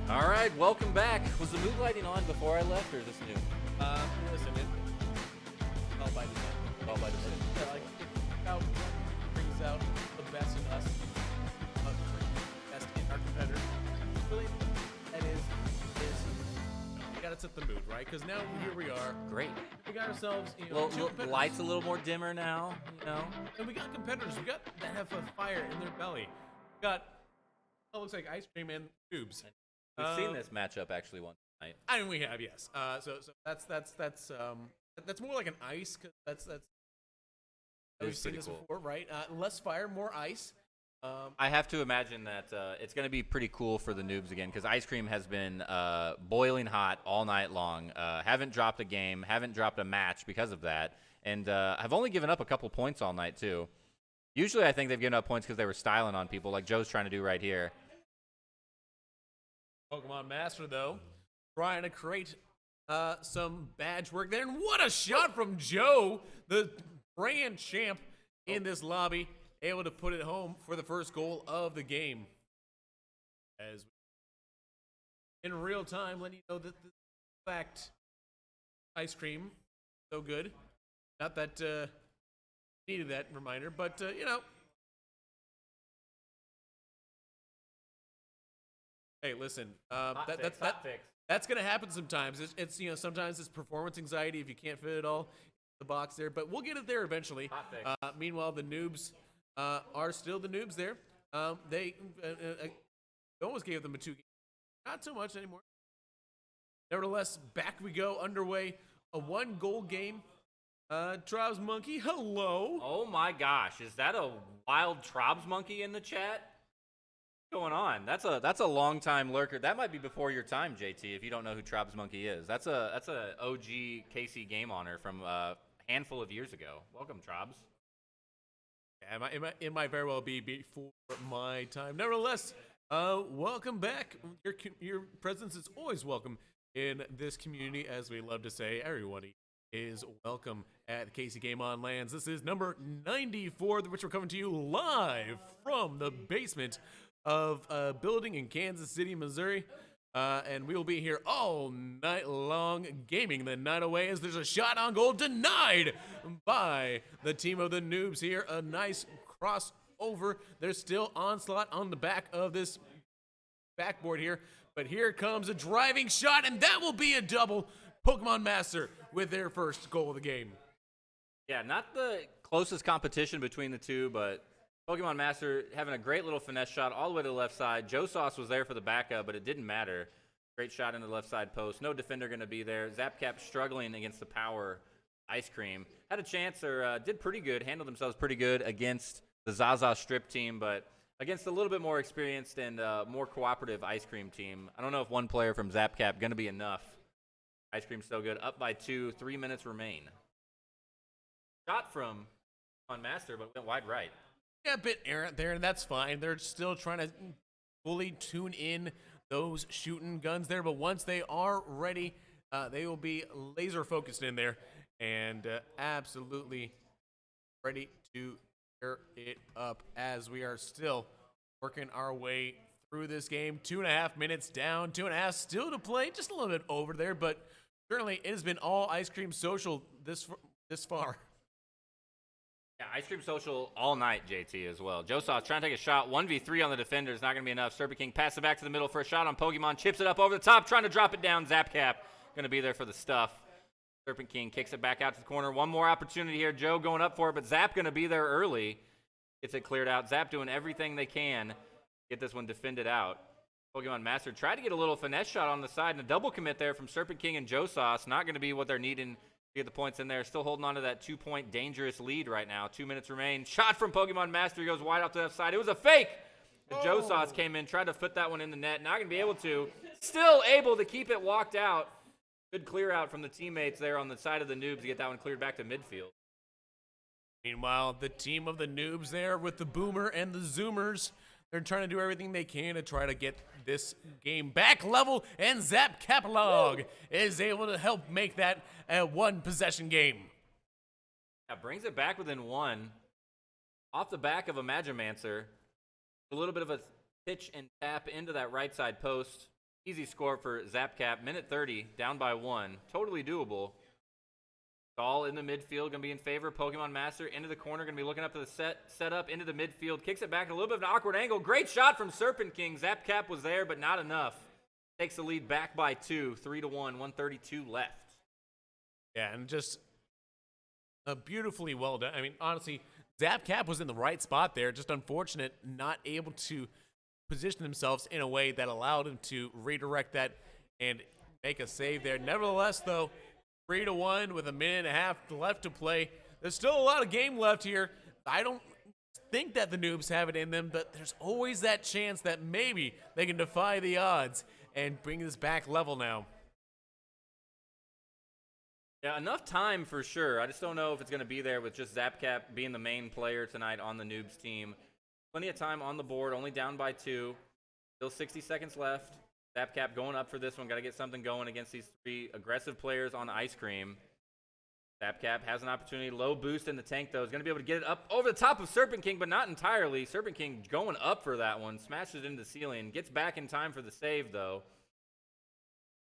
All right, welcome back. Was the mood lighting on before I left, or is this new? Listen, all by design. All by design. Yeah, like it brings out the best in us, best in our competitors. Really, that is you gotta set the mood, right? Because now here we are. Great. We got ourselves, two competitors. The light's a little more dimmer now, you know. And we got competitors. We got that have a fire in their belly. We got looks like ice cream and tubes. We've seen this matchup actually once tonight. I mean, we have, yes. So that's more like an ice. Cause that's we've seen this before, right? Less fire, more ice. I have to imagine that it's going to be pretty cool for the noobs again, because ice cream has been boiling hot all night long. Haven't dropped a game, haven't dropped a match because of that, and have only given up a couple points all night too. Usually, I think they've given up points because they were styling on people, like Joe's trying to do right here. Pokemon Master, though, trying to create some badge work there. And what a shot from Joe, the brand champ in this lobby, able to put it home for the first goal of the game. As in real time, letting you know that the fact ice cream, so good. Not that needed that reminder, but you know. Hey, listen. That's gonna happen sometimes. It's sometimes it's performance anxiety if you can't fit it all in the box there. But we'll get it there eventually. Meanwhile, the noobs are still the noobs there. They almost gave them a 2 game. Not so much anymore. Nevertheless, back we go. Underway. A 1-goal game. Trobs Monkey, hello. Oh my gosh, is that a wild Trobs Monkey in the chat? Going on? That's a long time lurker. That might be before your time, JT. If you don't know who Trobs Monkey is, that's a OG KC Game Honor from handful of years ago. Welcome, Trobs. Yeah, it might very well be before my time. Nevertheless, welcome back. Your presence is always welcome in this community, as we love to say. Everybody is welcome at KC Game On Lands. This is number 94, which we're coming to you live from the basement of a building in Kansas City, Missouri. And we will be here all night long, gaming the night away as there's a shot on goal denied by the team of the noobs here. A nice crossover. There's still onslaught on the back of this backboard here. But here comes a driving shot, and that will be a double. Pokemon Master with their first goal of the game. Yeah, not the closest competition between the two, but Pokemon Master having a great little finesse shot all the way to the left side. Joe Sauce was there for the backup, but it didn't matter. Great shot into the left side post. No defender going to be there. Zapcap struggling against the power Ice Cream. Had a chance, or did pretty good, handled themselves pretty good against the Zaza Strip team, but against a little bit more experienced and more cooperative Ice Cream team. I don't know if one player from Zapcap going to be enough. Ice Cream still good. Up by 2. 3 minutes remain. Shot from on Master, but went wide right. Yeah, a bit errant there, and that's fine. They're still trying to fully tune in those shooting guns there, but once they are ready, they will be laser focused in there and absolutely ready to tear it up as we are still working our way through this game. 2.5 minutes down, 2.5 still to play, just a little bit over there, but certainly it has been all Ice Cream Social this far. Yeah, Ice Cream Social all night, JT, as well. Joe Sauce trying to take a shot. 1v3 on the defender is not going to be enough. Serpent King passes it back to the middle for a shot on Pokemon. Chips it up over the top, trying to drop it down. Zapcap going to be there for the stuff. Serpent King kicks it back out to the corner. One more opportunity here. Joe going up for it, but Zap going to be there early. Gets it cleared out. Zap doing everything they can to get this one defended out. Pokemon Master tried to get a little finesse shot on the side, and a double commit there from Serpent King and Joe Sauce. Not going to be what they're needing to get the points in there. Still holding on to that 2-point dangerous lead right now. 2 minutes remain. Shot from Pokemon Master. He goes wide off to the left side. It was a fake. Joe Sauce came in, tried to foot that one in the net. Not going to be able to. Still able to keep it walked out. Good clear out from the teammates there on the side of the noobs to get that one cleared back to midfield. Meanwhile, the team of the noobs there with the Boomer and the Zoomers, they're trying to do everything they can to try to get this game back level, and Zap Capilog is able to help make that a one-possession game. Yeah, brings it back within one. Off the back of a Magimancer. A little bit of a pitch and tap into that right side post. Easy score for Zapcap. Minute 30, down by 1. Totally doable. All in the midfield, going to be in favor of Pokemon Master. Into the corner, going to be looking up to the set up into the midfield. Kicks it back a little bit of an awkward angle. Great shot from Serpent King. Zapcap was there, but not enough. Takes the lead back by 2. 3-1, 132 left. Yeah, and just beautifully well done. I mean, honestly, Zapcap was in the right spot there. Just unfortunate not able to position themselves in a way that allowed him to redirect that and make a save there. Nevertheless, though, 3-1 with 1.5 minutes left to play. There's still a lot of game left here. I don't think that the noobs have it in them, but there's always that chance that maybe they can defy the odds and bring this back level now. Yeah, enough time for sure. I just don't know if it's going to be there with just Zapcap being the main player tonight on the noobs team. Plenty of time on the board, only down by 2. Still 60 seconds left. Zapcap going up for this one. Got to get something going against these 3 aggressive players on Ice Cream. Zapcap has an opportunity. Low boost in the tank, though. Is going to be able to get it up over the top of Serpent King, but not entirely. Serpent King going up for that one. Smashes it into the ceiling. Gets back in time for the save, though.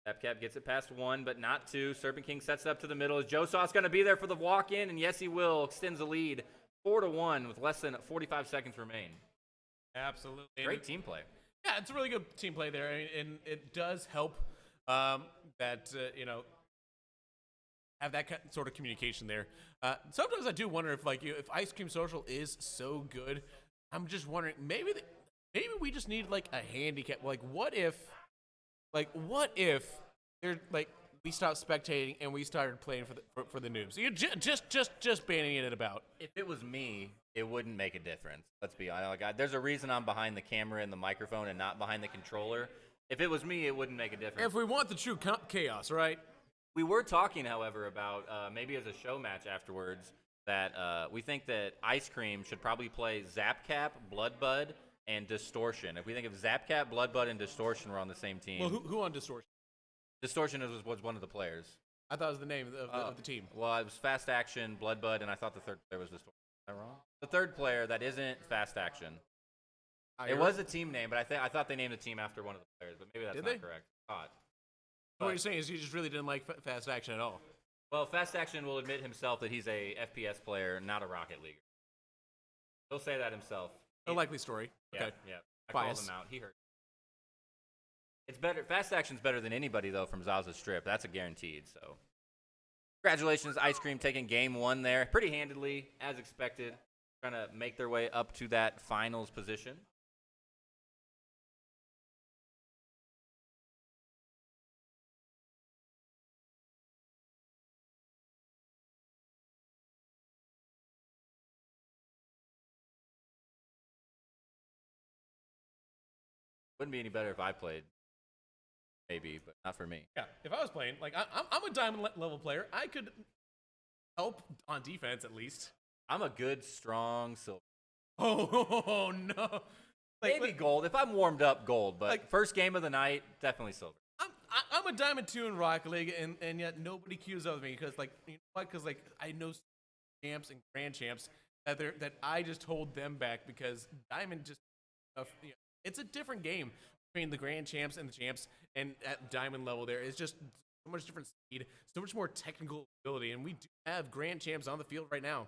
Zapcap gets it past 1, but not 2. Serpent King sets it up to the middle. Is Joe Sauce going to be there for the walk-in? And yes, he will. Extends the lead 4-1 with less than 45 seconds remain. Absolutely. Great team play. Yeah, it's a really good team play there, and it does help that, have that sort of communication there. Sometimes I do wonder if, if Ice Cream Social is so good, I'm just wondering, maybe we just need, a handicap. What if they're, we stopped spectating and we started playing for the noobs? You just banning it about. If it was me, it wouldn't make a difference. Let's be honest. There's a reason I'm behind the camera and the microphone and not behind the controller. If it was me, it wouldn't make a difference. If we want the true chaos, right? We were talking, however, about maybe as a show match afterwards that we think that Ice Cream should probably play Zapcap, Bloodbud, and Distortion. If we think of Zapcap, Bloodbud, and Distortion were on the same team. Well, who on Distortion? Distortion was one of the players. I thought it was the name of the team. Well, it was Fast Action, Bloodbud, and I thought the third player was Distortion. Am I wrong? The third player that isn't Fast Action. It was a team name, but I thought they named the team after one of the players, but maybe that's not correct. What you're saying is you just really didn't like Fast Action at all. Well, Fast Action will admit himself that he's a FPS player, not a Rocket Leaguer. He'll say that himself. A likely story. Yeah, Okay. yeah. I called him out. He hurt. It's better. Fast Action's better than anybody though from Zaza Strip. That's a guaranteed. So, congratulations, Ice Cream taking game 1 there, pretty handedly, as expected. Trying to make their way up to that finals position. Wouldn't be any better if I played. Maybe, but not for me. Yeah, if I was playing, like I'm a diamond level player, I could help on defense at least. I'm a good, strong silver. Oh no! Maybe gold. If I'm warmed up, gold. But first game of the night, definitely silver. I'm a diamond 2 in Rocket League, and yet nobody queues up with me because you know what? Because I know champs and grand champs that I just hold them back because diamond just it's a different game between the grand champs and the champs, and at diamond level there is just so much different speed, so much more technical ability, and we do have grand champs on the field right now.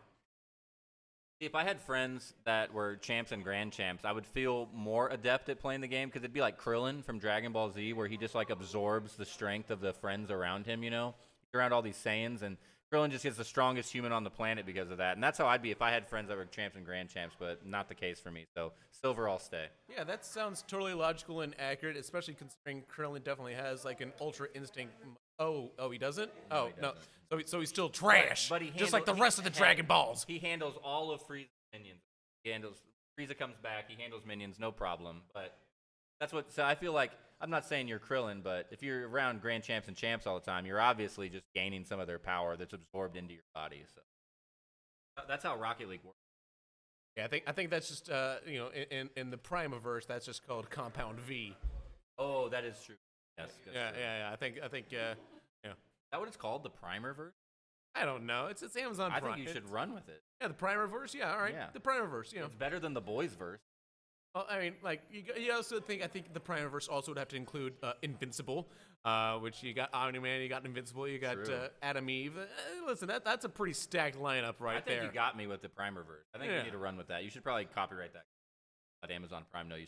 If I had friends that were champs and grand champs, I would feel more adept at playing the game because it'd be like Krillin from Dragon Ball Z, where he just like absorbs the strength of the friends around him. You know, he's around all these Saiyans, and Krillin just gets the strongest human on the planet because of that. And that's how I'd be if I had friends that were champs and grand champs, but not the case for me. So silver, I'll stay. Yeah, that sounds totally logical and accurate, especially considering Krillin definitely has like an ultra instinct. Oh, he doesn't? No, he doesn't. No. So he's still trash. But just like the rest of the Dragon Balls. He handles all of Frieza's minions. Frieza comes back, he handles minions, no problem. But that's what. So I feel like I'm not saying you're Krillin, but if you're around grand champs and champs all the time, you're obviously just gaining some of their power that's absorbed into your body. So that's how Rocket League works. Yeah, I think that's just in the Primaverse, that's just called Compound V. Oh, that is true. Yes. Yeah. I think yeah. Is that what it's called, the Primerverse? I don't know. It's Amazon Prime. I think you should run with it. Yeah, the Primerverse. Yeah, all right. Yeah. The Primerverse. It's better than the Boys Verse. Well, I mean, like you also think the Primerverse also would have to include Invincible, which you got Omni-Man, you got Invincible, you got Adam Eve. Listen, that's a pretty stacked lineup right there. I think you got me with the Primerverse. I think you need to run with that. You should probably copyright that. Let Amazon Prime know you.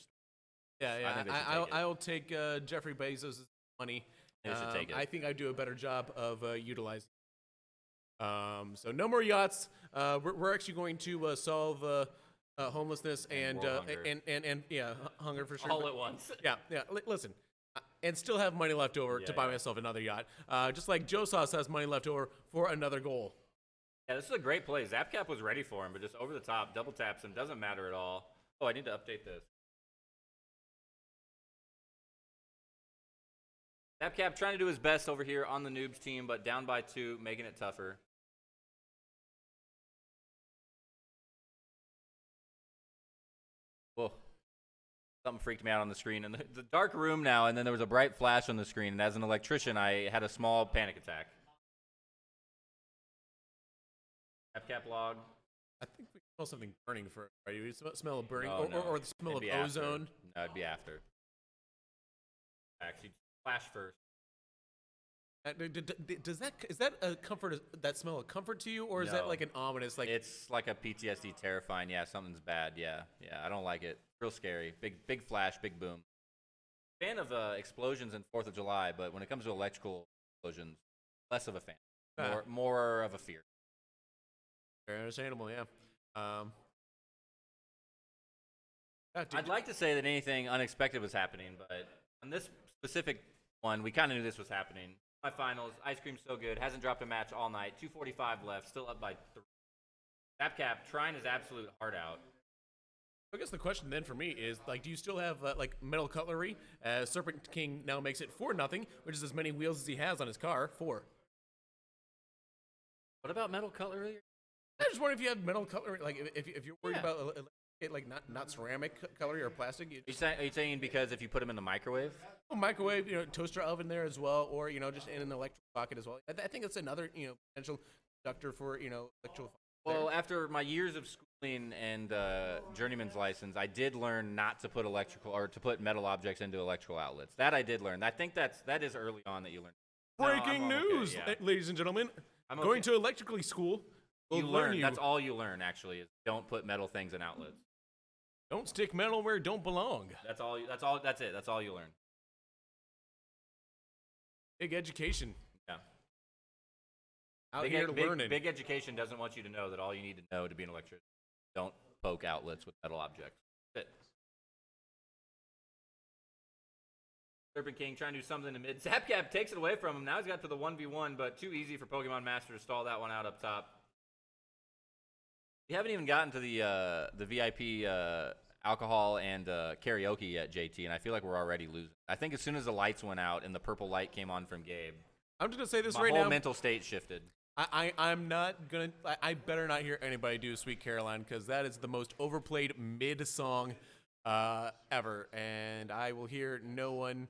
Yeah. I'll take Jeffrey Bezos' money. They should take it. I think I do a better job of utilizing. So no more yachts. We're actually going to solve homelessness and hunger for sure. All at once. Yeah. Listen, and still have money left over to buy myself another yacht. Just like Joe Sauce has money left over for another goal. Yeah, this is a great play. Zapcap was ready for him, but just over the top, double taps him. Doesn't matter at all. Oh, I need to update this. Zapcap trying to do his best over here on the noobs team, but down by 2, making it tougher. Whoa. Something freaked me out on the screen. And the dark room now, and then there was a bright flash on the screen. And as an electrician, I had a small panic attack. Zapcap log. I think we smell something burning for right? You smell of burning, Oh, no. or the smell of It'd be ozone. After. No, it'd be after. Actually, flash first. Is that a comfort? That smell a comfort to you, or is that like an ominous? Like it's like a PTSD terrifying. Yeah, something's bad. Yeah, I don't like it. Real scary. Big flash, big boom. Fan of explosions and 4th of July, but when it comes to electrical explosions, less of a fan. More of a fear. Very understandable. Yeah. I'd like to say that anything unexpected was happening, but on this specific one, we kind of knew this was happening. My finals, Ice Cream's so good, hasn't dropped a match all night. 2:45 left, still up by 3. Zapcap trying his absolute heart out. I guess the question then for me is, like, do you still have like metal cutlery? Serpent King now makes it 4-0, which is as many wheels as he has on his car. 4. What about metal cutlery? I just wonder if you have metal cutlery, like if you're worried Yeah. about like not ceramic cutlery or plastic. Are you saying because if you put them in the microwave? Microwave, toaster oven there as well, or just in an electrical pocket as well. I think that's another potential conductor for electrical. Well, after my years of schooling and journeyman's license, I did learn not to put to put metal objects into electrical outlets. That I did learn. I think that is early on that you learn. Breaking No, I'm news, okay, yeah. ladies and gentlemen. I'm Going okay. to electrically school. will You learn learn. you. That's all you learn. Actually, is don't put metal things in outlets. Don't stick metal where it don't belong. That's all. That's all. That's it. That's all you learn. Big education. Yeah. Out here learning. Big education doesn't want you to know that all you need to know to be an electrician. Don't poke outlets with metal objects. That's it. Serpent King trying to do something in the mid. Zapcap takes it away from him. Now he's got to the 1v1, but too easy for Pokemon Master to stall that one out up top. We haven't even gotten to the VIP alcohol and karaoke yet, JT, and I feel like we're already losing. I think as soon as the lights went out and the purple light came on from Gabe, I'm just going to say this my right whole now. mental state shifted. I'm not going to... I better not hear anybody do Sweet Caroline, because that is the most overplayed mid-song ever, and I will hear no one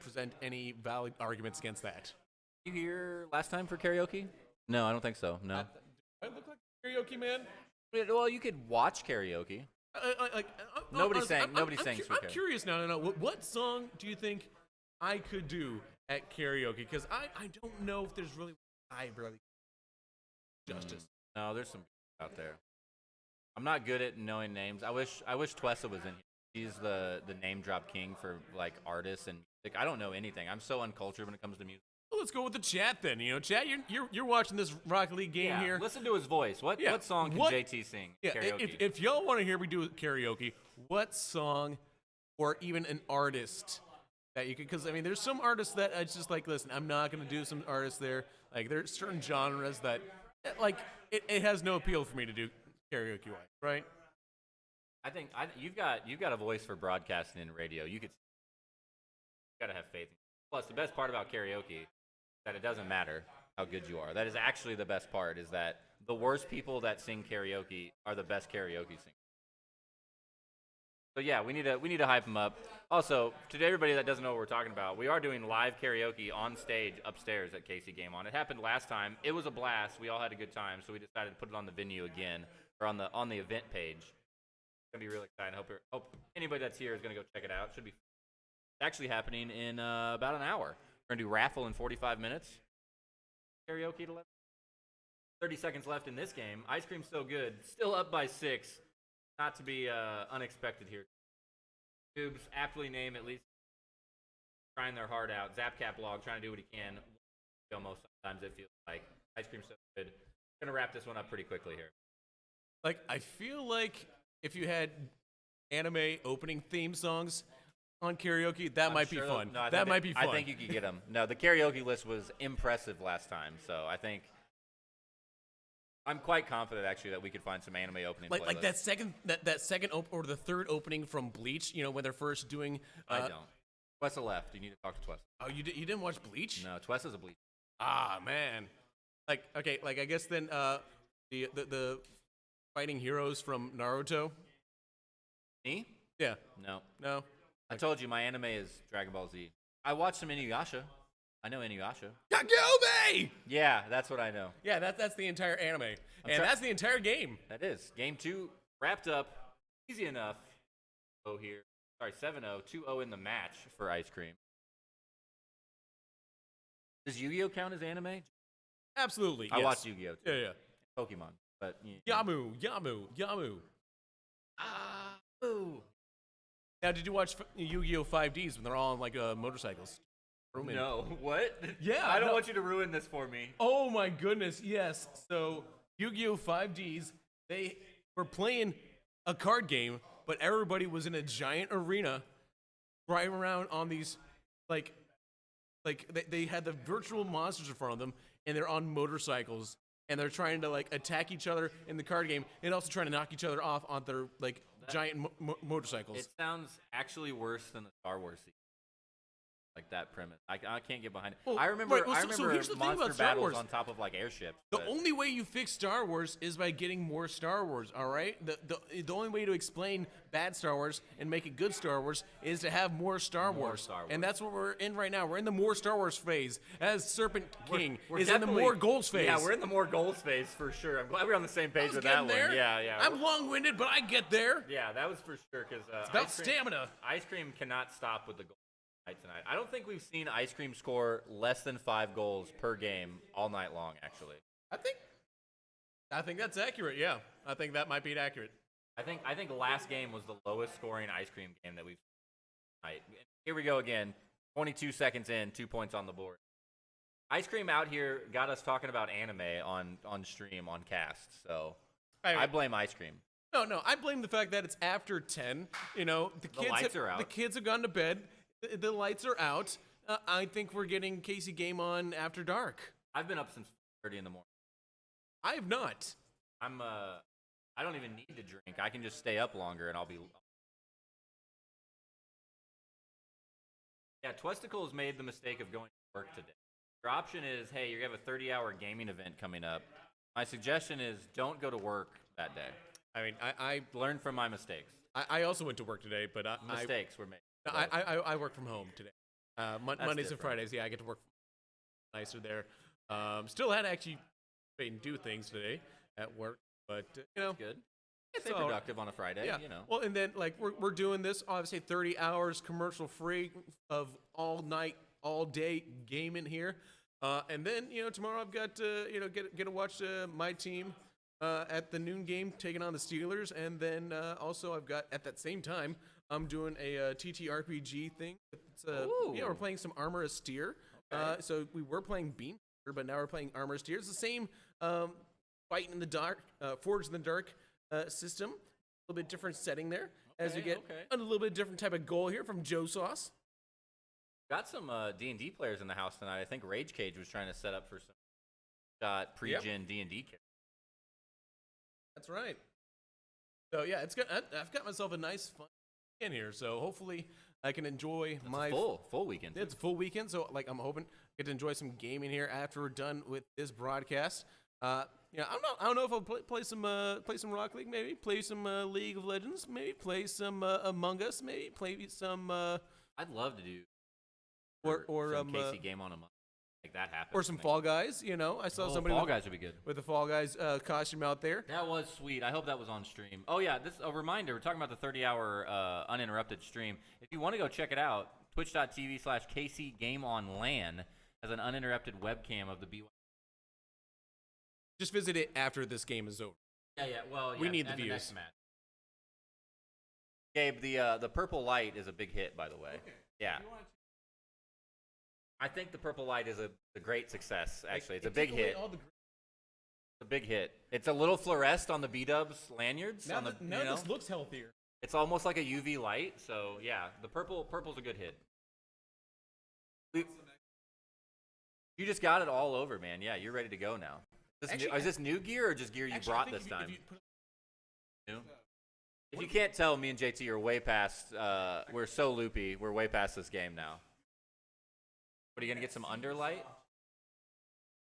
present any valid arguments against that. Did you hear last time for karaoke? No, I don't think so. No. Do I look like a karaoke man? Well, you could watch karaoke. Nobody sang Sweet I'm Caroline. curious now. What song do you think I could do at karaoke? Because I don't know if there's really justice. No, there's some out there. I'm not good at knowing names. I wish Twessa was in here. He's the name drop king for like artists and music. I don't know anything. I'm so uncultured when it comes to music. Well, let's go with the chat then. Chat, you're watching this Rocket League game here. Listen to his voice. What song can JT sing? Yeah, Karaoke. if y'all want to hear me do karaoke, what song or even an artist that you could? Because I mean, there's some artists that it's just like, listen, I'm not gonna do some artists there. Like there's certain genres that like it has no appeal for me to do karaoke wise, right? I think you've got a voice for broadcasting and radio. You gotta have faith. Plus, the best part about karaoke is that it doesn't matter how good you are. That is actually the best part. Is that the worst people that sing karaoke are the best karaoke singers. So yeah, we need to hype them up. Also, to everybody that doesn't know what we're talking about, we are doing live karaoke on stage upstairs at KCGameOn. It happened last time. It was a blast. We all had a good time, so we decided to put it on the venue again, or on the event page. It's gonna be really exciting. Hope anybody that's here is gonna go check it out. Should be actually happening in about an hour. We're gonna do raffle in 45 minutes. Karaoke at 11. 30 seconds left in this game. Ice cream's so good. Still up by 6. Not to be unexpected here. Tubes aptly named, at least trying their heart out. Zapcap log trying to do what he can. Almost sometimes it feels like ice cream's so good. Gonna wrap this one up pretty quickly here. Like I feel like if you had anime opening theme songs on karaoke, that might be fun. No, that might be fun. I think you could get them. No, the karaoke list was impressive last time, so I think I'm quite confident actually that we could find some anime opening. Like that second or the third opening from Bleach. When they're first doing. I don't. Twessa left. You need to talk to Twessa. Oh, you didn't watch Bleach? No, Twessa's a Bleach. Ah man. Like okay, like I guess then the fighting heroes from Naruto. Me? Yeah. No. I told you my anime is Dragon Ball Z. I watched some Inuyasha. I know Inuyasha. Kagome! Yeah, that's what I know. Yeah, that's the entire anime. That's the entire game. That is. Game 2 wrapped up easy enough. Oh, here. Sorry, 7-0. 2-0 in the match for Ice Cream. Does Yu-Gi-Oh count as anime? Absolutely, I yes. watched Yu-Gi-Oh too. Yeah. Pokemon. But Yamu. Ooh. Now, did you watch Yu-Gi-Oh 5Ds when they're all on like motorcycles? No, what? Yeah, I don't want you to ruin this for me. Oh my goodness, yes. So Yu-Gi-Oh 5Ds, they were playing a card game, but everybody was in a giant arena, driving around on these like they had the virtual monsters in front of them, and they're on motorcycles, and they're trying to like attack each other in the card game, and also trying to knock each other off on their like giant motorcycles. It sounds actually worse than the Star Wars sequel. like that premise. I can't get behind it. Well, I remember right, well, I so remember here's the thing monster about Star battles Wars. on top of like airships. The only way you fix Star Wars is by getting more Star Wars, all right? The only way to explain bad Star Wars and make it good Star Wars is to have more Star Wars. Star Wars. And that's what we're in right now. We're in the more Star Wars phase, as Serpent King We're is in the definitely- more goals phase. Yeah, we're in the more goals phase for sure. I'm glad we're on the same page with that getting one. there. Yeah. I'm long-winded, but I get there. Yeah, that was for sure because It's about stamina. Ice cream cannot stop with the goal tonight. I don't think we've seen Ice Cream score less than 5 goals per game all night long. Actually, I think that's accurate. Yeah, I think that might be accurate. I think last game was the lowest scoring Ice Cream game that we've seen tonight. Here we go again. 22 seconds in, 2 points on the board. Ice Cream out here got us talking about anime on stream on cast. So I blame Ice Cream. No, I blame the fact that it's after 10. You know, the kids are out. The kids have gone to bed. The lights are out. I think we're getting Casey Game On after dark. I've been up since 30 in the morning. I have not. I don't even need to drink. I can just stay up longer and I'll be. Yeah, Twesticles made the mistake of going to work today. Your option is, hey, you have a 30-hour gaming event coming up. My suggestion is don't go to work that day. I mean, I Learn from my mistakes. I also went to work today, but Mistakes were made. I work from home today. Mondays and different. Fridays, yeah, I get to work nicer there. Still had to actually do things today at work, but you know, Good. Stay So, productive on a Friday, yeah. you know. Well, and then like we're doing this, obviously 30 hours commercial free of all night, all day gaming here, and then tomorrow I've got get to watch my team at the noon game taking on the Steelers, and then also I've got at that same time I'm doing a TTRPG thing. It's, we're playing some Armor of Steer. Okay. So we were playing Beam, but now we're playing Armor of Steer. It's the same fight in the dark, Forge in the Dark system. A little bit different setting there as you get a little bit different type of goal here from Joe Sauce. Got some D&D players in the house tonight. I think Rage Cage was trying to set up for some pre-gen D&D characters. That's right. So yeah, it's good. I've got myself a nice fun in here. So hopefully I can enjoy my full weekend. It's a full weekend. So like I'm hoping get to enjoy some gaming here after we're done with this broadcast. I don't know if I'll play some Rocket League, maybe play some League of Legends, maybe play some Among Us, maybe play some. I'd love to do or some KC game on a month. Make that happen. Or some Fall Guys. I saw somebody Fall Guys would be good. with the Fall Guys costume out there. That was sweet. I hope that was on stream. Oh yeah, this a reminder. We're talking about the 30-hour uninterrupted stream. If you want to go check it out, twitch.tv/KCGameOnLAN has an uninterrupted webcam of the BYU. Just visit it after this game is over. Yeah. Well, We need the and views. next match. Gabe, the purple light is a big hit, by the way. Okay. Yeah. I think the purple light is a great success. Actually, it's a big hit. It's a big hit. It's a little fluoresced on the B-Dubs lanyards. Now this looks healthier. It's almost like a UV light. So yeah, the purple's a good hit. You just got it all over, man. Yeah, you're ready to go now. Is this new gear or just gear you brought this time? New? If you can't tell, me and JT are way past. We're so loopy. We're way past this game now. What, are you gonna get some underlight?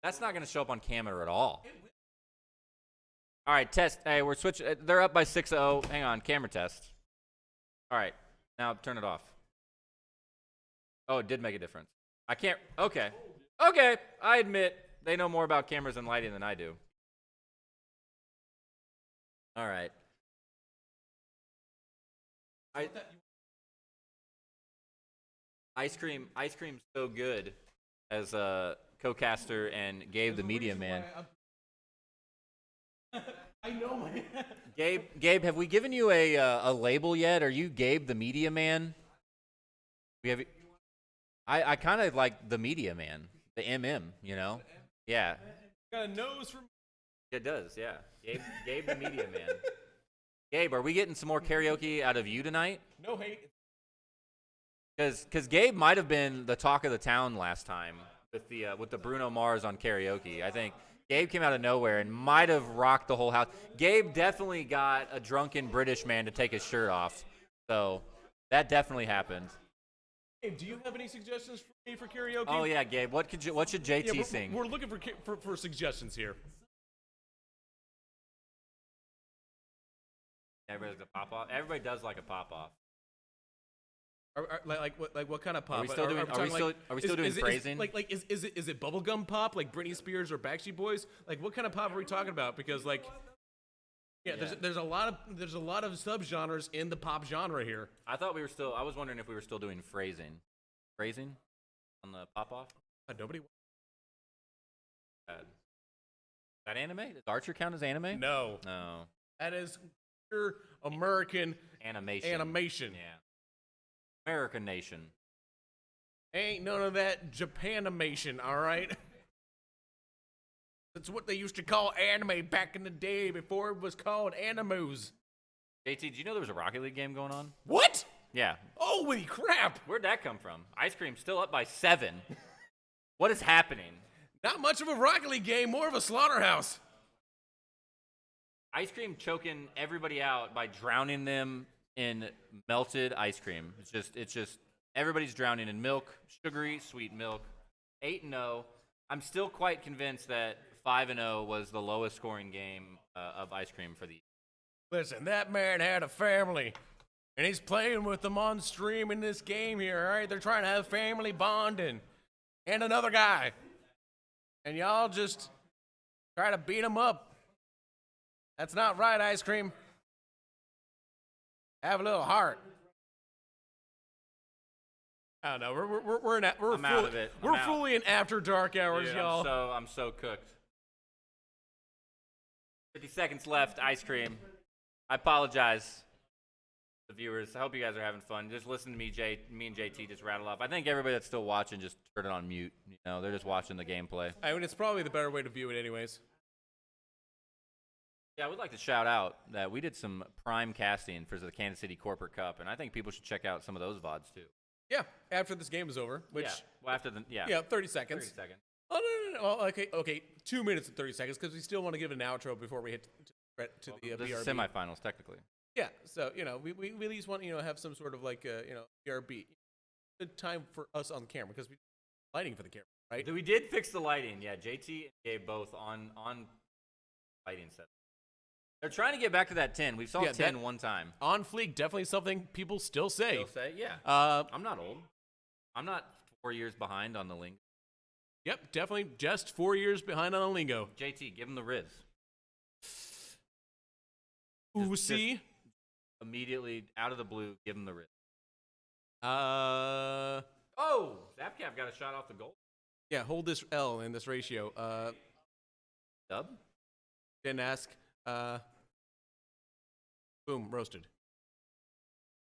That's not gonna show up on camera at all. All right, test. Hey, we're switching. They're up by 6-0. Hang on, camera test. All right, now turn it off. Oh, it did make a difference. I can't. Okay. I admit they know more about cameras and lighting than I do. All right. Ice cream's so good as a co-caster and Gabe the media man. I know, man. Gabe, have we given you a label yet? Are you Gabe the media man? We have. I kind of like the media man, the MM. Yeah. Got a nose from. It does, yeah. Gabe the media man. Gabe, are we getting some more karaoke out of you tonight? No hate. Because Gabe might have been the talk of the town last time with the Bruno Mars on karaoke. I think Gabe came out of nowhere and might have rocked the whole house. Gabe definitely got a drunken British man to take his shirt off. So that definitely happened. Hey, do you have any suggestions for me for karaoke? Oh yeah, Gabe. What should JT sing? We're looking for suggestions here. Everybody does a pop off. Everybody does like a pop off. Like what kind of pop? Are we still doing phrasing? Is it bubblegum pop like Britney Spears or Backstreet Boys? Like what kind of pop are we talking about? Because there's a lot of subgenres in the pop genre here. I was wondering if we were still doing phrasing. Phrasing on the pop off. Nobody. Is that anime? Does Archer count as anime? No. That is pure American animation. Yeah. American nation. Ain't none of that Japanimation, all right? That's what they used to call anime back in the day before it was called animus. JT, do you know there was a Rocket League game going on? What? Yeah. Holy crap! Where'd that come from? Ice Cream still up by 7. What is happening? Not much of a Rocket League game, more of a slaughterhouse. Ice Cream choking everybody out by drowning them in melted ice cream. It's just everybody's drowning in milk, sugary, sweet milk. 8-0. I'm still quite convinced that 5-0 was the lowest scoring game of ice cream for the year. Listen, that man had a family, and he's playing with them on stream in this game here, all right? They're trying to have family bonding. And another guy. And y'all just try to beat him up. That's not right, Ice Cream. Have a little heart. I don't know. I'm out of it. We're fully in after dark hours, Dude, y'all. I'm so cooked. 50 seconds left. Ice Cream. I apologize, the viewers. I hope you guys are having fun. Just listen to me and JT just rattle off. I think everybody that's still watching just turn it on mute. You know, they're just watching the gameplay. I mean, it's probably the better way to view it, anyways. Yeah, I would like to shout out that we did some prime casting for the Kansas City Corporate Cup, and I think people should check out some of those VODs too. Yeah, after this game is over, which... Yeah, well, after the... Yeah, 30 seconds. 30 seconds. Oh, no. Well, okay, 2 minutes and 30 seconds, because we still want to give an outro before we hit to the this BRB. is semifinals, technically. Yeah, so, we at least want, have some sort of, like, BRB. Good time for us on camera, because we lighting for the camera, right? We did fix the lighting. Yeah, JT and Gabe both on lighting set. They're trying to get back to that 10. We saw 10 one time. On fleek, definitely something people still say. Yeah. I'm not old. I'm not 4 years behind on the lingo. Yep, definitely just 4 years behind on the lingo. JT, give him the Riz. Just immediately, out of the blue, give him the Riz. Oh, Zapcap got a shot off the goal. Yeah, hold this L in this ratio. Dub? Didn't ask. Boom, roasted.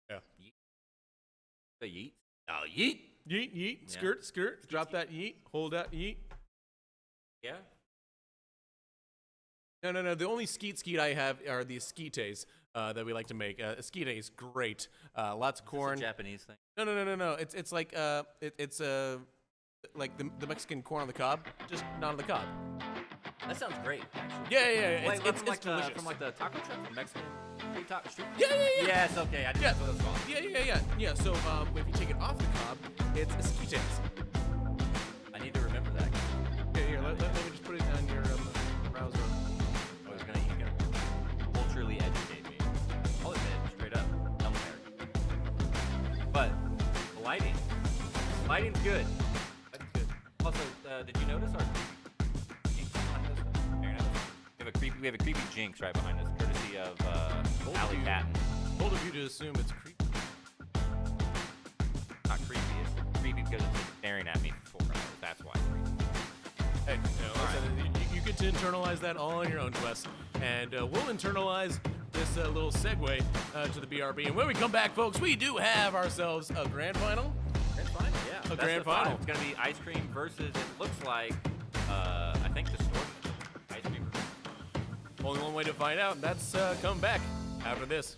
Yeah. Yeet. The yeet? Oh, yeet. Yeet, yeet, Yeah. skirt. Drop that yeet. Hold that yeet. Yeah? No. The only skeet I have are the esquites that we like to make. Esquite is great. Lots of corn. Is this a Japanese thing? No. It's like it's like the Mexican corn on the cob, just not on the cob. That sounds great, actually. Yeah. Wait, It's from like delicious. from like the taco truck, the Mexican street taco street. Yeah. Yes, okay. I didn't know what it was called. Yeah. So if you take it off the cob, it's esquites. I need to remember that. Here, let me just put it on your browser. Oh, he's gonna culturally educate me. I'll admit, straight up, I'm American. But the lighting's good. Also, did you notice our jinx behind us? We have a creepy jinx right behind us, courtesy of Allie Patton. Bold of you to assume it's creepy. Not creepy. It's creepy because it's staring at me for 4 hours. That's why. Hey, listen, you get to internalize that all on your own, Wes. And we'll internalize this little segue to the BRB. And when we come back, folks, we do have ourselves a grand final. Grand final, yeah. A grand final. It's going to be Ice Cream versus, it looks like, I think, Distortion. Ice Cream. Only one way to find out, and that's come back after this.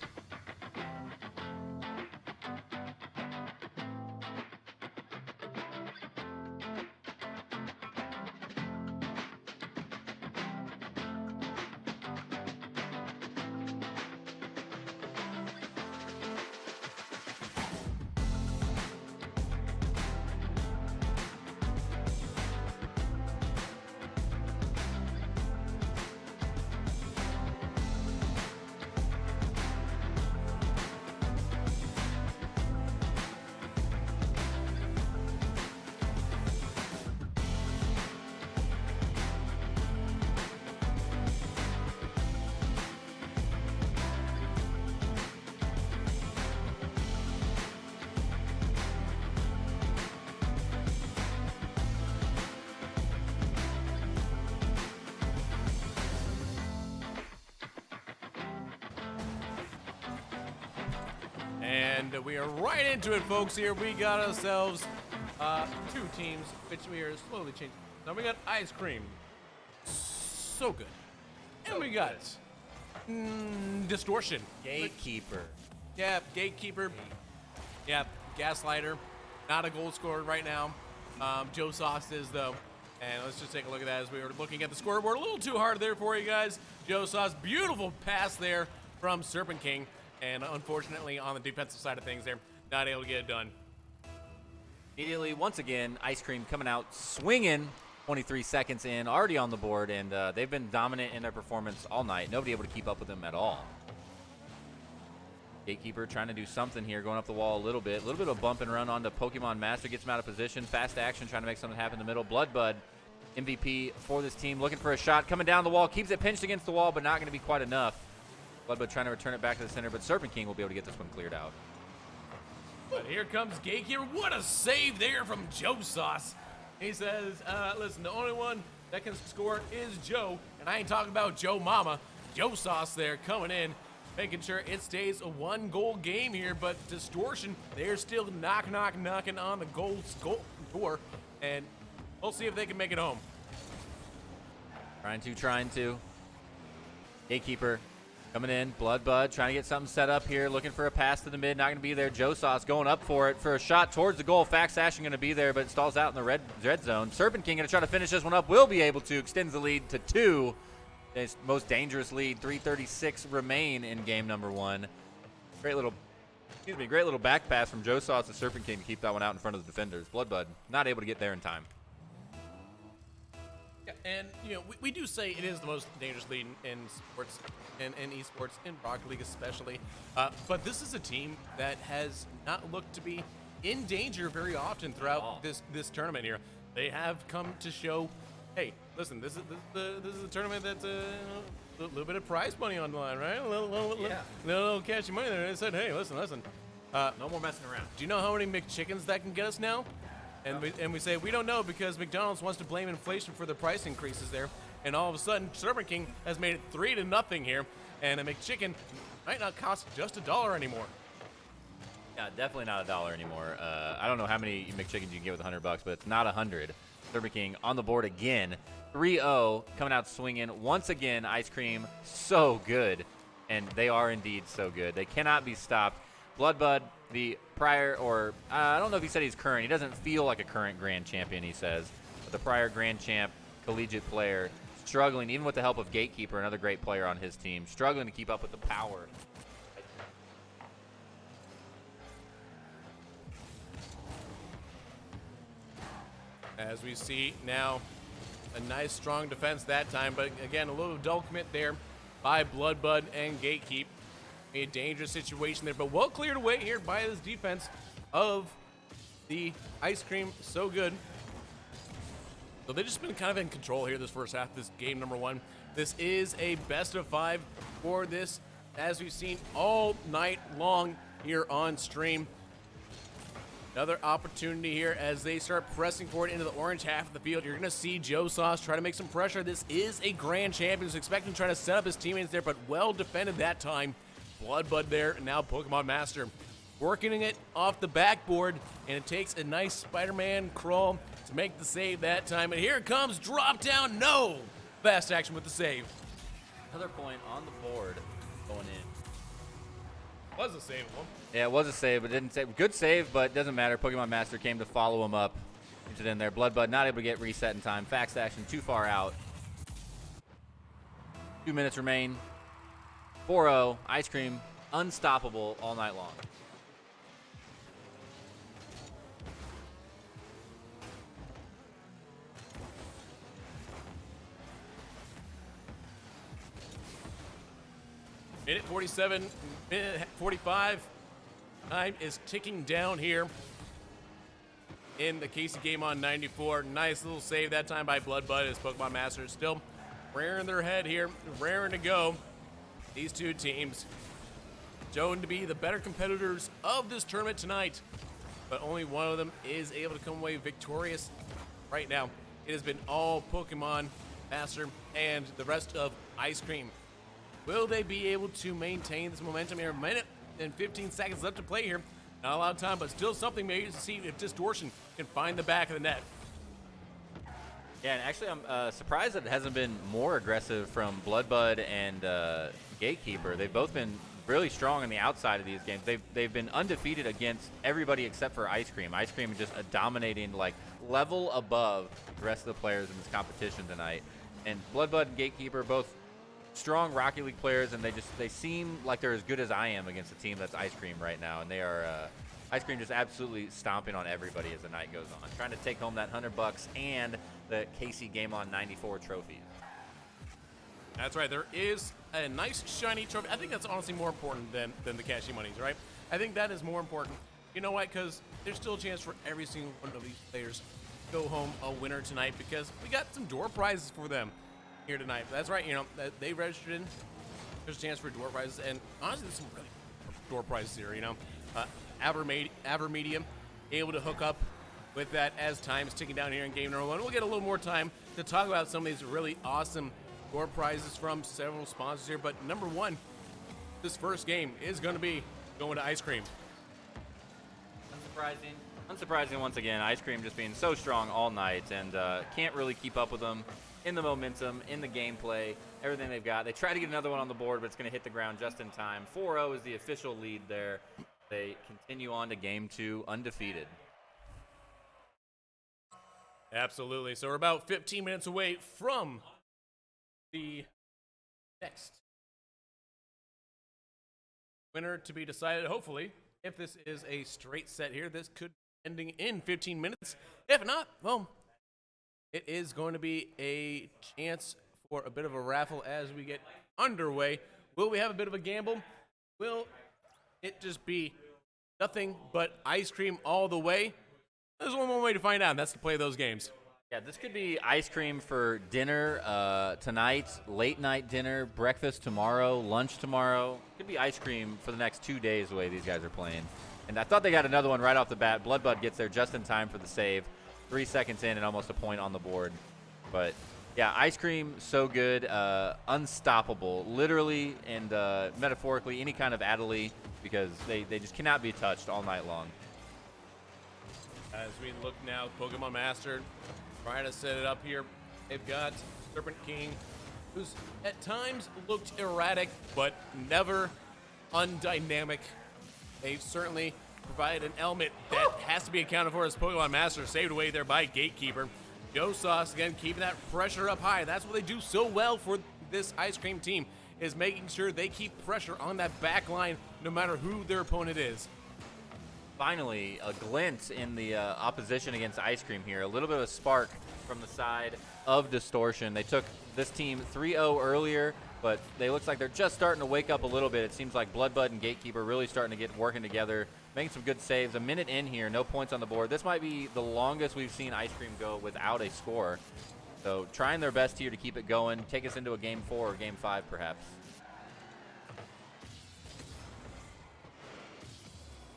And we are right into it, folks. Here we got ourselves 2 teams, which we are slowly changing. Now we got Ice Cream. So good. And we got Distortion. Gatekeeper. Yeah, Gatekeeper. Yeah, Gaslighter. Not a goal scorer right now. Joe Sauce is, though. And let's just take a look at that as we were looking at the scoreboard. A little too hard there for you guys. Joe Sauce, beautiful pass there from Serpent King. And unfortunately, on the defensive side of things there, not able to get it done. Immediately, once again, Ice Cream coming out swinging. 23 seconds in, already on the board, and they've been dominant in their performance all night. Nobody able to keep up with them at all. Gatekeeper trying to do something here, going up the wall a little bit. A little bit of bump and run onto Pokemon Master, gets him out of position. Fast action, trying to make something happen in the middle. Bloodbud, MVP for this team, looking for a shot. Coming down the wall, keeps it pinched against the wall, but not going to be quite enough. Bloodbud trying to return it back to the center, but Serpent King will be able to get this one cleared out. But here comes Gatekeeper. What a save there from Joe Sauce. He says, listen, the only one that can score is Joe, and I ain't talking about Joe Mama. Joe Sauce there coming in, making sure it stays a 1-goal game here, but Distortion, they're still knocking on the goal door, and we'll see if they can make it home. Trying to. Gatekeeper coming in. Bloodbud trying to get something set up here. Looking for a pass to the mid. Not going to be there. Joe Sauce going up for it for a shot towards the goal. Fax Ashing going to be there, but it stalls out in the red zone. Serpent King going to try to finish this one up. Will be able to. Extends the lead to 2. His most dangerous lead. 3:36 remain in game number 1. Great little back pass from Joe Sauce to Serpent King to keep that one out in front of the defenders. Bloodbud not able to get there in time. Yeah, and we do say it is the most dangerous league in sports and in esports, in Rocket League especially. But this is a team that has not looked to be in danger very often throughout this tournament here. They have come to show, hey, listen, this is a tournament that's a little bit of prize money on the line, right? A little catchy money there. They said, hey, listen. No more messing around. Do you know how many McChickens that can get us now? And we say, we don't know because McDonald's wants to blame inflation for the price increases there. And all of a sudden, Serpent King has made it 3-0 here. And a McChicken might not cost just $1 anymore. Yeah, definitely not $1 anymore. I don't know how many McChickens you can get with $100, but it's not 100. Serpent King on the board again. 3-0, coming out swinging. Once again, Ice Cream, so good. And they are indeed so good. They cannot be stopped. Bloodbud, the prior, or I don't know if he said he's current. He doesn't feel like a current grand champion, he says. But the prior grand champ, collegiate player, struggling, even with the help of Gatekeeper, another great player on his team, struggling to keep up with the power. As we see now, a nice strong defense that time, but again, a little dull commit there by Bloodbud and Gatekeep. A dangerous situation there, but well cleared away here by this defense of the Ice Cream. So good. So they've just been kind of in control here this first half, this game number 1. This is a best of 5 for this, as we've seen all night long here on stream. Another opportunity here as they start pressing forward into the orange half of the field. You're going to see Joe Sauce try to make some pressure. This is a grand champion. He's expecting to try to set up his teammates there, but well defended that time. Bloodbud there, and now Pokemon Master working it off the backboard, and it takes a nice Spider-Man crawl to make the save that time. And here it comes, drop down, no! Fast action with the save. Another point on the board going in. Was a save. Yeah, it was a save, but it didn't save. Good save, but doesn't matter. Pokemon Master came to follow him up. Keeps it in there. Bloodbud not able to get reset in time. Fax action too far out. 2 minutes remain. 4-0, Ice Cream, unstoppable all night long. Minute 47, minute 45. Time is ticking down here in the KCGameOn94. Nice little save that time by Bloodbud as Pokemon Masters still rearing their head here, raring to go. These two teams shown to be the better competitors of this tournament tonight, but only one of them is able to come away victorious right now. It has been all Pokemon Master and the rest of Ice Cream. Will they be able to maintain this momentum here? A minute and 15 seconds left to play here. Not a lot of time, but still something maybe to see if Distortion can find the back of the net. Yeah, and actually I'm surprised that it hasn't been more aggressive from Bloodbud and Gatekeeper. They've both been really strong on the outside of these games. They've been undefeated against everybody except for Ice Cream. Ice Cream is just a dominating, like, level above the rest of the players in this competition tonight. And Bloodbud and Gatekeeper, both strong Rocket League players, and they seem like they're as good as I am against a team that's Ice Cream right now. And they are Ice Cream just absolutely stomping on everybody as the night goes on, trying to take home that $100 and the KCGameOn94 trophy. That's right. There is a nice shiny trophy. I think that's honestly more important than the cashy monies, right? I think that is more important. You know why? Because there's still a chance for every single one of these players to go home a winner tonight, because we got some door prizes for them here tonight. That's right. You know, they registered in. There's a chance for door prizes, and honestly, there's some really door prizes here. You know, Avermedia able to hook up with that as time's ticking down here in game number 1. We'll get a little more time to talk about some of these really awesome door prizes from several sponsors here. But number 1, this first game is going to be going to Ice Cream. Unsurprising once again. Ice Cream just being so strong all night, and can't really keep up with them in the momentum, in the gameplay, everything they've got. They try to get another one on the board, but it's going to hit the ground just in time. 4-0 is the official lead there. They continue on to game 2 undefeated. Absolutely. So we're about 15 minutes away from the next winner to be decided. Hopefully, if this is a straight set here, this could be ending in 15 minutes. If not, well, it is going to be a chance for a bit of a raffle as we get underway. Will we have a bit of a gamble? Will it just be nothing but Ice Cream all the way? There's one more way to find out, and that's to play those games. Yeah, this could be Ice Cream for dinner tonight, late night dinner, breakfast tomorrow, lunch tomorrow. Could be Ice Cream for the next 2 days the way these guys are playing. And I thought they got another one right off the bat. Bloodbud gets there just in time for the save. 3 seconds in and almost a point on the board. But yeah, Ice Cream, so good, unstoppable, literally and metaphorically, any kind of Adelie, because they just cannot be touched all night long. As we look now, Pokemon Master trying to set it up here. They've got Serpent King, who's at times looked erratic, but never undynamic. They've certainly provided an element that has to be accounted for as Pokemon Master, saved away there by Gatekeeper. Joe Sauce, again, keeping that pressure up high. That's what they do so well for this Ice Cream team, is making sure they keep pressure on that back line no matter who their opponent is. Finally, a glint in the opposition against Ice Cream here. A little bit of a spark from the side of Distortion. They took this team 3-0 earlier, but they looks like they're just starting to wake up a little bit. It seems like Bloodbud and Gatekeeper really starting to get working together, making some good saves. A minute in here, no points on the board. This might be the longest we've seen Ice Cream go without a score. So trying their best here to keep it going, take us into a game 4 or game 5 perhaps.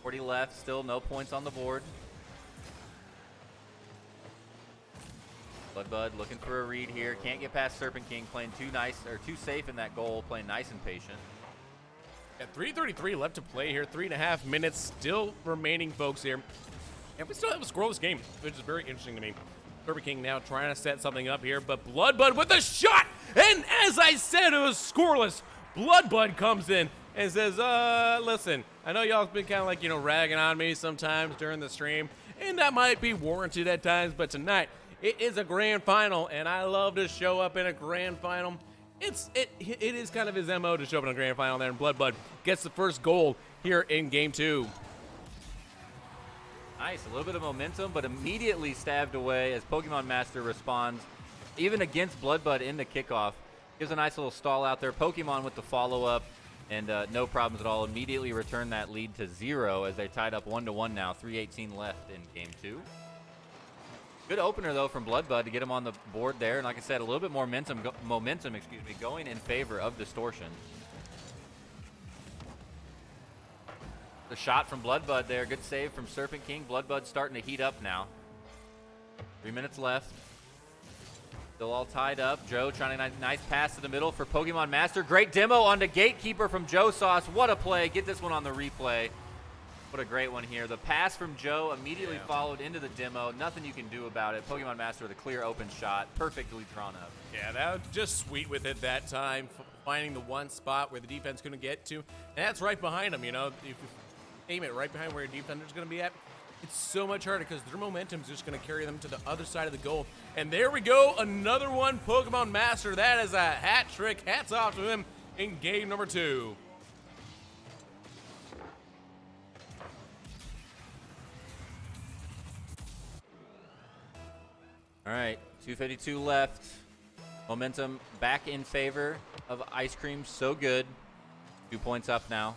40 left, still no points on the board. Bloodbud looking for a read here. Can't get past Serpent King, playing too safe in that goal, playing nice and patient. At 3:33 left to play here, 3.5 minutes still remaining, folks, here. And we still have a scoreless game, which is very interesting to me. Serpent King now trying to set something up here, but Bloodbud with a shot! And as I said, it was scoreless. Bloodbud comes in and says, listen, I know y'all been kind of like, ragging on me sometimes during the stream, and that might be warranted at times, but tonight, it is a grand final, and I love to show up in a grand final. It is kind of his MO to show up in a grand final there, and Bloodbud gets the first goal here in game 2. Nice, a little bit of momentum, but immediately stabbed away as Pokemon Master responds, even against Bloodbud in the kickoff. Gives a nice little stall out there. Pokemon with the follow-up, and no problems at all. Immediately return that lead to 0 as they tied up 1-1 now. 3:18 left in game 2. Good opener, though, from Bloodbud to get him on the board there. And like I said, a little bit more momentum, going in favor of Distortion. The shot from Bloodbud there. Good save from Serpent King. Bloodbud starting to heat up now. 3 minutes left. Still all tied up. Joe trying a nice pass to the middle for Pokemon Master. Great demo onto Gatekeeper from Joe Sauce. What a play. Get this one on the replay. What a great one here. The pass from Joe immediately followed into the demo. Nothing you can do about it. Pokemon Master with a clear open shot. Perfectly drawn up. Yeah, that was just sweet with it that time, finding the one spot where the defense couldn't get to. And that's right behind them, you know. If you aim it right behind where your defender's going to be at, it's so much harder because their momentum's just going to carry them to the other side of the goal. And there we go, another one, Pokemon Master. That is a hat trick. Hats off to him in game number 2. All right, 2:52 left. Momentum back in favor of Ice Cream. So good. 2 points up now.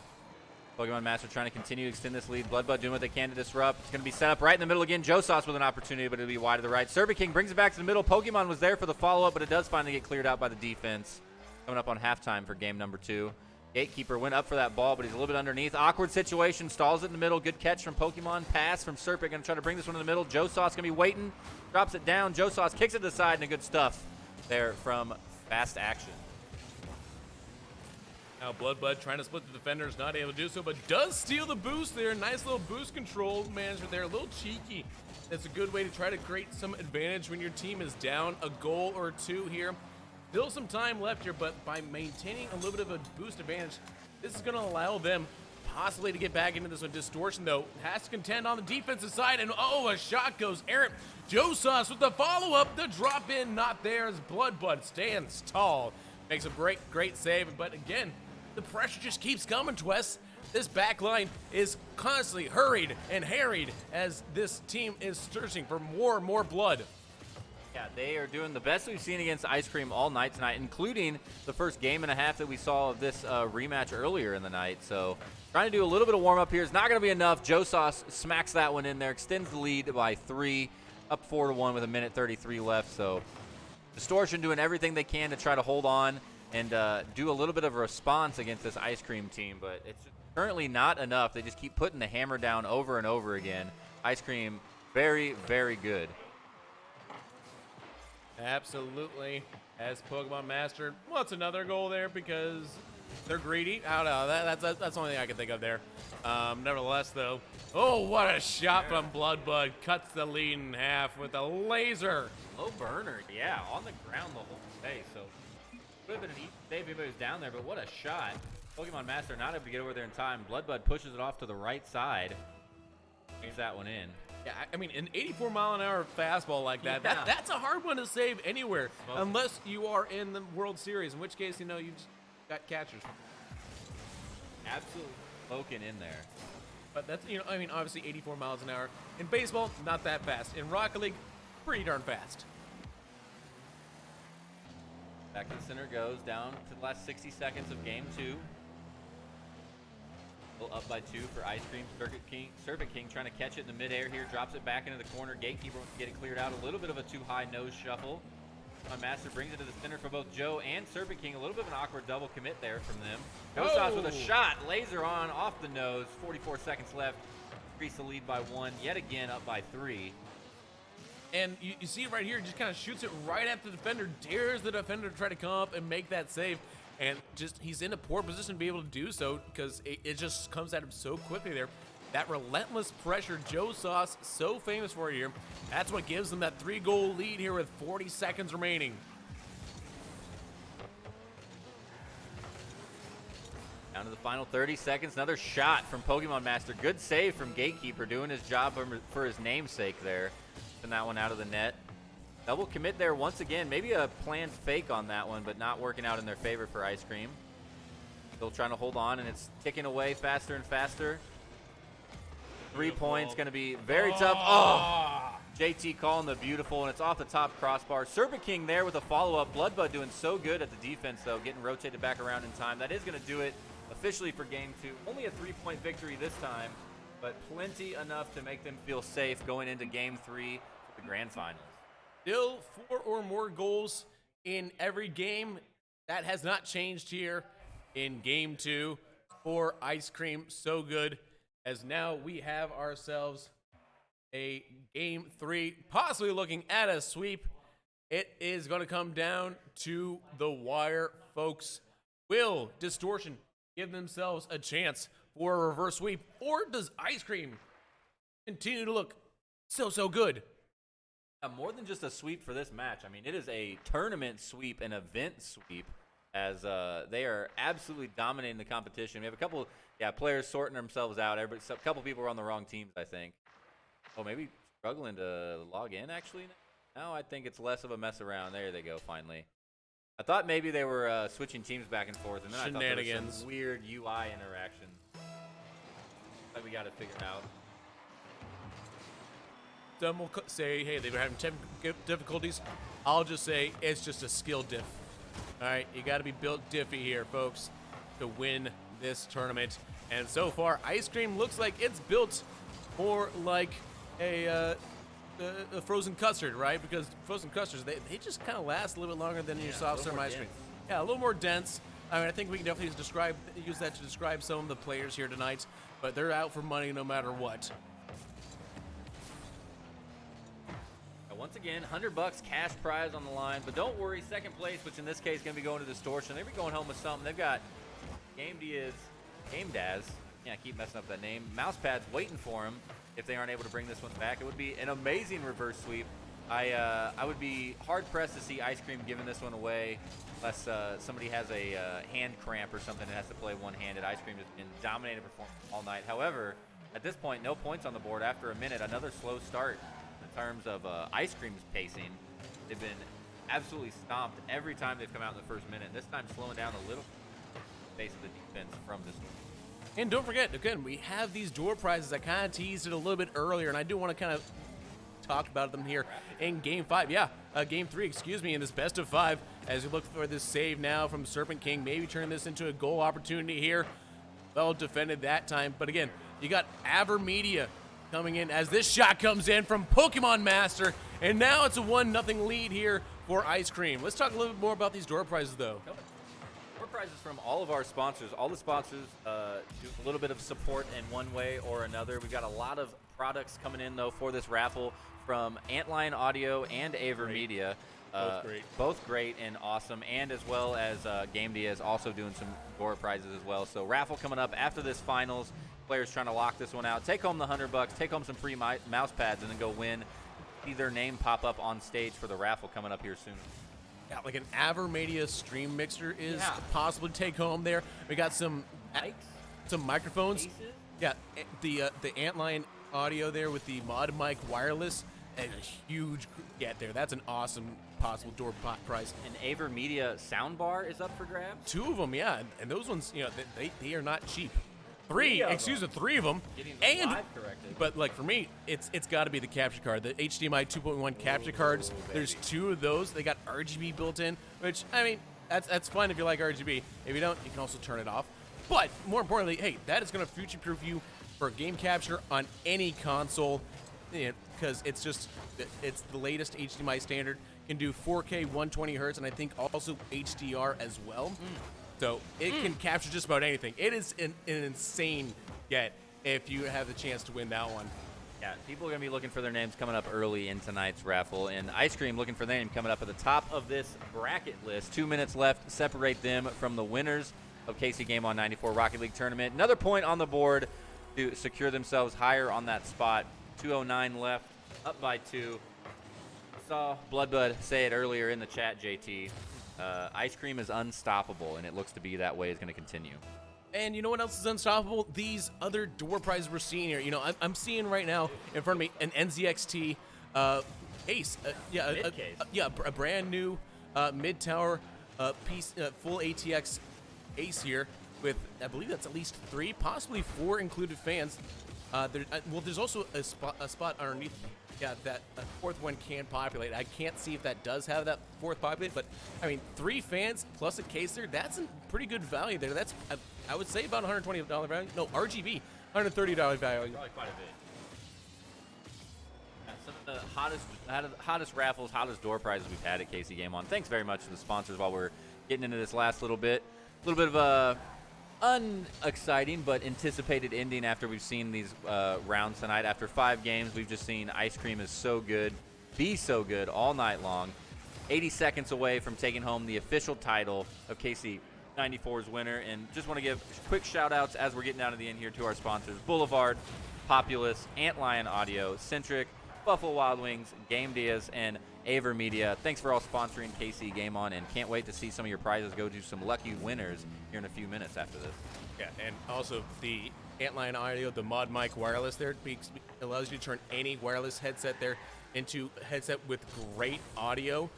Pokemon Master trying to continue to extend this lead. Bloodbud doing what they can to disrupt. It's going to be set up right in the middle again. Joe Sauce with an opportunity, but it'll be wide to the right. Serpent King brings it back to the middle. Pokemon was there for the follow-up, but it does finally get cleared out by the defense. Coming up on halftime for game number 2. Gatekeeper went up for that ball, but he's a little bit underneath. Awkward situation. Stalls it in the middle. Good catch from Pokemon. Pass from Serpent. Going to try to bring this one in the middle. Joe Sauce going to be waiting. Drops it down. Joe Sauce kicks it to the side, and a good stuff there from Fast Action. Now Bloodbud trying to split the defenders, not able to do so, but does steal the boost there. Nice little boost control management there. A little cheeky. That's a good way to try to create some advantage when your team is down a goal or 2 here. Still some time left here, but by maintaining a little bit of a boost advantage, this is going to allow them possibly to get back into this one. Distortion, though, has to contend on the defensive side, and oh, a shot goes errant. Joe Sauce with the follow-up. The drop-in not there as Bloodbud stands tall. Makes a great save, but again, the pressure just keeps coming, Twess. This back line is constantly hurried and harried as this team is searching for more and more blood. Yeah, they are doing the best we've seen against Ice Cream all night tonight, including the first game and a half that we saw of this rematch earlier in the night. So trying to do a little bit of warm-up here is not going to be enough. Joe Sauce smacks that one in there, extends the lead by 3, up 4-1 with 1:33 left. So Distortion doing everything they can to try to hold on and do a little bit of a response against this Ice Cream team, but it's currently not enough. They just keep putting the hammer down over and over again. Ice Cream, very, very good. Absolutely. As Pokemon Master wants another goal there because they're greedy. I don't know. That's the only thing I can think of there. Nevertheless, though, oh, what a shot from Bloodbud. Cuts the lead in half with a laser. Low burner, yeah, on the ground the whole way. So would have been an easy save if he was down there, but what a shot. Pokemon Master not able to get over there in time. Bloodbud pushes it off to the right side. Leaves that one in. Yeah, I mean, an 84-mile-an-hour fastball like that, Yeah. that's a hard one to save anywhere, unless you are in the World Series, in which case, you know, you just got catchers. Absolutely smoking in there. But that's, you know, I mean, obviously 84 miles an hour. In baseball, not that fast. In Rocket League, pretty darn fast. Back to the center goes down to the last 60 seconds of game 2. Up by 2 for Ice Cream. Serpent King trying to catch it in the midair here. Drops it back into the corner. Gatekeeper wants to get it cleared out. A little bit of a too high nose shuffle. My Master brings it to the center for both Joe and Serpent King. A little bit of an awkward double commit there from them. Joe Sauce with a shot. Laser on off the nose. 44 seconds left. Increase the lead by 1. Yet again up by 3. And you see it right here. Just kind of shoots it right at the defender. Dares the defender to try to come up and make that save. And just he's in a poor position to be able to do so because it just comes at him so quickly there. That relentless pressure Joe Sauce, so famous for here, that's what gives them that 3-goal lead here with 40 seconds remaining. Down to the final 30 seconds. Another shot from Pokemon Master. Good save from Gatekeeper, doing his job for his namesake there. Send that one out of the net. Double commit there once again. Maybe a planned fake on that one, but not working out in their favor for Ice Cream. Still trying to hold on, and it's ticking away faster and faster. 3 points, going to be very tough. Oh! JT calling the beautiful, and it's off the top crossbar. Serpent King there with a follow-up. Bloodbud doing so good at the defense, though, getting rotated back around in time. That is going to do it officially for Game 2. Only a 3-point victory this time, but plenty enough to make them feel safe going into Game 3 for the Grand Finals. Still 4 or more goals in every game. That has not changed here in Game 2 for Ice Cream. So good, as now we have ourselves a Game 3, possibly looking at a sweep. It is going to come down to the wire, folks. Will Distortion give themselves a chance for a reverse sweep, or does Ice Cream continue to look so good? More than just a sweep for this match. I mean, it is a tournament sweep, an event sweep, as they are absolutely dominating the competition. We have a couple, players sorting themselves out. A couple people are on the wrong teams, I think. Oh, maybe struggling to log in, actually? No, I think it's less of a mess around. There they go, finally. I thought maybe they were switching teams back and forth, and then I thought there was some weird UI interaction that we got to figure out. Some will say, hey, they were having difficulties. I'll just say it's just a skill diff. All right, you got to be built diffy here, folks, to win this tournament. And so far, Ice Cream looks like it's built more like a frozen custard, right? Because frozen custards, they just kind of last a little bit longer than your soft serve ice cream. Yeah, a little more dense. I mean, I think we can definitely use that to describe some of the players here tonight, but they're out for money no matter what. Once again, $100 cash prize on the line, but don't worry, second place, which in this case is going to be going to Distortion. They're going to be going home with something. They've got GameDaz, I keep messing up that name, Mousepads waiting for him if they aren't able to bring this one back. It would be an amazing reverse sweep. I would be hard-pressed to see Ice Cream giving this one away unless somebody has a hand cramp or something and has to play one-handed. Ice Cream has been dominating performance all night. However, at this point, no points on the board after a minute. Another slow start. In terms of Ice Cream's pacing, they've been absolutely stomped every time they've come out in the first minute. This time slowing down a little base of the defense from this one. And don't forget, again, we have these door prizes. I kind of teased it a little bit earlier, and I do want to kind of talk about them here in Game 5. Game 3, excuse me, in this best of 5 as we look for this save now from Serpent King, maybe turning this into a goal opportunity here. Well defended that time, but again, you got Avermedia coming in as this shot comes in from Pokemon Master, and now it's a 1-0 lead here for Ice Cream. Let's talk a little bit more about these door prizes, though. Door prizes from all of our sponsors. All the sponsors do a little bit of support in one way or another. We've got a lot of products coming in, though, for this raffle from Antline Audio and Avermedia. Both great and awesome, and as well as GameDaz is also doing some door prizes as well. So raffle coming up after this finals. Players trying to lock this one out. Take home the $100, take home some free mouse pads, and then go win. See their name pop up on stage for the raffle coming up here soon. Yeah, like an Avermedia stream mixer is possible to take home there. We got some microphones. Cases? Yeah, the Antline Audio there with the mod mic wireless, and a huge get there. That's an awesome possible door prize. An Avermedia soundbar is up for grabs. 2 of them, yeah, and those ones, they are not cheap. Three of them. And but like for me, it's got to be the capture card, the HDMI 2.1 capture cards. There's 2 of those. They got RGB built in, which I mean that's fine if you like RGB. If you don't, you can also turn it off. But more importantly, hey, that is going to future-proof you for game capture on any console, because it's the latest HDMI standard. Can do 4K 120 hertz, and I think also HDR as well. So it can capture just about anything. It is an insane get if you have the chance to win that one. Yeah, people are going to be looking for their names coming up early in tonight's raffle. And Ice Cream looking for their name coming up at the top of this bracket list. 2 minutes left. Separate them from the winners of KCGameOn94 Rocket League Tournament. Another point on the board to secure themselves higher on that spot. 2:09 left, up by 2. Saw Bloodbud say it earlier in the chat, JT. Ice Cream is unstoppable, and it looks to be that way. Is going to continue. And you know what else is unstoppable? These other door prizes we're seeing here. I'm seeing right now in front of me an NZXT Ace. A brand new mid-tower piece, full ATX Ace here with, I believe that's at least 3, possibly 4 included fans. There's also a spot underneath. Yeah, that 4th one can populate. I can't see if that does have that 4th populate, but I mean, 3 fans plus a case there, that's a pretty good value there. That's, I would say, about $120 value. No, RGB, $130 value. Probably quite a bit. Yeah, some of the hottest raffles, hottest door prizes we've had at KC Game On. Thanks very much to the sponsors while we're getting into this last little bit. A little bit of a unexciting but anticipated ending after we've seen these rounds tonight. After 5 games, we've just seen Ice Cream is so good, be so good all night long. 80 seconds away from taking home the official title of KC 94's winner. And just want to give quick shout outs as we're getting down to the end here to our sponsors: Boulevard, Populous, Antlion Audio, Centric, Buffalo Wild Wings, Game Diaz, and Aver Media. Thanks for all sponsoring KC Game On, and can't wait to see some of your prizes go to some lucky winners here in a few minutes after this. Yeah, and also the Antlion Audio, the Mod Mic wireless there, allows you to turn any wireless headset there into a headset with great audio.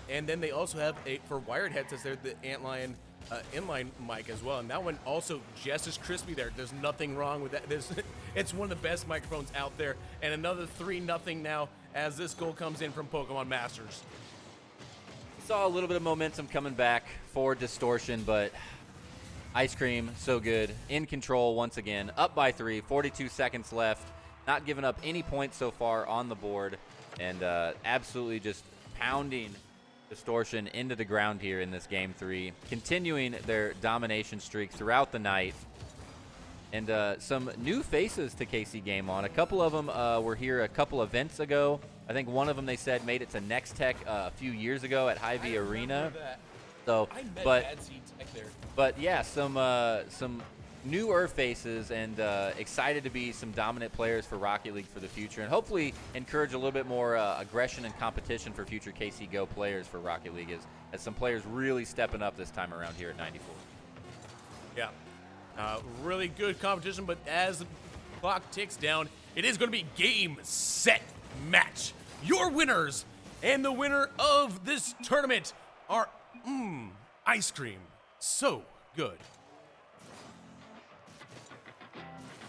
And then they also have for wired headsets there, the Antlion inline mic as well, and that one also just as crispy there. There's nothing wrong with that. It's one of the best microphones out there. And another 3-0 now as this goal comes in from Pokemon Masters. Saw a little bit of momentum coming back for Distortion, but Ice Cream, so good. In control once again, up by 3, 42 seconds left. Not giving up any points so far on the board, and absolutely just pounding Distortion into the ground here in this Game 3, continuing their domination streak throughout the night. And some new faces to KC Game On. A couple of them were here a couple events ago. I think one of them, they said, made it to Next Tech a few years ago at Hy-Vee Arena. So, I met but Bad Seed Tech there. But yeah, some newer faces, and excited to be some dominant players for Rocket League for the future, and hopefully encourage a little bit more aggression and competition for future KC Go players for Rocket League, as some players really stepping up this time around here at 94. Yeah, really good competition, but as the clock ticks down, it is going to be game, set, match. Your winners, and the winner of this tournament are Ice Cream. So good.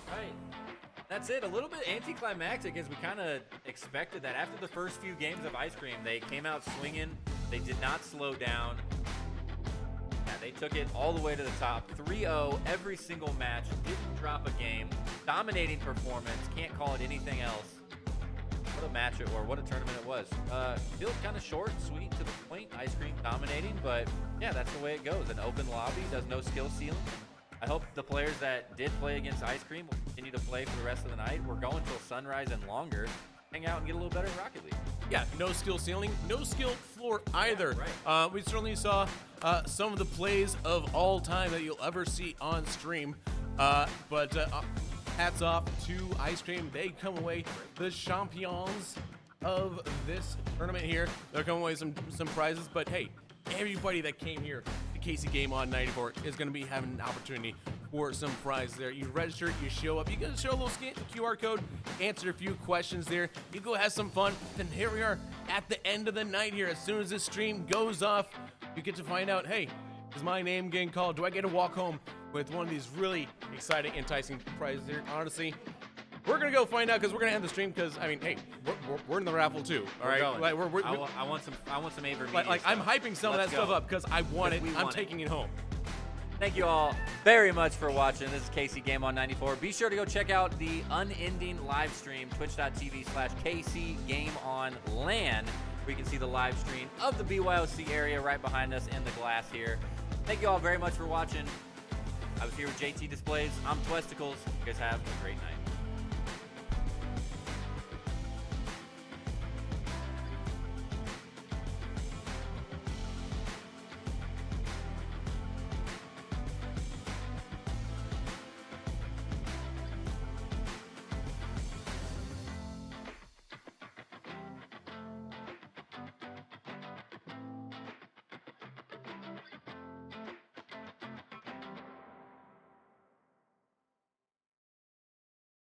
Right. That's it. A little bit anticlimactic, as we kind of expected that. After the first few games of Ice Cream, they came out swinging. They did not slow down. Yeah, they took it all the way to the top. 3-0 every single match. Didn't drop a game. Dominating performance. Can't call it anything else. What a match, or what a tournament it was. Still kind of short, sweet, to the point. Ice Cream dominating, but yeah, that's the way it goes. An open lobby, does no skill ceiling. I hope the players that did play against Ice Cream will continue to play for the rest of the night. We're going till sunrise and longer. Hang out and get a little better in Rocket League. Yeah, no skill ceiling, no skill floor either. Yeah, right. We certainly saw some of the plays of all time that you'll ever see on stream. But hats off to Ice Cream. They come away the champions of this tournament here. They're coming away some prizes. But hey, everybody that came here to KC Game On 94 is going to be having an opportunity for some prizes there. You register, you show up, you get to show a little scan the QR code, answer a few questions there. You go have some fun. Then here we are at the end of the night here. As soon as this stream goes off, you get to find out, hey, is my name getting called? Do I get to walk home with one of these really exciting, enticing prizes here? Honestly, we're going to go find out, because we're going to end the stream, because, I mean, hey, we're in the raffle too. All right? Like, I want some Aver Media like I'm hyping some of that stuff up because I want it. I'm want taking it home. Thank you all very much for watching. This is KC Game On 94. Be sure to go check out the unending live stream, twitch.tv/KCGameOnLAN, where you can see the live stream of the BYOC area right behind us in the glass here. Thank you all very much for watching. I was here with JT Displays. I'm Twesticles. You guys have a great night.